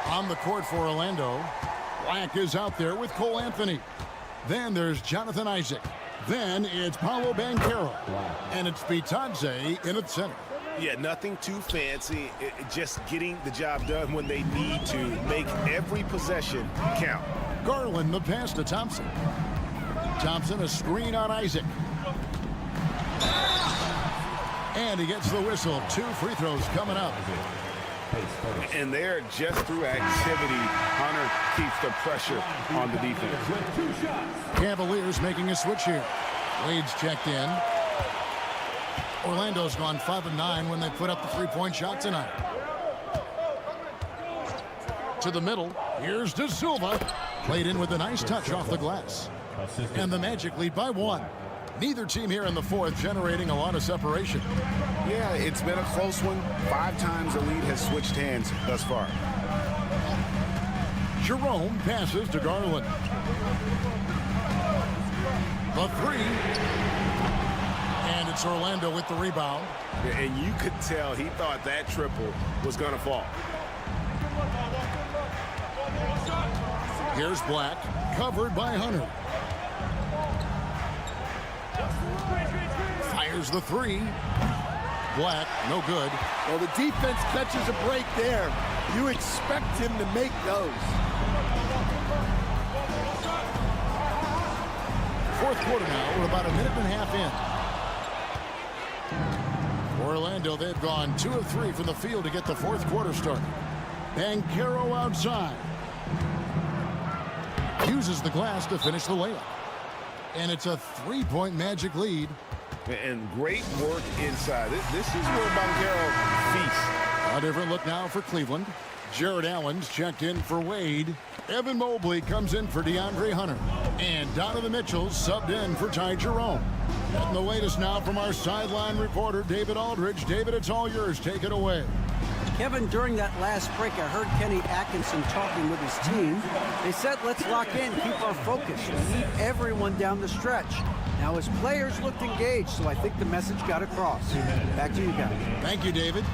On the court for Orlando. Black is out there with Cole Anthony. Then there's Jonathan Isaac. Then it's Paolo Banchero. And it's Bitadze in at center. Yeah, nothing too fancy. Just getting the job done when they need to. Make every possession count. Garland the pass to Thompson. Thompson a screen on Isaac. And he gets the whistle. 2 free throws coming up. And there, just through activity, Hunter keeps the pressure on the defense. Cavaliers making a switch here. Wade's checked in. Orlando's gone 5 of 9 when they put up the three-point shot tonight. To the middle. Here's De Silva. Played in with a nice touch off the glass. And the Magic lead by 1. Neither team here in the fourth generating a lot of separation. Yeah, it's been a close one. 5 times the lead has switched hands thus far. Jerome passes to Garland. The three. And it's Orlando with the rebound. And you could tell he thought that triple was going to fall. Here's Black, covered by Hunter. Fires the three. Black, no good. Well, the defense catches a break there. You expect him to make those. Fourth quarter now. We're about a minute and a half in. Orlando, they've gone 2 of 3 from the field to get the fourth quarter started. Banchero outside. Uses the glass to finish the layup. And it's a 3-point Magic lead. And great work inside. This is where Banchero feasts. A different look now for Cleveland. Jared Allen's checked in for Wade. Evan Mobley comes in for DeAndre Hunter. And Donovan Mitchell subbed in for Ty Jerome. And the latest now from our sideline reporter, David Aldridge. David, it's all yours. Take it away. Kevin, during that last break, I heard Kenny Atkinson talking with his team. They said, let's lock in, keep our focus. We need everyone down the stretch. Now, his players looked engaged, so I think the message got across. Back to you guys. Thank you, David.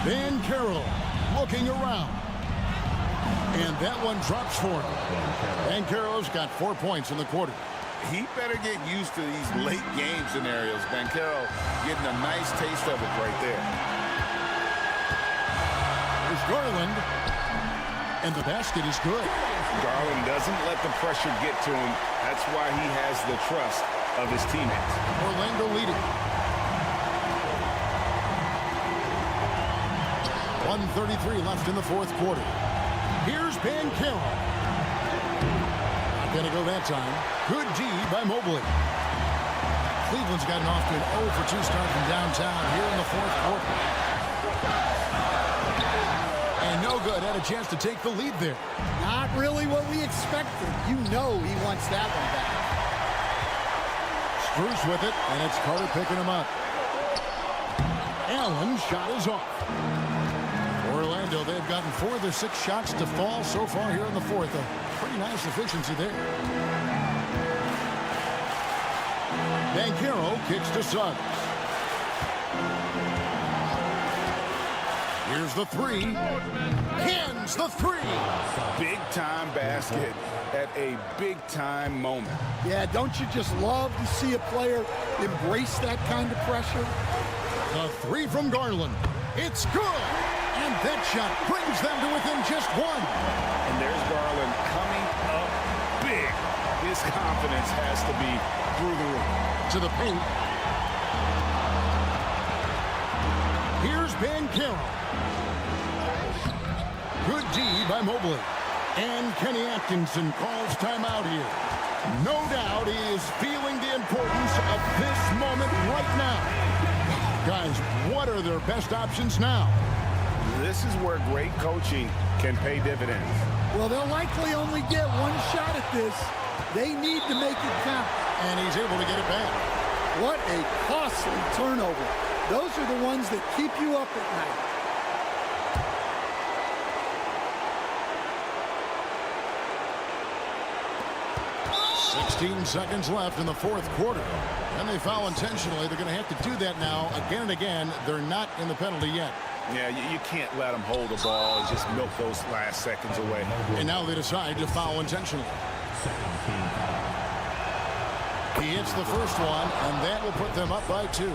Banchero looking around. And that one drops for him. Banchero's got 4 points in the quarter. He better get used to these late game scenarios. Banchero getting a nice taste of it right there. There's Garland. And the basket is good. Garland doesn't let the pressure get to him. That's why he has the trust of his teammates. Orlando leading. 1:33 left in the fourth quarter. Here's Banchero. Not going to go that time. Good D by Mobley. Cleveland's gotten off to an 0 for 2 start from downtown here in the fourth quarter. And no good. Had a chance to take the lead there. Not really what we expected. You know he wants that one back. Bruce with it, and it's Carter picking him up. Allen's shot is off. Orlando, they've gotten 4 of their 6 shots to fall so far here in the fourth. A pretty nice efficiency there. Banchero kicks to Suggs. Here's the 3. Cans the 3. Big-time basket at a big-time moment. Yeah, don't you just love to see a player embrace that kind of pressure? The 3 from Garland. It's good. And that shot brings them to within just 1. And there's Garland coming up big. His confidence has to be through the roof. To the paint. Here's Banchero. Good D by Mobley. And Kenny Atkinson calls timeout here. No doubt he is feeling the importance of this moment right now. Guys, what are their best options now? This is where great coaching can pay dividends. Well, they'll likely only get 1 shot at this. They need to make it count. And he's able to get it back. What a costly turnover. Those are the ones that keep you up at night. Seconds left in the fourth quarter. And they foul intentionally. They're going to have to do that now again and again. They're not in the penalty yet. Yeah, you can't let them hold the ball and just milk those last seconds away. And now they decide to foul intentionally. He hits the first one, and that will put them up by 2.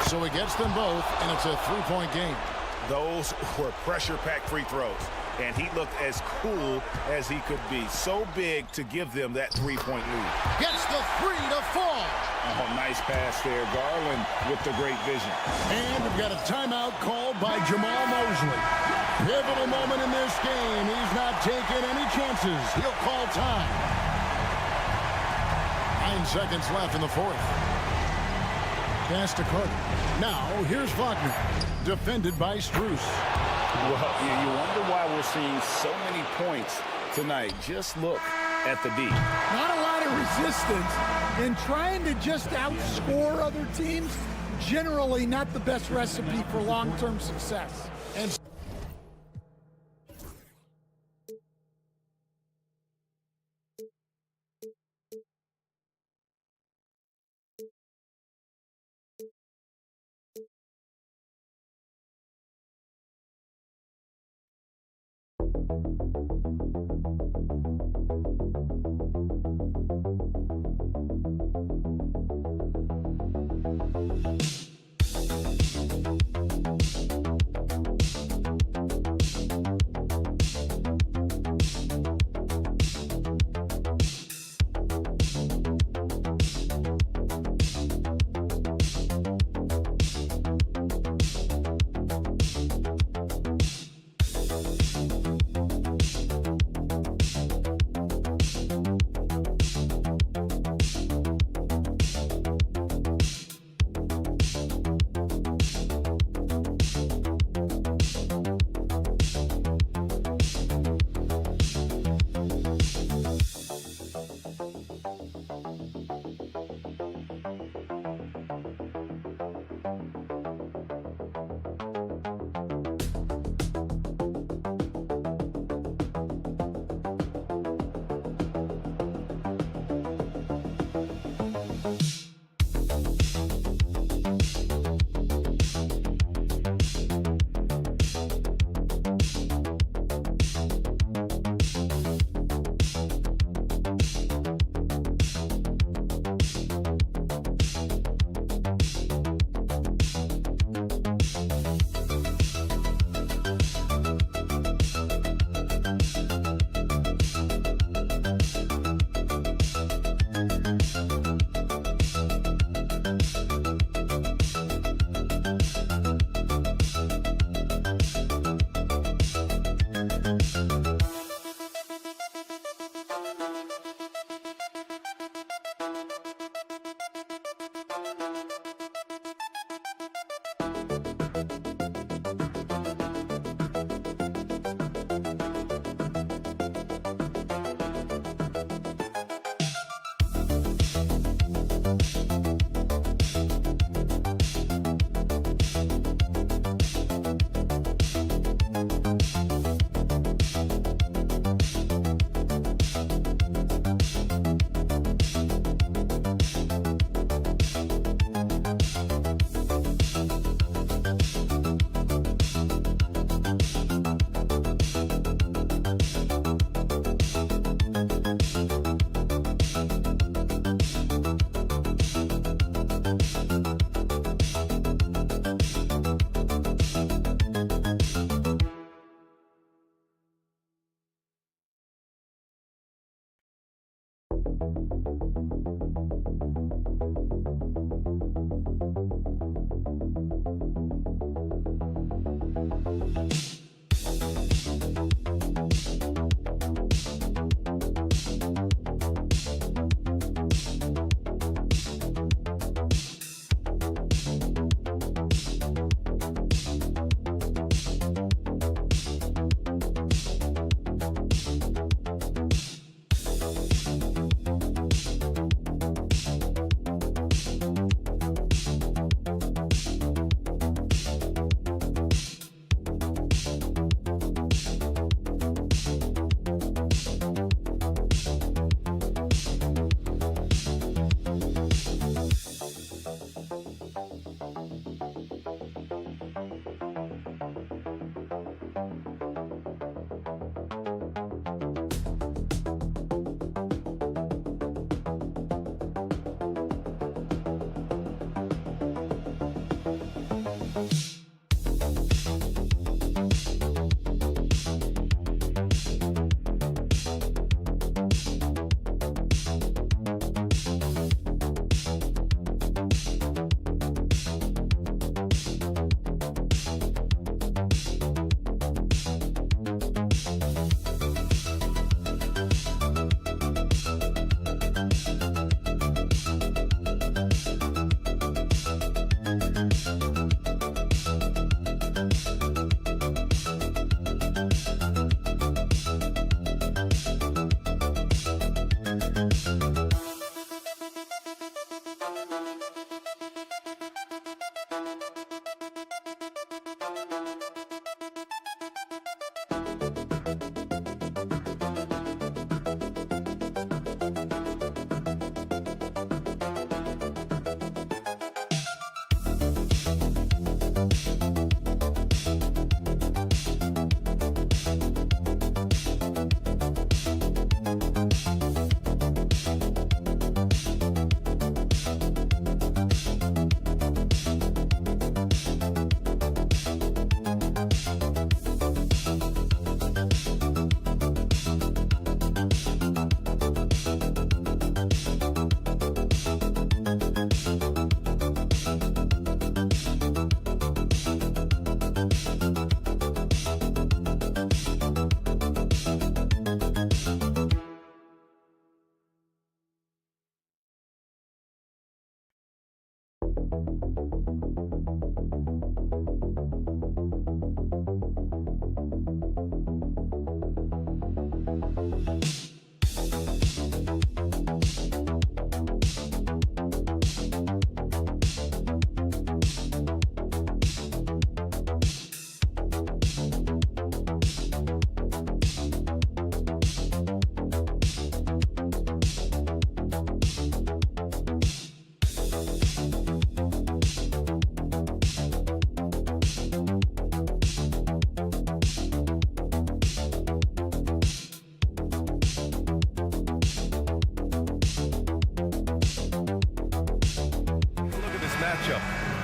So he gets them both, and it's a 3-point game. Those were pressure-packed free throws. And he looked as cool as he could be. So big to give them that 3-point lead. Gets the 3 to fall. Oh, nice pass there. Garland with the great vision. And we've got a timeout called by Jamal Mosley. Pivotal moment in this game. He's not taking any chances. He'll call time. 9 seconds left in the fourth. Pass to Carter. Now, here's Wagner. Defended by Strus. Well, you wonder why we're seeing so many points tonight. Just look at the D. Not a lot of resistance, and trying to just outscore other teams, generally not the best recipe for long-term success. And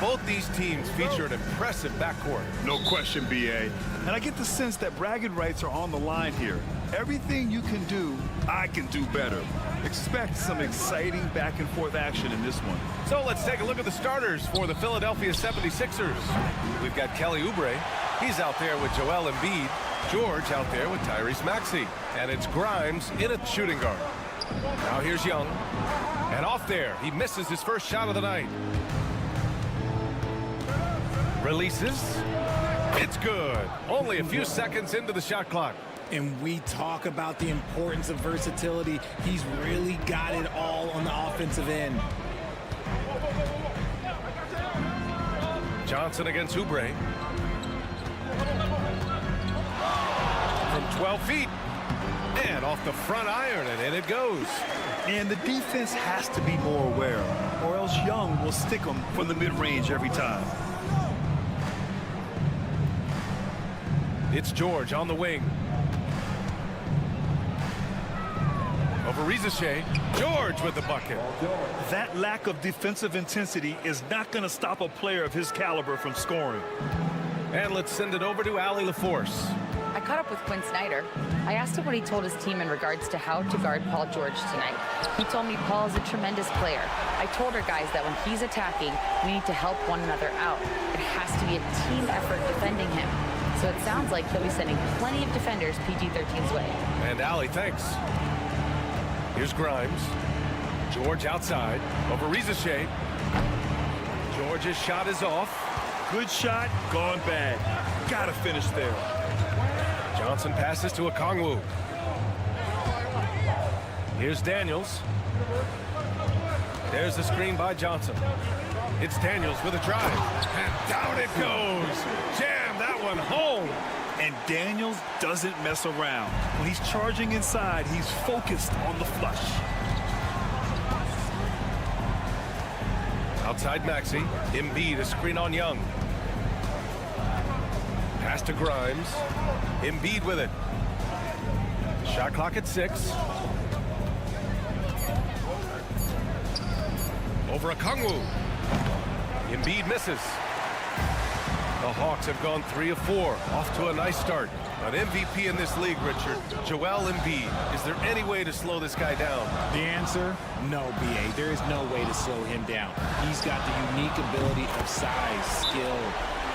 Both these teams feature an impressive backcourt. No question, B.A. And I get the sense that bragging rights are on the line here. Everything you can do, I can do better. Expect some exciting back-and-forth action in this one. So let's take a look at the starters for the Philadelphia 76ers. We've got Kelly Oubre. He's out there with Joel Embiid. George out there with Tyrese Maxey. And it's Grimes in at shooting guard. Now here's Young. And off there, he misses his first shot of the night. Releases. It's good. Only a few seconds into the shot clock. And we talk about the importance of versatility. He's really got it all on the offensive end. Johnson against Oubre. From 12 feet. And off the front iron, and in it goes. And the defense has to be more aware, or else Young will stick them from the mid-range every time. It's George on the wing. Over Rizachet. George with the bucket. That lack of defensive intensity is not going to stop a player of his caliber from scoring. And let's send it over to Allie LaForce. I caught up with Quinn Snyder. I asked him what he told his team in regards to how to guard Paul George tonight. He told me Paul is a tremendous player. I told our guys that when he's attacking, we need to help one another out. It has to be a team effort defending him. So it sounds like he'll be sending plenty of defenders PG-13's way. And Allie, thanks. Here's Grimes. George outside. Over Rizachet. George's shot is off. Good shot, gone bad. Gotta finish there. Johnson passes to Okongwu. Here's Daniels. There's the screen by Johnson. It's Daniels with a drive. And down it goes. Jam that one home. And Daniels doesn't mess around. When he's charging inside, he's focused on the flush. Outside Maxey. Embiid, a screen on Young. Pass to Grimes. Embiid with it. Shot clock at 6. Over Okongwu. Embiid misses. The Hawks have gone 3 of 4. Off to a nice start. An MVP in this league, Richard. Joel Embiid. Is there any way to slow this guy down? The answer, no, B.A. There is no way to slow him down. He's got the unique ability of size, skill,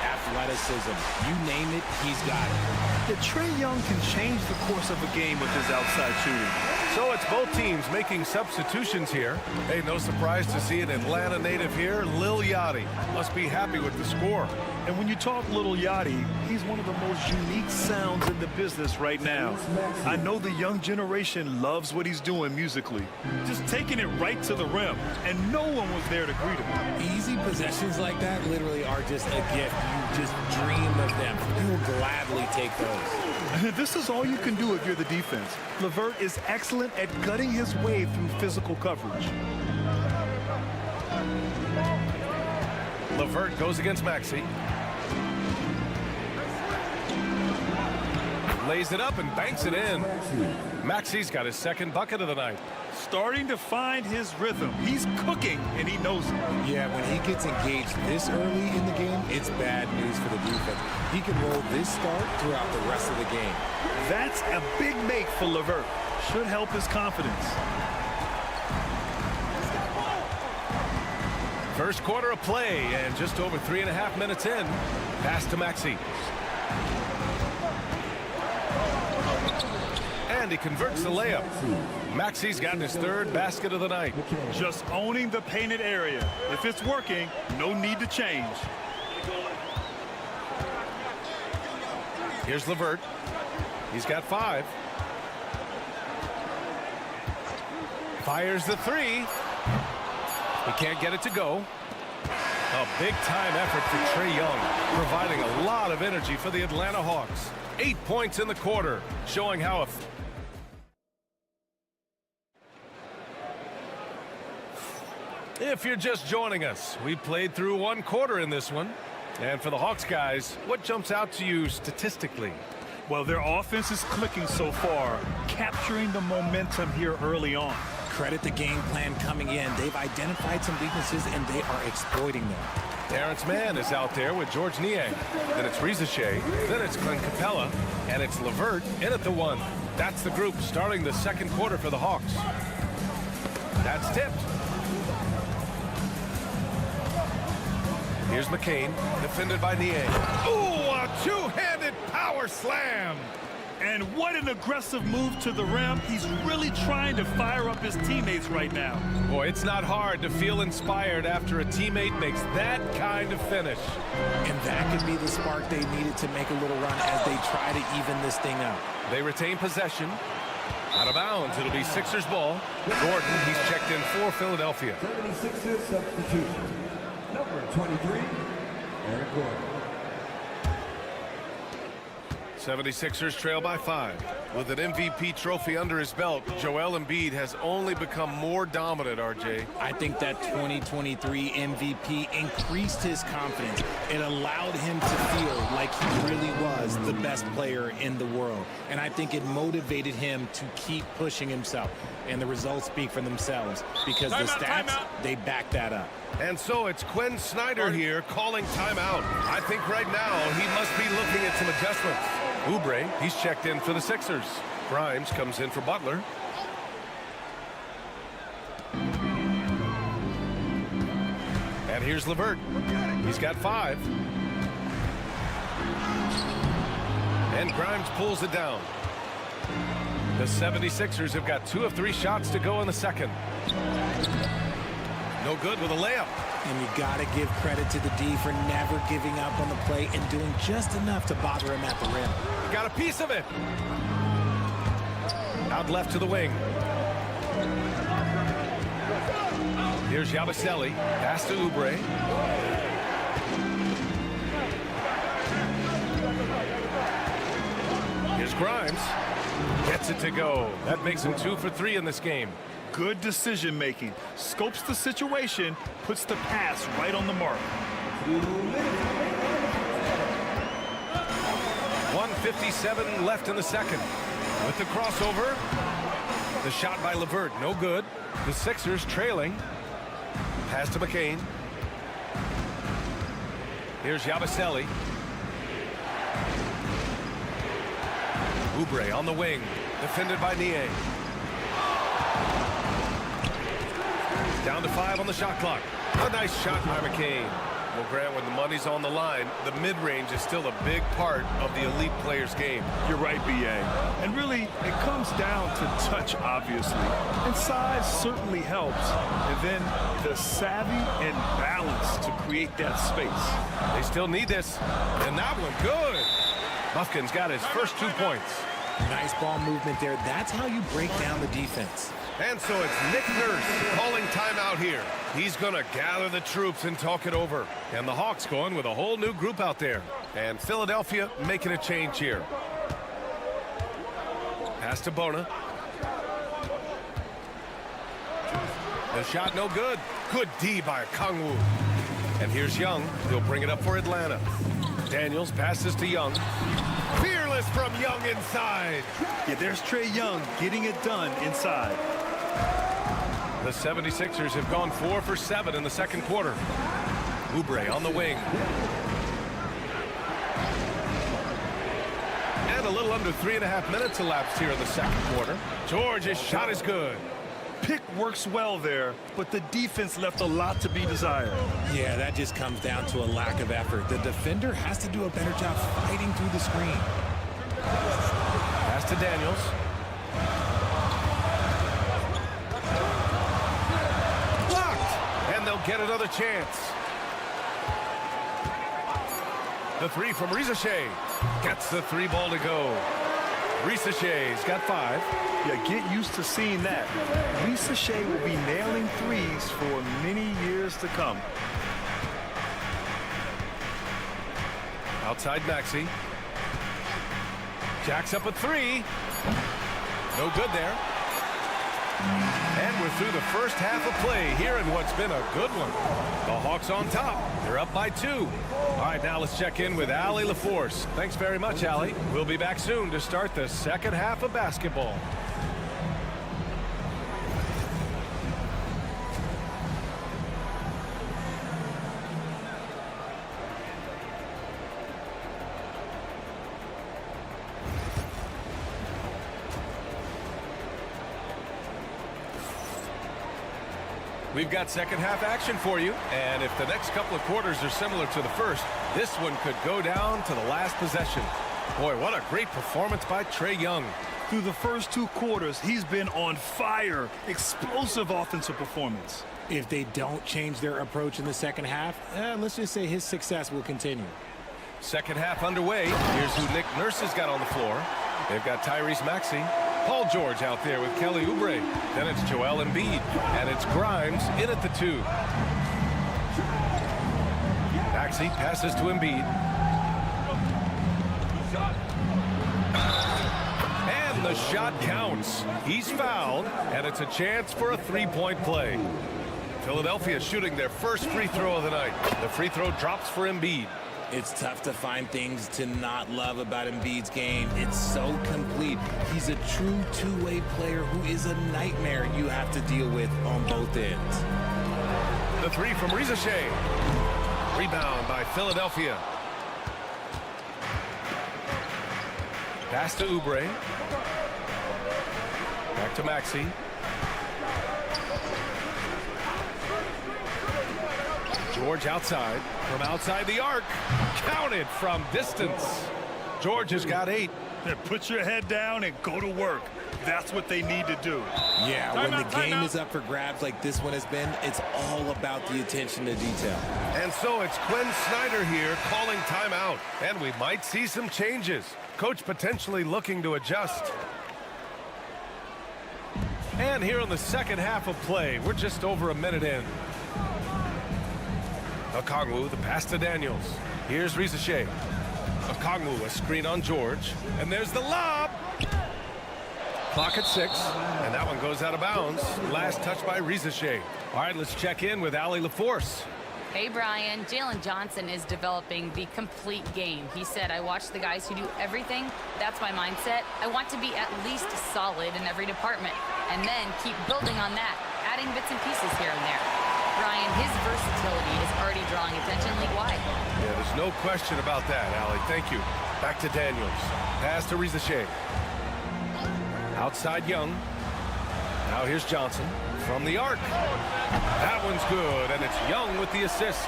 athleticism. You name it, he's got it. Yeah, Trae Young can change the course of a game with his outside shooting. So it's both teams making substitutions here. Hey, no surprise to see an Atlanta native here, Lil Yachty. Must be happy with the score. And when you talk Lil Yachty, he's one of the most unique sounds in the business right now. I know the young generation loves what he's doing musically. Just taking it right to the rim, and no one was there to greet him. Easy possessions like that literally are just a gift. You just dream of them. You will gladly take those. This is all you can do if you're the defense. LeVert is excellent at gutting his way through physical coverage. LeVert goes against Maxey. Lays it up and banks it in. Maxey's got his second bucket of the night. Starting to find his rhythm. He's cooking, and he knows it. Yeah, when he gets engaged this early in the game, it's bad news for the defense. He can roll this start throughout the rest of the game. That's a big make for LeVert. Should help his confidence. First quarter of play, and just over 3.5 minutes in. Pass to Maxey. And he converts the layup. Maxey's gotten his third basket of the night. Just owning the painted area. If it's working, no need to change. Here's LeVert. He's got 5. Fires the 3. He can't get it to go. A big-time effort for Trae Young, providing a lot of energy for the Atlanta Hawks. 8 points in the quarter, showing how If you're just joining us, we played through 1 quarter in this one. And for the Hawks guys, what jumps out to you statistically? Well, their offense is clicking so far, capturing the momentum here early on. Credit the game plan coming in. They've identified some weaknesses, and they are exploiting them. Terrence Mann is out there with George Niang. Then it's Rizachet. Then it's Clint Capella. And it's LeVert in at the 1. That's the group starting the second quarter for the Hawks. That's tipped. Here's McCain, defended by Niang. Ooh, a two-handed power slam. And what an aggressive move to the rim. He's really trying to fire up his teammates right now. Boy, it's not hard to feel inspired after a teammate makes that kind of finish. And that could be the spark they needed to make a little run as they try to even this thing out. They retain possession. Out of bounds, it'll be Sixers ball. Gordon, he's checked in for Philadelphia. 76ers substitution. Number 23, Eric Gordon. 76ers trail by 5. With an MVP trophy under his belt, Joel Embiid has only become more dominant, RJ. I think that 2023 MVP increased his confidence. It allowed him to feel like he really was the best player in the world. And I think it motivated him to keep pushing himself. And the results speak for themselves because the stats, they back that up. And so it's Quinn Snyder here calling timeout. I think right now he must be looking at some adjustments. Oubre, he's checked in for the Sixers. Grimes comes in for Butler. And here's LeVert. He's got 5. And Grimes pulls it down. The 76ers have got 2 of 3 shots to go in the second. No good with a layup. And you got to give credit to the D for never giving up on the play and doing just enough to bother him at the rim. Got a piece of it. Out left to the wing. Here's Yabusele. Pass to Oubre. Here's Grimes. Gets it to go. That makes him 2 for 3 in this game. Good decision making. Scopes the situation, puts the pass right on the mark. 1:57 left in the second. With the crossover. The shot by LeVert, no good. The Sixers trailing. Pass to McCain. Here's Yabusele. Oubre on the wing. Defended by Nie. Down to 5 on the shot clock. A nice shot by McCain. Well, Grant, when the money's on the line, the mid-range is still a big part of the elite player's game. You're right, B.A. And really, it comes down to touch, obviously. And size certainly helps. And then the savvy and balance to create that space. They still need this. And that one, good. Buffkin's got his first 2 points. Nice ball movement there. That's how you break down the defense. And so it's Nick Nurse calling timeout here. He's going to gather the troops and talk it over. And the Hawks going with a whole new group out there. And Philadelphia making a change here. Pass to Bona. The shot no good. Good D by Kangwoo. And here's Young. He'll bring it up for Atlanta. Daniels passes to Young. Fearless from Young inside. Yeah, there's Trae Young getting it done inside. The 76ers have gone 4 for 7 in the second quarter. Oubre on the wing. And a little under 3.5 minutes elapsed here in the second quarter. George's shot is good. Pick works well there, but the defense left a lot to be desired. Yeah, that just comes down to a lack of effort. The defender has to do a better job fighting through the screen. Pass to Daniels. Blocked! And they'll get another chance. The 3 from Risache. Gets the 3 ball to go. Risache's got 5. Yeah, get used to seeing that. Risache will be nailing threes for many years to come. Outside Maxey. Jacks up a 3. No good there. And we're through the first half of play here in what's been a good one. The Hawks on top. They're up by 2. All right, now let's check in with Allie LaForce. Thanks very much, Allie. We'll be back soon to start the second half of basketball. We've got second half action for you, and if the next couple of quarters are similar to the first, this one could go down to the last possession. Boy, what a great performance by Trae Young. Through the first 2 quarters, he's been on fire. Explosive offensive performance. If they don't change their approach in the second half, let's just say his success will continue. Second half underway. Here's who Nick Nurse has got on the floor. They've got Tyrese Maxey, Paul George out there with Kelly Oubre. Then it's Joel Embiid, and it's Grimes in at the 2. Maxey passes to Embiid. And the shot counts. He's fouled, and it's a chance for a 3-point play. Philadelphia shooting their first free throw of the night. The free throw drops for Embiid. It's tough to find things to not love about Embiid's game. It's so complete. He's a true two-way player who is a nightmare you have to deal with on both ends. The 3 from Risache. Rebound by Philadelphia. Pass to Oubre. Back to Maxey. George outside. From outside the arc. Counted from distance. George has got 8. Put your head down and go to work. That's what they need to do. Yeah, when the game is up for grabs like this one has been, it's all about the attention to detail. And so it's Quinn Snyder here calling timeout. And we might see some changes. Coach potentially looking to adjust. And here in the second half of play, we're just over a minute in. Okongwu, the pass to Daniels. Here's Rizachet. Okongwu, a screen on George. And there's the lob. Clock at 6. And that one goes out of bounds. Last touch by Rizachet. All right, let's check in with Allie LaForce. Hey, Brian. Jalen Johnson is developing the complete game. He said, I watch the guys who do everything. That's my mindset. I want to be at least solid in every department and then keep building on that, adding bits and pieces here and there. Brian, his versatility is already drawing attention league-wide. Yeah, there's no question about that, Allie. Thank you. Back to Daniels. Pass to Rizachet. Outside Young. Now here's Johnson from the arc. That one's good, and it's Young with the assist.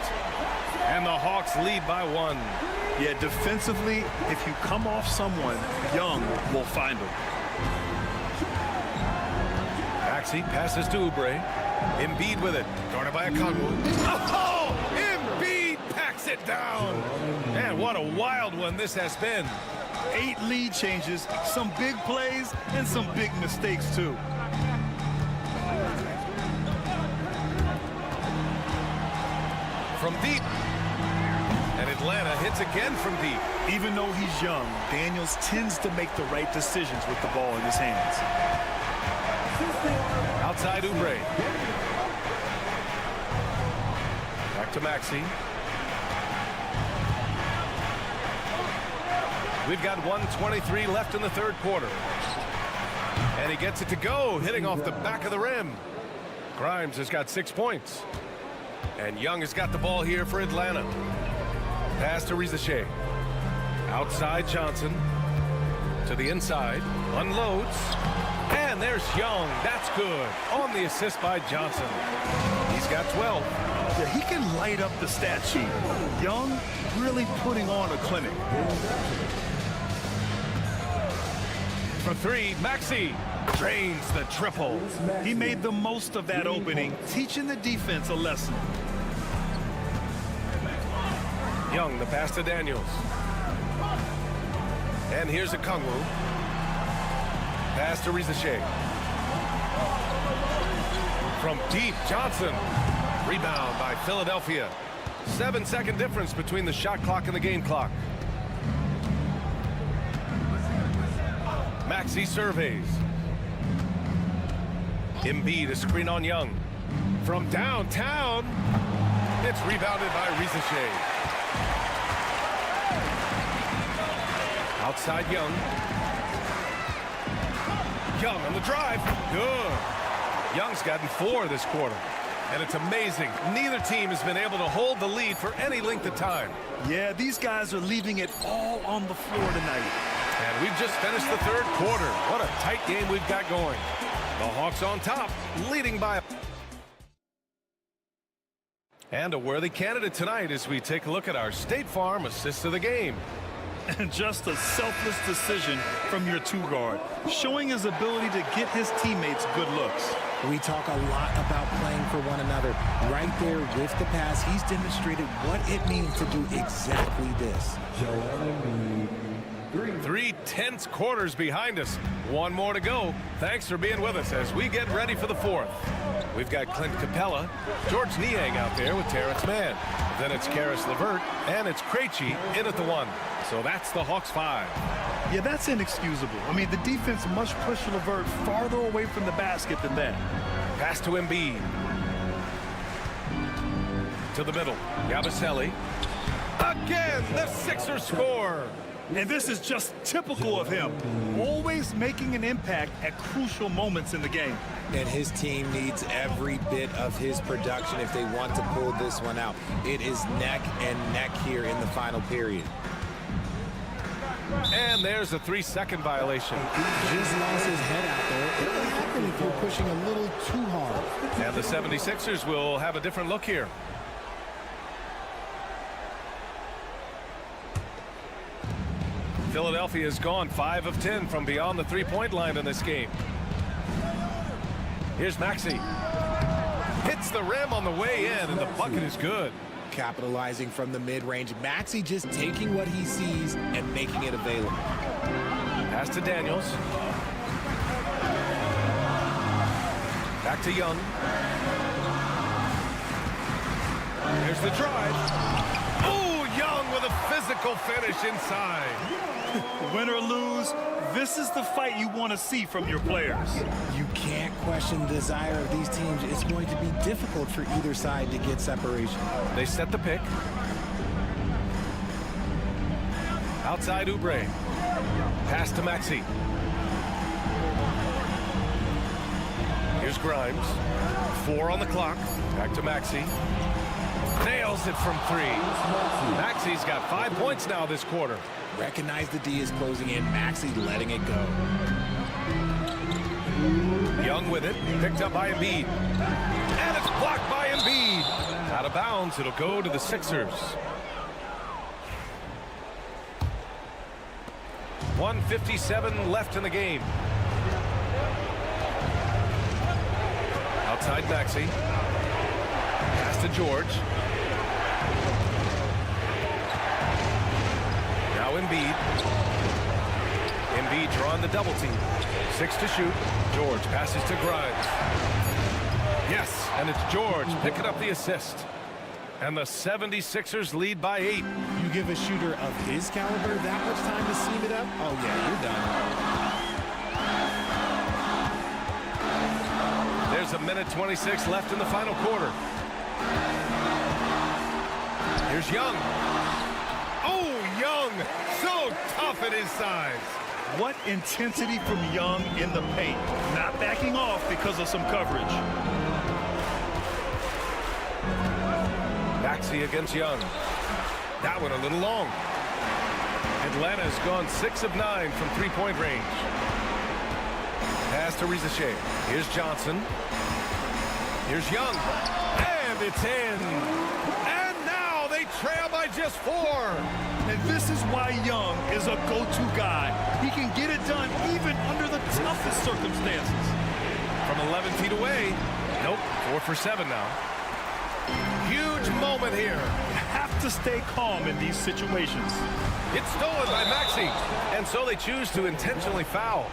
And the Hawks lead by 1. Yeah, defensively, if you come off someone, Young will find him. Maxey passes to Oubre. Embiid with it. Guarded by Okongwu. Oh! Embiid packs it down. Man, what a wild one this has been. 8 lead changes, some big plays, and some big mistakes, too. From deep. And Atlanta hits again from deep. Even though he's young, Daniels tends to make the right decisions with the ball in his hands. Outside Oubre. Back to Maxey. We've got 1:23 left in the third quarter. And he gets it to go, hitting off the back of the rim. Grimes has got 6 points. And Young has got the ball here for Atlanta. Pass to Rizachet. Outside Johnson. To the inside. Unloads. And there's Young. That's good. On the assist by Johnson. He's got 12. Yeah, he can light up the stat sheet. Young really putting on a clinic. For 3, Maxey drains the triple. He made the most of that opening, teaching the defense a lesson. Young, the pass to Daniels. And here's Okongwu. Pass to Rizachet. From deep, Johnson. Rebound by Philadelphia. 7-second difference between the shot clock and the game clock. Maxey surveys. Embiid, a screen on Young. From downtown, it's rebounded by Rizachet. Outside Young. Young on the drive. Good. Young's gotten 4 this quarter. And it's amazing. Neither team has been able to hold the lead for any length of time. Yeah, these guys are leaving it all on the floor tonight. And we've just finished the third quarter. What a tight game we've got going. The Hawks on top, leading by. And a worthy candidate tonight as we take a look at our State Farm assist of the game. And just a selfless decision from your 2-guard, showing his ability to get his teammates good looks. We talk a lot about playing for one another. Right there with the pass, he's demonstrated what it means to do exactly this. 3 tense quarters behind us. 1 more to go. Thanks for being with us as we get ready for the 4th. We've got Clint Capella, George Niang out there with Terrence Mann. Then it's Karis LeVert, and it's Krejci in at the 1. So that's the Hawks 5. Yeah, that's inexcusable. I mean, the defense must push LeVert farther away from the basket than that. Pass to Embiid. To the middle. Yabusele. Again, the Sixers score. And this is just typical of him. Always making an impact at crucial moments in the game. And his team needs every bit of his production if they want to pull this one out. It is neck and neck here in the final period. And there's a 3-second violation. He just lost his head out there. It will happen if you're pushing a little too hard. And the 76ers will have a different look here. Philadelphia has gone 5 of 10 from beyond the three-point line in this game. Here's Maxey. Hits the rim on the way in, and the bucket is good. Capitalizing from the mid-range. Maxey just taking what he sees and making it available. Pass to Daniels. Back to Young. Here's the drive. Oh, Young with a physical finish inside. Win or lose, this is the fight you want to see from your players. You can't question the desire of these teams. It's going to be difficult for either side to get separation. They set the pick. Outside Oubre. Pass to Maxey. Here's Grimes. 4 on the clock. Back to Maxey. Nails it from 3. Maxey's got 5 points now this quarter. Recognize the D is closing in. Maxey letting it go. Young with it. Picked up by Embiid. And it's blocked by Embiid. Out of bounds. It'll go to the Sixers. 1:57 left in the game. Outside Maxey. Pass to George. Now Embiid. Embiid drawing the double team. 6 to shoot. George passes to Grimes. Yes, and it's George picking up the assist. And the 76ers lead by 8. You give a shooter of his caliber that much time to seam it up? Oh, yeah, you're done. There's 1:26 left in the final quarter. Here's Young. Oh, Young, so tough at his size. What intensity from Young in the paint. Not backing off because of some coverage. Maxey against Young. That one a little long. Atlanta's gone 6 of 9 from three-point range. Pass to Rizachet. Here's Johnson. Here's Young. And it's in. And now they trail by just 4. And this is why Young is a go-to guy. He can get it done even under the toughest circumstances. From 11 feet away. Nope, 4 for 7 now. Huge moment here. You have to stay calm in these situations. It's stolen by Maxey. And so they choose to intentionally foul.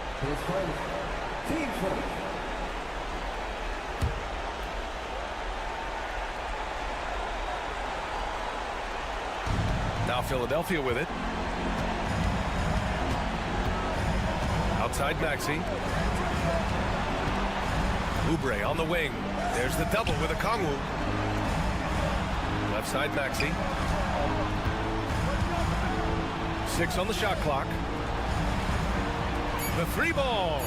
Now Philadelphia with it. Outside Maxey. Oubre on the wing. There's the double with Okongwu. Left side Maxey. 6 on the shot clock. The 3 ball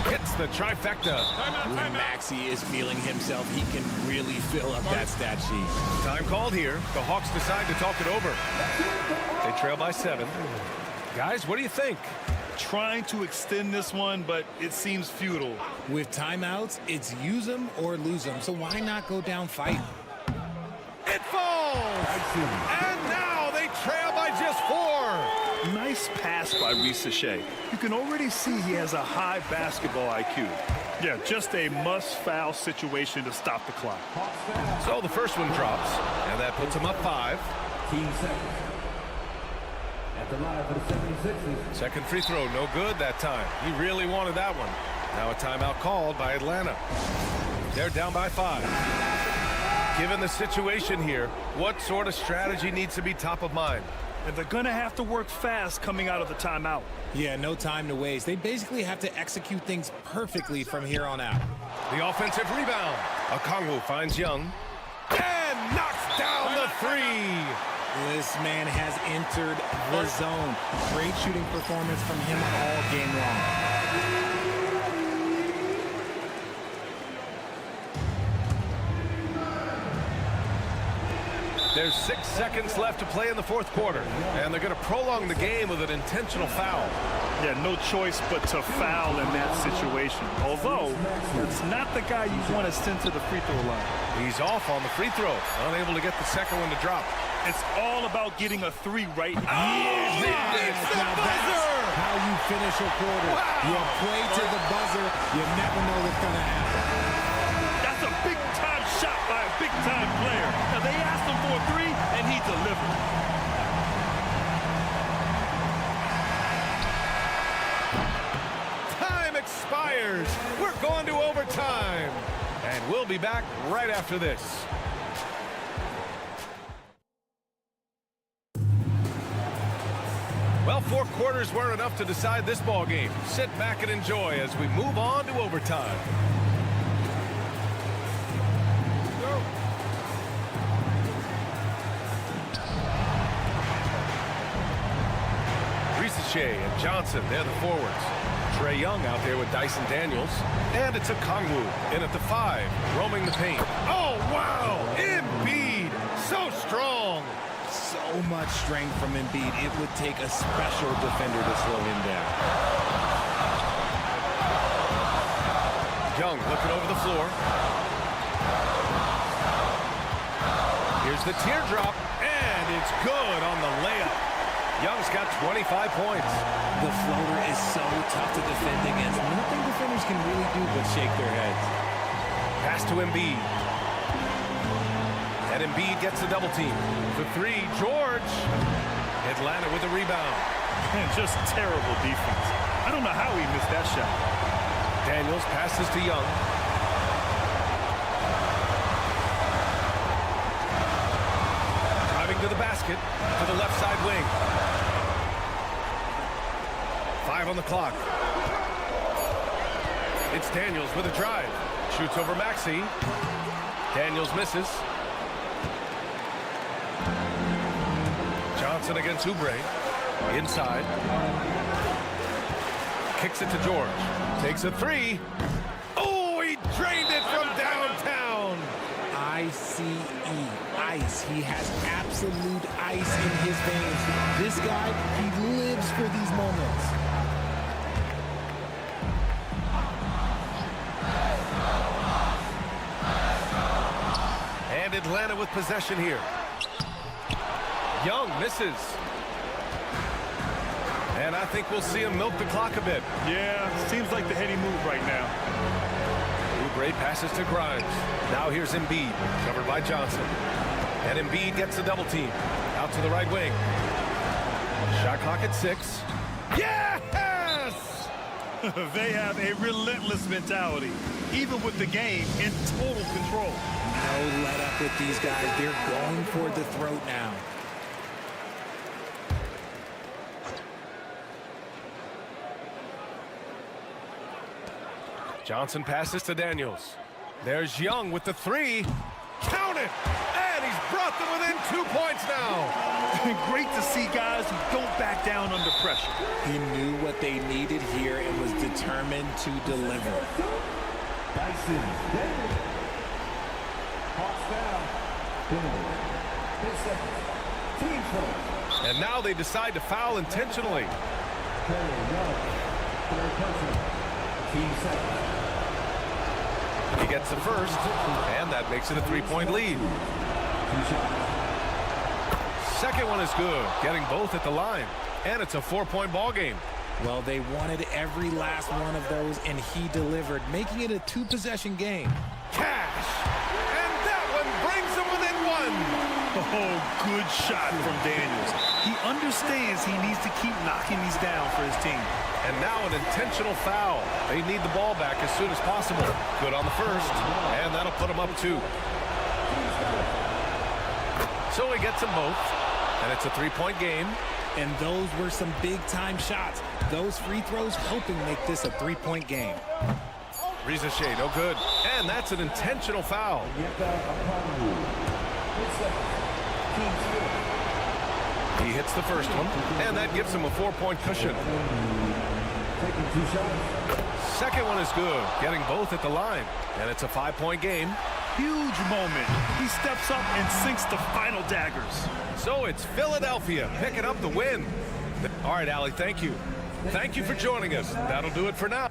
hits the trifecta. When Maxey is feeling himself, he can really fill up that stat sheet. Time called here. The Hawks decide to talk it over. They trail by 7. Guys, what do you think? Trying to extend this one, but it seems futile. With timeouts, it's use them or lose them. So why not go down fighting? It falls! And now they trail by just 4. Nice pass by Rizachet. You can already see he has a high basketball IQ. Yeah, just a must-foul situation to stop the clock. So the first one drops, and that puts him up 5. 15 seconds. At the line for the 76ers. Second free throw, no good that time. He really wanted that one. Now a timeout called by Atlanta. They're down by 5. Given the situation here, what sort of strategy needs to be top of mind? And they're going to have to work fast coming out of the timeout. Yeah, no time to waste. They basically have to execute things perfectly from here on out. The offensive rebound. Okongwu finds Young. And knocks down the 3. This man has entered the zone. Great shooting performance from him all game long. There's 6 seconds left to play in the fourth quarter, and they're going to prolong the game with an intentional foul. Yeah, no choice but to foul in that situation. Although, it's not the guy you want to send to the free throw line. He's off on the free throw, unable to get the second one to drop. It's all about getting a 3 right. Yes, now that's how you finish a quarter. Wow. You play to the buzzer. You never know what's going to happen. That's a big-time shot by a big-time player. Now, they asked him for a 3, and he delivered. Time expires. We're going to overtime. And we'll be back right after this. Well, 4 quarters weren't enough to decide this ball game. Sit back and enjoy as we move on to overtime. Shea and Johnson, they're the forwards. Trae Young out there with Dyson Daniels. And it's a Kongwu in at the 5, roaming the paint. Oh, wow! Embiid, so strong. So much strength from Embiid. It would take a special defender to slow him down. Young looking over the floor. Here's the teardrop, and it's good on the layup. Young's got 25 points. The floater is so tough to defend against. Nothing defenders can really do but shake their heads. Pass to Embiid. And Embiid gets the double team. For 3, George. Atlanta with the rebound. Man, just terrible defense. I don't know how he missed that shot. Daniels passes to Young. Driving to the basket, to the left side wing. 5 on the clock. It's Daniels with a drive. Shoots over Maxey. Daniels misses. Johnson against Oubre. Inside. Kicks it to George. Takes a 3. Oh, he drained it from downtown. ICE. Ice. He has absolute ice in his veins. This guy, he lives for these moments. And Atlanta with possession here. Young misses. And I think we'll see him milk the clock a bit. Yeah, seems like the heady move right now. Oubre passes to Grimes. Now here's Embiid, covered by Johnson. And Embiid gets the double team. Out to the right wing. Shot clock at 6. Yes! They have a relentless mentality, even with the game in total control. No let up with these guys. They're going for the throat now. Johnson passes to Daniels. There's Young with the 3. Count it! And he's brought them within 2 points now. Great to see guys who don't back down under pressure. He knew what they needed here and was determined to deliver. Dyson Daniels. Hawks down. 10 seconds. Team foul. And now they decide to foul intentionally. Team seconds. He gets the first, and that makes it a 3-point lead. Second one is good, getting both at the line. And it's a 4-point ball game. Well, they wanted every last one of those, and he delivered, making it a 2-possession game. Cash! And that one brings them within 1. Oh, good shot from Daniels. He understands he needs to keep knocking these down for his team. And now an intentional foul. They need the ball back as soon as possible. Good on the first, and that'll put them up 2. So he gets them both, and it's a 3-point game. And those were some big-time shots. Those free throws helping make this a 3-point game. Riza Shea, no good. And that's an intentional foul. He hits the first one, and that gives him a 4-point cushion. Second one is good, getting both at the line. And it's a 5-point game. huge moment. He steps up and sinks the final daggers. So it's Philadelphia picking up the win. All right, Allie, thank you. Thank you for joining us. That'll do it for now.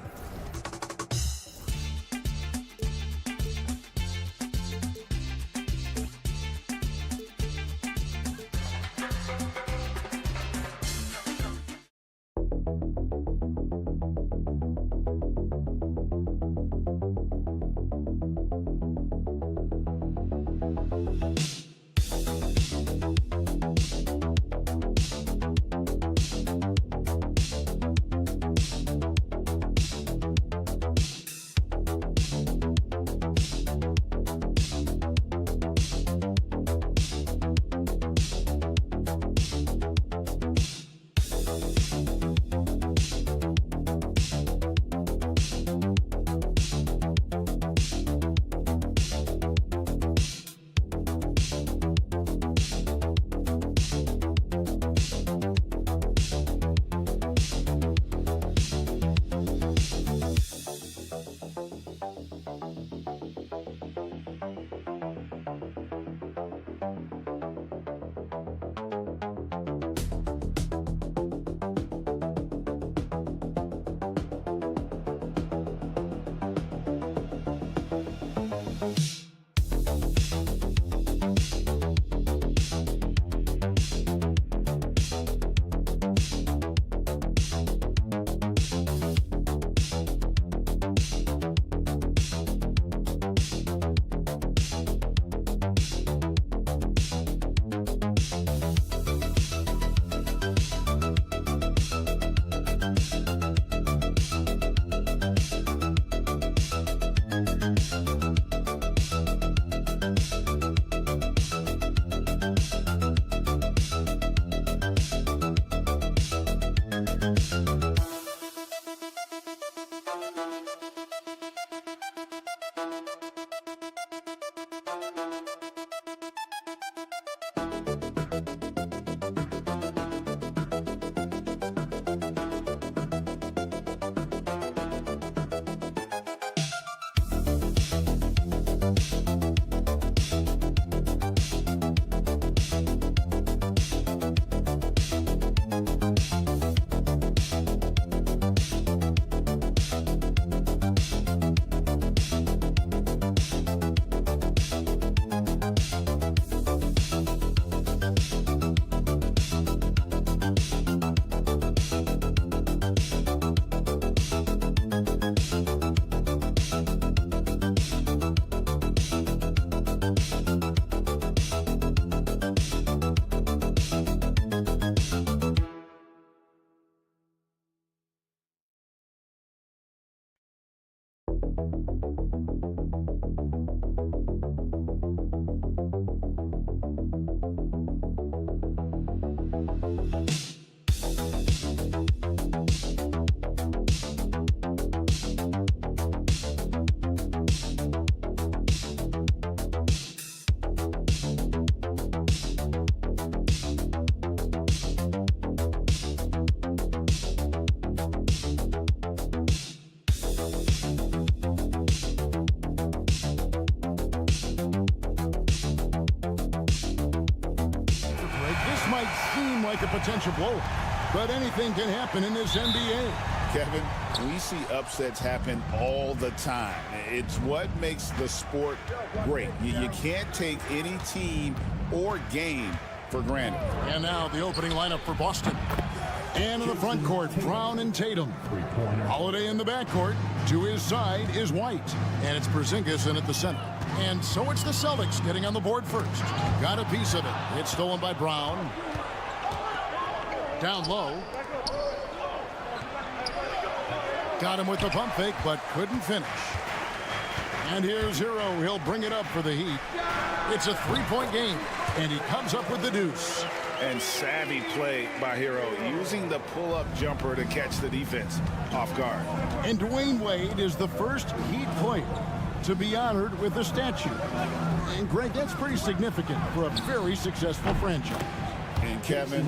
Like a potential blow, but anything can happen in this NBA. Kevin, we see upsets happen all the time. It's what makes the sport great. You can't take any team or game for granted. And now the opening lineup for Boston. And in the front court, Brown and Tatum. Holiday in the backcourt. To his side is White. And it's Porzingis in at the center. And so it's the Celtics getting on the board first. Got a piece of it. It's stolen by Brown. Down low. Got him with the pump fake, but couldn't finish. And here's Hero. He'll bring it up for the Heat. It's a three-point game, and he comes up with the deuce. And savvy play by Hero, using the pull-up jumper to catch the defense off guard. And Dwayne Wade is the first Heat player to be honored with a statue. And Greg, that's pretty significant for a very successful franchise. And Kevin,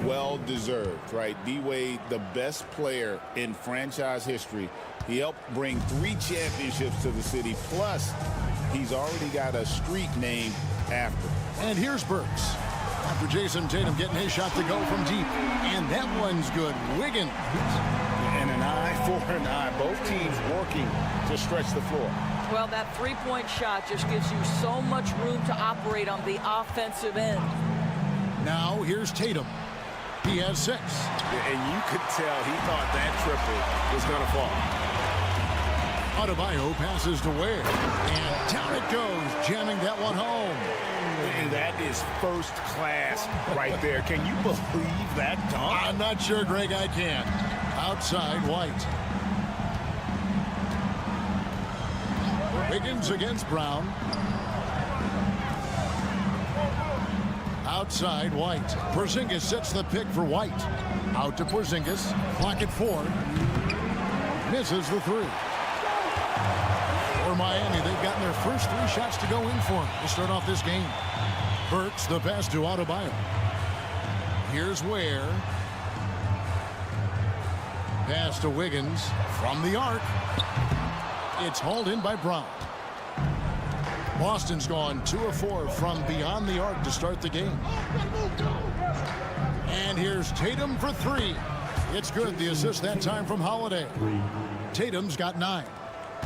well-deserved, right? D-Wade, the best player in franchise history. He helped bring 3 championships to the city, plus he's already got a street named after. And here's Burks. After Jason Tatum getting his shot to go from deep. And that one's good. Wiggins. And an eye for an eye. Both teams working to stretch the floor. Well, that three-point shot just gives you so much room to operate on the offensive end. Now here's Tatum. He has 6. And you could tell he thought that triple was going to fall. Adebayo passes to Ware. And down it goes, jamming that one home. And that is first class right there. Can you believe that dunk? I'm not sure, Greg, I can. Outside White. Wiggins against Brown. Outside White. Porzingis sets the pick for White. Out to Porzingis. Clock at 4. Misses the 3. For Miami, they've gotten their first 3 shots to go in for to start off this game. Burks the pass to Adebayo. Here's Ware. Pass to Wiggins from the arc. It's hauled in by Brown. Boston's gone 2 of 4 from beyond the arc to start the game. And here's Tatum for 3. It's good. The assist that time from Holiday. Tatum's got 9.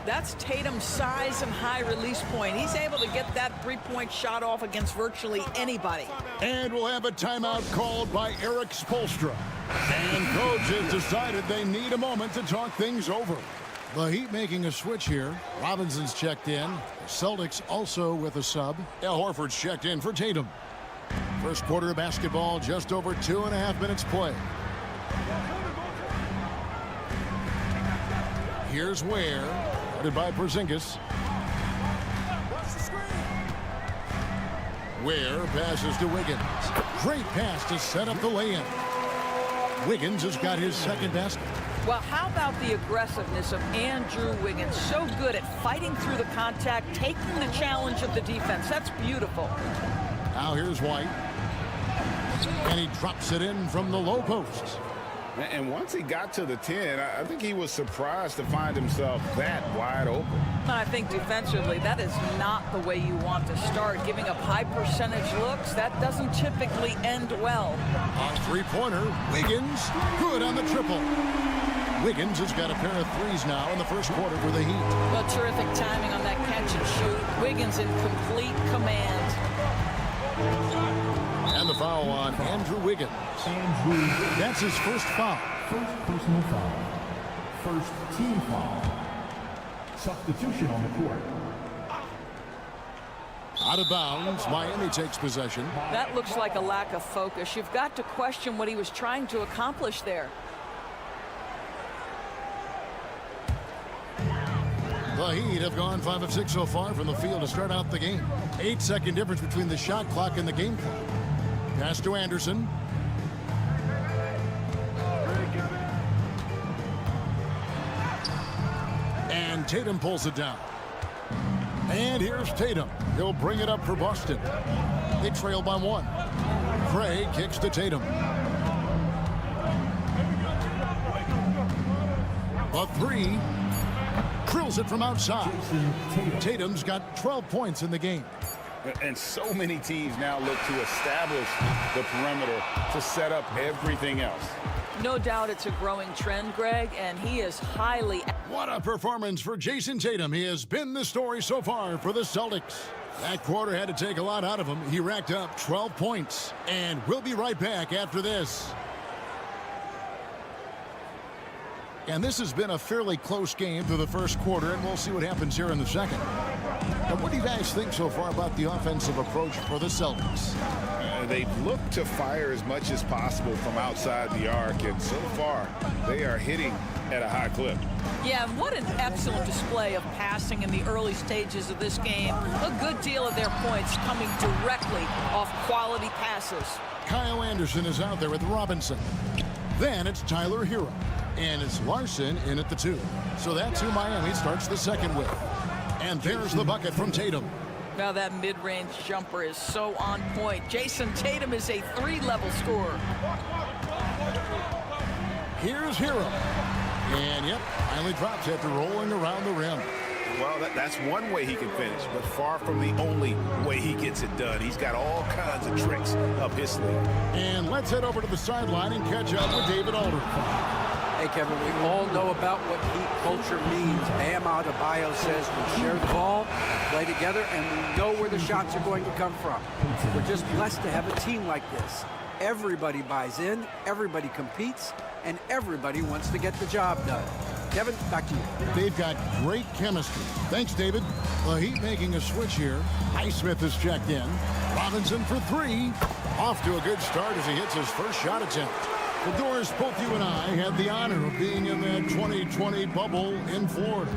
That's Tatum's size and high release point. He's able to get that three-point shot off against virtually anybody. And we'll have a timeout called by Eric Spoelstra. And coach has decided they need a moment to talk things over. The Heat making a switch here. Robinson's checked in. The Celtics also with a sub. Al Horford's checked in for Tatum. First quarter of basketball, just over 2.5 minutes play. Here's Ware, guarded by Porzingis. Ware passes to Wiggins. Great pass to set up the lay-in. Wiggins has got his second basket. Well, how about the aggressiveness of Andrew Wiggins? So good at fighting through the contact, taking the challenge of the defense. That's beautiful. Now here's White. And he drops it in from the low post. And once he got to the 10, I think he was surprised to find himself that wide open. I think defensively, that is not the way you want to start. Giving up high percentage looks, that doesn't typically end well. On three-pointer, Wiggins, good on the triple. Wiggins has got a pair of threes now in the first quarter for the Heat. Well, terrific timing on that catch and shoot. Wiggins in complete command. And the foul on Andrew Wiggins. That's his first foul. First personal foul. First team foul. Substitution on the court. Out of bounds, Miami takes possession. That looks like a lack of focus. You've got to question what he was trying to accomplish there. The Heat have gone 5 of 6 so far from the field to start out the game. 8-second difference between the shot clock and the game clock. Pass to Anderson. And Tatum pulls it down. And here's Tatum. He'll bring it up for Boston. They trail by 1. Gray kicks to Tatum. A 3. Drills it from outside. Tatum's got 12 points in the game. And so many teams now look to establish the perimeter to set up everything else. No doubt it's a growing trend, Greg, and he is highly... What a performance for Jason Tatum. He has been the story so far for the Celtics. That quarter had to take a lot out of him. He racked up 12 points. And we'll be right back after this. And this has been a fairly close game through the first quarter, and we'll see what happens here in the second. Now, what do you guys think so far about the offensive approach for the Celtics? They've looked to fire as much as possible from outside the arc, and so far, they are hitting at a high clip. Yeah, and what an excellent display of passing in the early stages of this game. A good deal of their points coming directly off quality passes. Kyle Anderson is out there with Robinson. Then it's Tyler Hero. And it's Larson in at the 2. So that's who Miami starts the second with. And there's the bucket from Tatum. Now that mid-range jumper is so on point. Jason Tatum is a 3-level scorer. Here's Hero. And yep, finally drops after rolling around the rim. Well, that's one way he can finish, but far from the only way he gets it done. He's got all kinds of tricks up his sleeve. And let's head over to the sideline and catch up with David Alder. Hey, Kevin, we all know about what Heat culture means. Bam Adebayo says we share the ball, play together, and we know where the shots are going to come from. We're just blessed to have a team like this. Everybody buys in, everybody competes, and everybody wants to get the job done. Kevin, back to you. They've got great chemistry. Thanks, David. The Heat making a switch here. Highsmith has checked in. Robinson for three. Off to a good start as he hits his first shot attempt. Well, Doris, both you and I had the honor of being in that 2020 bubble in Florida.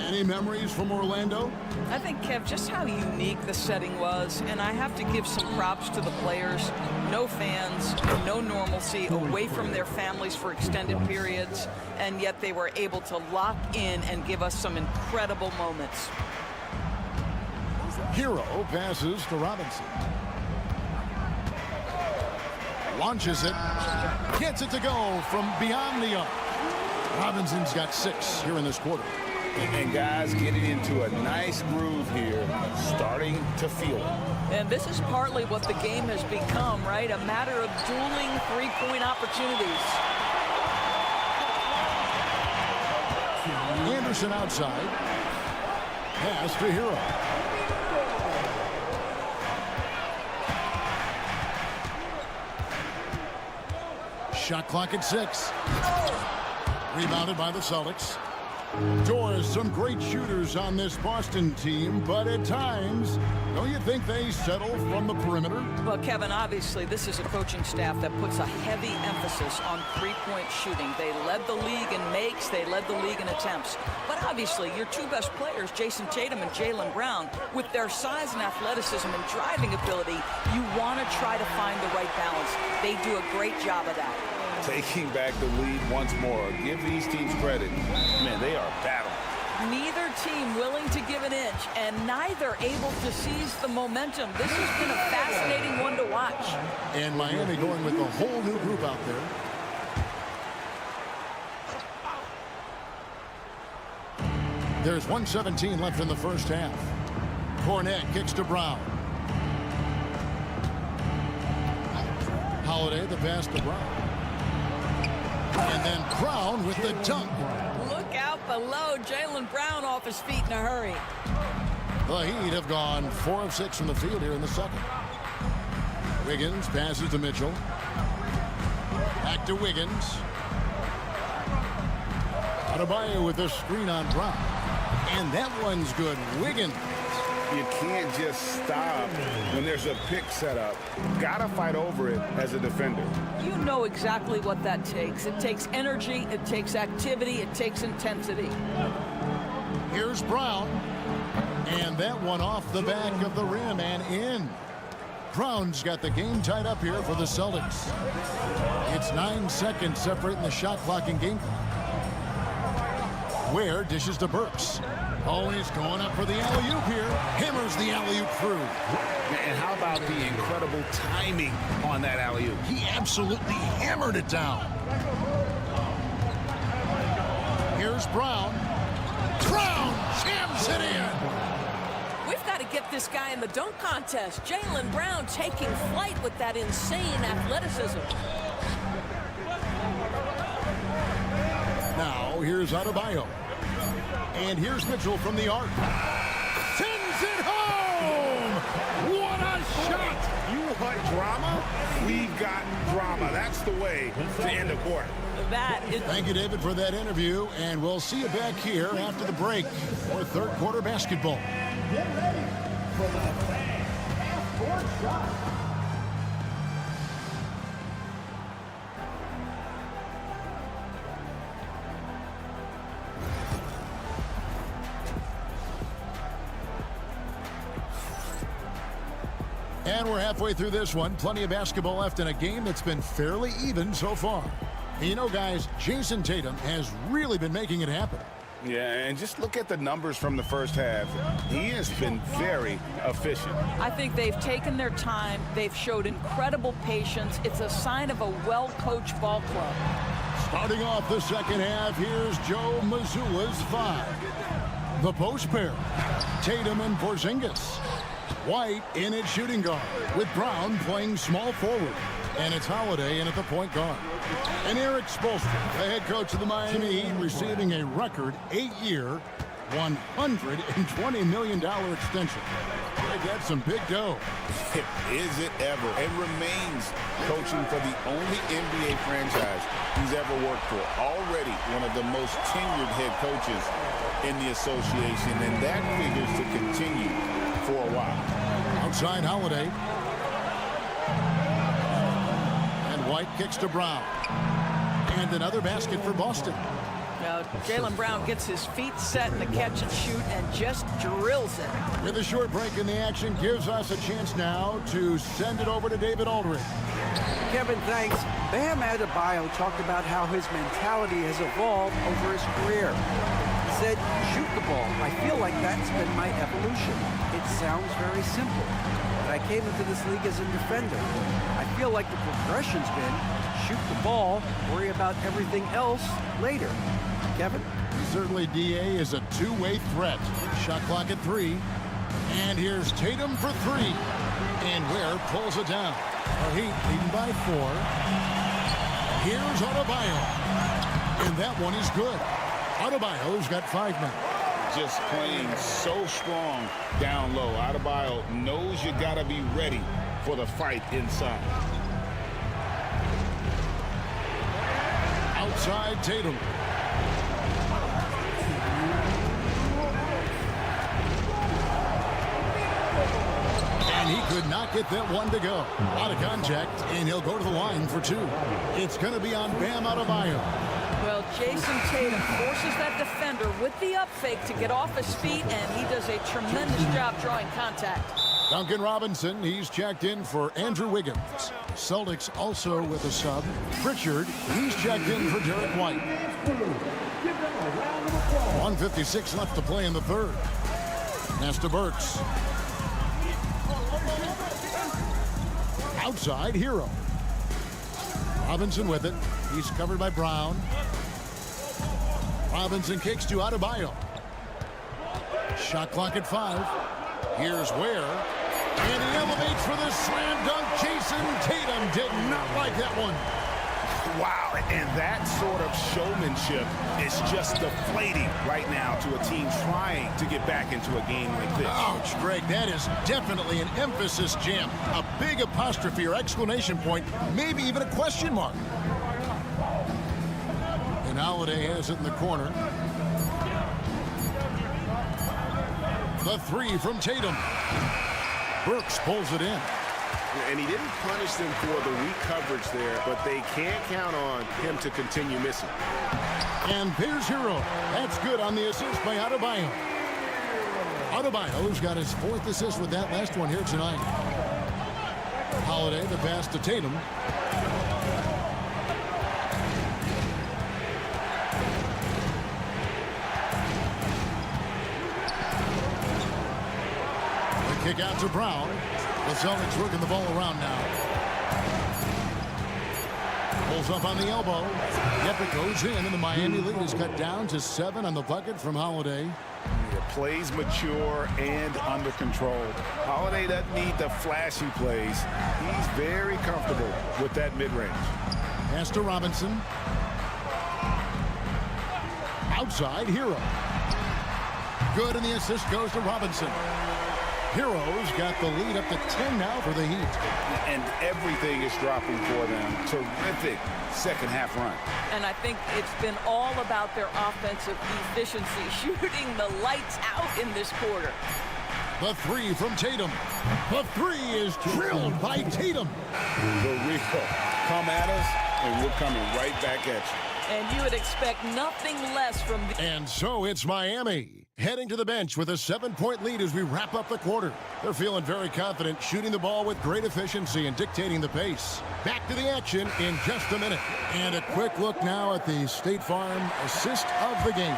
Any memories from Orlando? I think, Kev, just how unique the setting was, and I have to give some props to the players. No fans, no normalcy, away from their families for extended periods, and yet they were able to lock in and give us some incredible moments. Hero passes to Robinson. Launches it. Gets it to go from beyond the arc. Robinson's got 6 here in this quarter. And guys getting into a nice groove here, starting to feel it. And this is partly what the game has become, right? A matter of dueling three-point opportunities. Anderson outside. Pass to Hero. Shot clock at 6. Rebounded by the Celtics. Doris, some great shooters on this Boston team, but at times, don't you think they settle from the perimeter? Well, Kevin, obviously, this is a coaching staff that puts a heavy emphasis on three-point shooting. They led the league in makes, they led the league in attempts. But obviously, your two best players, Jason Tatum and Jaylen Brown, with their size and athleticism and driving ability, you want to try to find the right balance. They do a great job of that. Taking back the lead once more. Give these teams credit. Man, they are battling. Neither team willing to give an inch, and neither able to seize the momentum. This has been a fascinating one to watch. And Miami going with a whole new group out there. There's 1:17 left in the first half. Cornette kicks to Brown. Holiday, the pass to Brown. And then Brown with the dunk. Look out below. Jaylen Brown off his feet in a hurry. The Heat have gone 4 of 6 from the field here in the second. Wiggins passes to Mitchell. Back to Wiggins. Adebayo with the screen on Brown. And that one's good. Wiggins. You can't just stop when there's a pick set up. Gotta fight over it as a defender. You know exactly what that takes. It takes energy, it takes activity, it takes intensity. Here's Brown. And that one off the back of the rim and in. Brown's got the game tied up here for the Celtics. It's 9 seconds separating the shot clock and game clock. Ware dishes to Burks. Oh, he's going up for the alley-oop here. Hammers the alley-oop through. And how about the incredible timing on that alley-oop? He absolutely hammered it down. Here's Brown. Brown jams it in. We've got to get this guy in the dunk contest. Jaylen Brown taking flight with that insane athleticism. Now, here's Adebayo. And here's Mitchell from the arc. Sends it home! What a shot! You want drama? We've got drama. That's the way to end a quarter. Thank you, David, for that interview. And we'll see you back here after the break for third quarter basketball. Get ready for the fan half-court shot. And we're halfway through this one. Plenty of basketball left in a game that's been fairly even so far. And you know, guys, Jason Tatum has really been making it happen. Yeah, and just look at the numbers from the first half. He has been very efficient. I think they've taken their time. They've showed incredible patience. It's a sign of a well-coached ball club. Starting off the second half, here's Joe Mazzulla's 5. The post pair, Tatum and Porzingis. White in at shooting guard, with Brown playing small forward. And it's Holiday in at the point guard. And Eric Spoelstra, the head coach of the Miami Heat, receiving a record 8-year, $120 million extension. They got some big dough. Is it ever? And remains coaching for the only NBA franchise he's ever worked for. Already one of the most tenured head coaches in the association, and that figures to continue for a while. Outside Holiday. And White kicks to Brown. And another basket for Boston. Now, Jaylen Brown gets his feet set in the catch and shoot and just drills it. With a short break in the action, gives us a chance now to send it over to David Aldridge. Kevin, thanks. Bam Adebayo talked about how his mentality has evolved over his career. He said, shoot the ball. I feel like that's been my evolution. It sounds very simple, but I came into this league as a defender. I feel like the progression's been shoot the ball, worry about everything else later. Kevin? Certainly DA is a two-way threat. Shot clock at 3. And here's Tatum for 3. And Ware pulls it down. The Heat leading by 4. Here's Adebayo. And that one is good. Adebayo's got 5 now. Just playing so strong down low. Adebayo knows you got to be ready for the fight inside. Outside Tatum. And he could not get that one to go. Out of contact, and he'll go to the line for 2. It's going to be on Bam Adebayo. Well, Jason Tatum forces that defender with the up fake to get off his feet, and he does a tremendous job drawing contact. Duncan Robinson, he's checked in for Andrew Wiggins. Celtics also with a sub. Pritchard, he's checked in for Derek White. 1:56 left to play in the third. Nesta Burks. Outside, Hero. Robinson with it. He's covered by Brown. Robinson kicks to Adebayo. Shot clock at 5. Here's Ware. And he elevates for the slam dunk. Jason Tatum did not like that one. Wow, and that sort of showmanship is just deflating right now to a team trying to get back into a game like this. Ouch, Greg, that is definitely an emphasis jam. A big apostrophe or exclamation point, maybe even a question mark. And Holiday has it in the corner. The 3 from Tatum. Brooks pulls it in. And he didn't punish them for the weak coverage there, but they can't count on him to continue missing. And there's Hero. That's good on the assist by Adebayo. Adebayo's got his 4th assist with that last one here tonight. Holiday, the pass to Tatum. The kick out to Brown. The Celtics working the ball around now. Pulls up on the elbow. Yep, it goes in, and the Miami lead is cut down to 7 on the bucket from Holiday. The plays mature and under control. Holiday doesn't need the flashy plays. He's very comfortable with that mid-range. Pass to Robinson. Outside, Hero. Good, and the assist goes to Robinson. Hero's got the lead up to 10 now for the Heat. And everything is dropping for them. Terrific second half run. And I think it's been all about their offensive efficiency, shooting the lights out in this quarter. The 3 from Tatum. The 3 is drilled by Tatum. The real come at us, and we're coming right back at you. And you would expect nothing less from the... And so it's Miami, heading to the bench with a 7-point lead as we wrap up the quarter. They're feeling very confident, shooting the ball with great efficiency and dictating the pace. Back to the action in just a minute. And a quick look now at the State Farm assist of the game.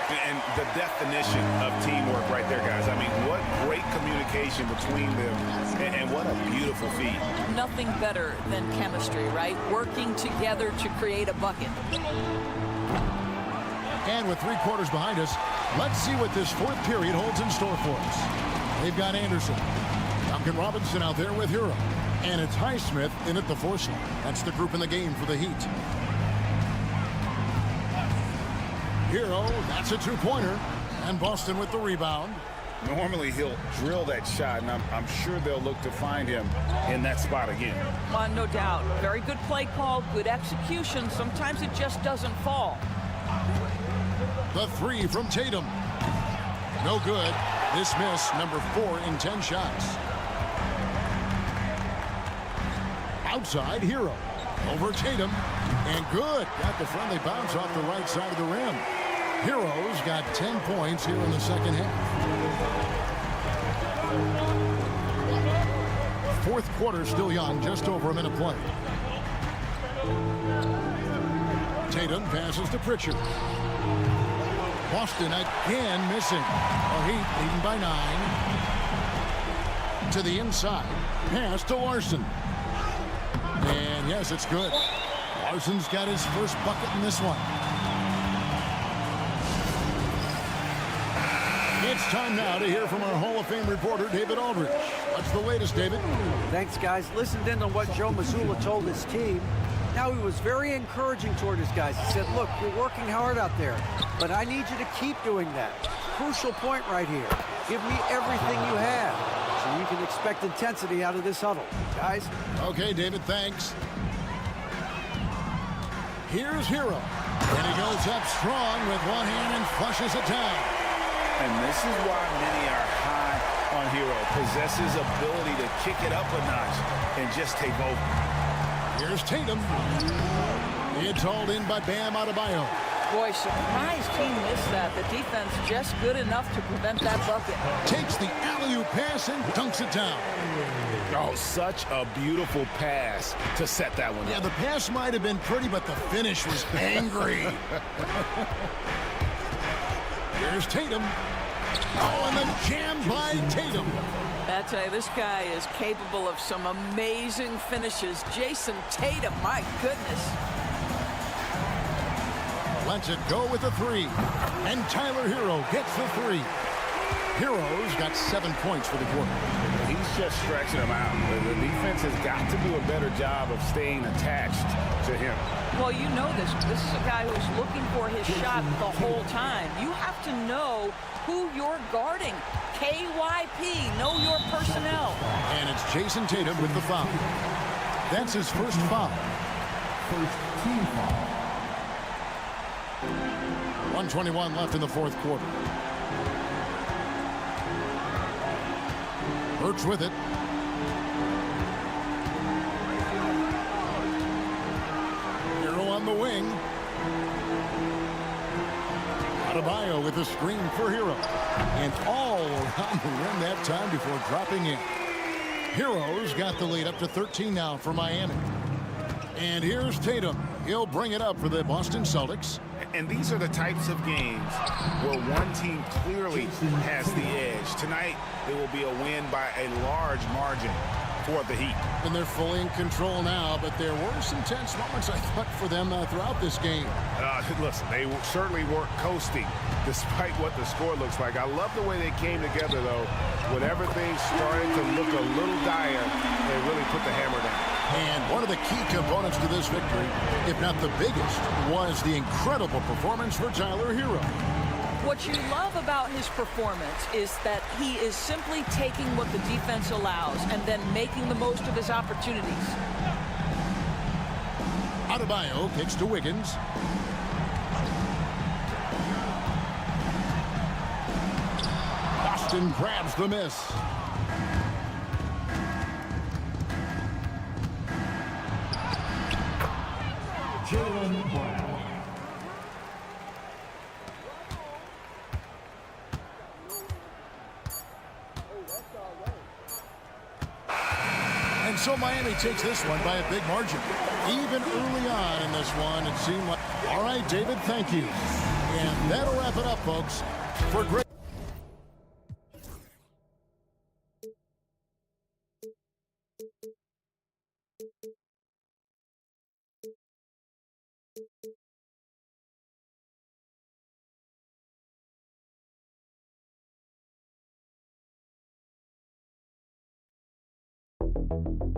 And the definition of teamwork right there, guys. I mean, what great communication between them, and what a beautiful feed. Nothing better than chemistry, right? Working together to create a bucket. And with 3 quarters behind us, let's see what this 4th period holds in store for us. They've got Anderson, Duncan Robinson out there with Hero, and it's Highsmith in at the 4 slot. That's the group in the game for the Heat. Hero, that's a 2-pointer, and Boston with the rebound. Normally he'll drill that shot, and I'm sure they'll look to find him in that spot again. No doubt. Very good play call, good execution. Sometimes it just doesn't fall. The 3 from Tatum. No good. This miss, number 4 in 10 shots. Outside, Hero. Over Tatum. And good. Got the friendly bounce off the right side of the rim. Hero's got 10 points here in the second half. 4th quarter still young, just over a minute play. Tatum passes to Pritchard. Boston again missing. The Heat leading by 9. To the inside. Pass to Larson. And yes, it's good. Larson's got his first bucket in this one. It's time now to hear from our Hall of Fame reporter, David Aldridge. What's the latest, David? Thanks, guys. Listened in on what Joe Mazzulla told his team. Now, he was very encouraging toward his guys. He said, look, you're working hard out there, but I need you to keep doing that. Crucial point right here. Give me everything you have, so you can expect intensity out of this huddle. Guys? Okay, David, thanks. Here's Hero. And he goes up strong with one hand and flushes it down. And this is why many are high on Hero. Possesses ability to kick it up a notch and just take over. Here's Tatum. It's hauled in by Bam Adebayo. Boy, surprised he missed that. The defense just good enough to prevent that bucket. Takes the alley-oop pass and dunks it down. Oh, such a beautiful pass to set that one up. Yeah, the pass might have been pretty, but the finish was angry. Here's Tatum. Oh, and the jam by Tatum. I tell you, this guy is capable of some amazing finishes. Jason Tatum, my goodness. Lets it go with the 3. And Tyler Hero gets the 3. Hero's got 7 points for the quarter. He's just stretching them out. The defense has got to do a better job of staying attached to him. Well, you know this. This is a guy who's looking for his shot the whole time. You have to know who you're guarding. KYP, know your personnel. And it's Jason Tatum with the foul. That's his first foul. First team foul. 1:21 left in the 4th quarter. Burks with it. Hero on the wing. Adebayo with a screen for Hero. And all around the rim that time before dropping in. Hero's got the lead up to 13 now for Miami. And here's Tatum. He'll bring it up for the Boston Celtics. And these are the types of games where one team clearly has the edge. Tonight, it will be a win by a large margin for the Heat. And they're fully in control now, but there were some tense moments, I thought, for them throughout this game. Listen, they certainly weren't coasting, despite what the score looks like. I love the way they came together, though. Whenever things started to look a little dire, they really put the hammer down. And one of the key components to this victory, if not the biggest, was the incredible performance for Tyler Hero. What you love about his performance is that he is simply taking what the defense allows and then making the most of his opportunities. Adebayo kicks to Wiggins. Boston grabs the miss. Jaylen Brown. And so Miami takes this one by a big margin. Even early on in this one, it seemed like, all right, David, thank you. And that'll wrap it up, folks, for great. Thank you.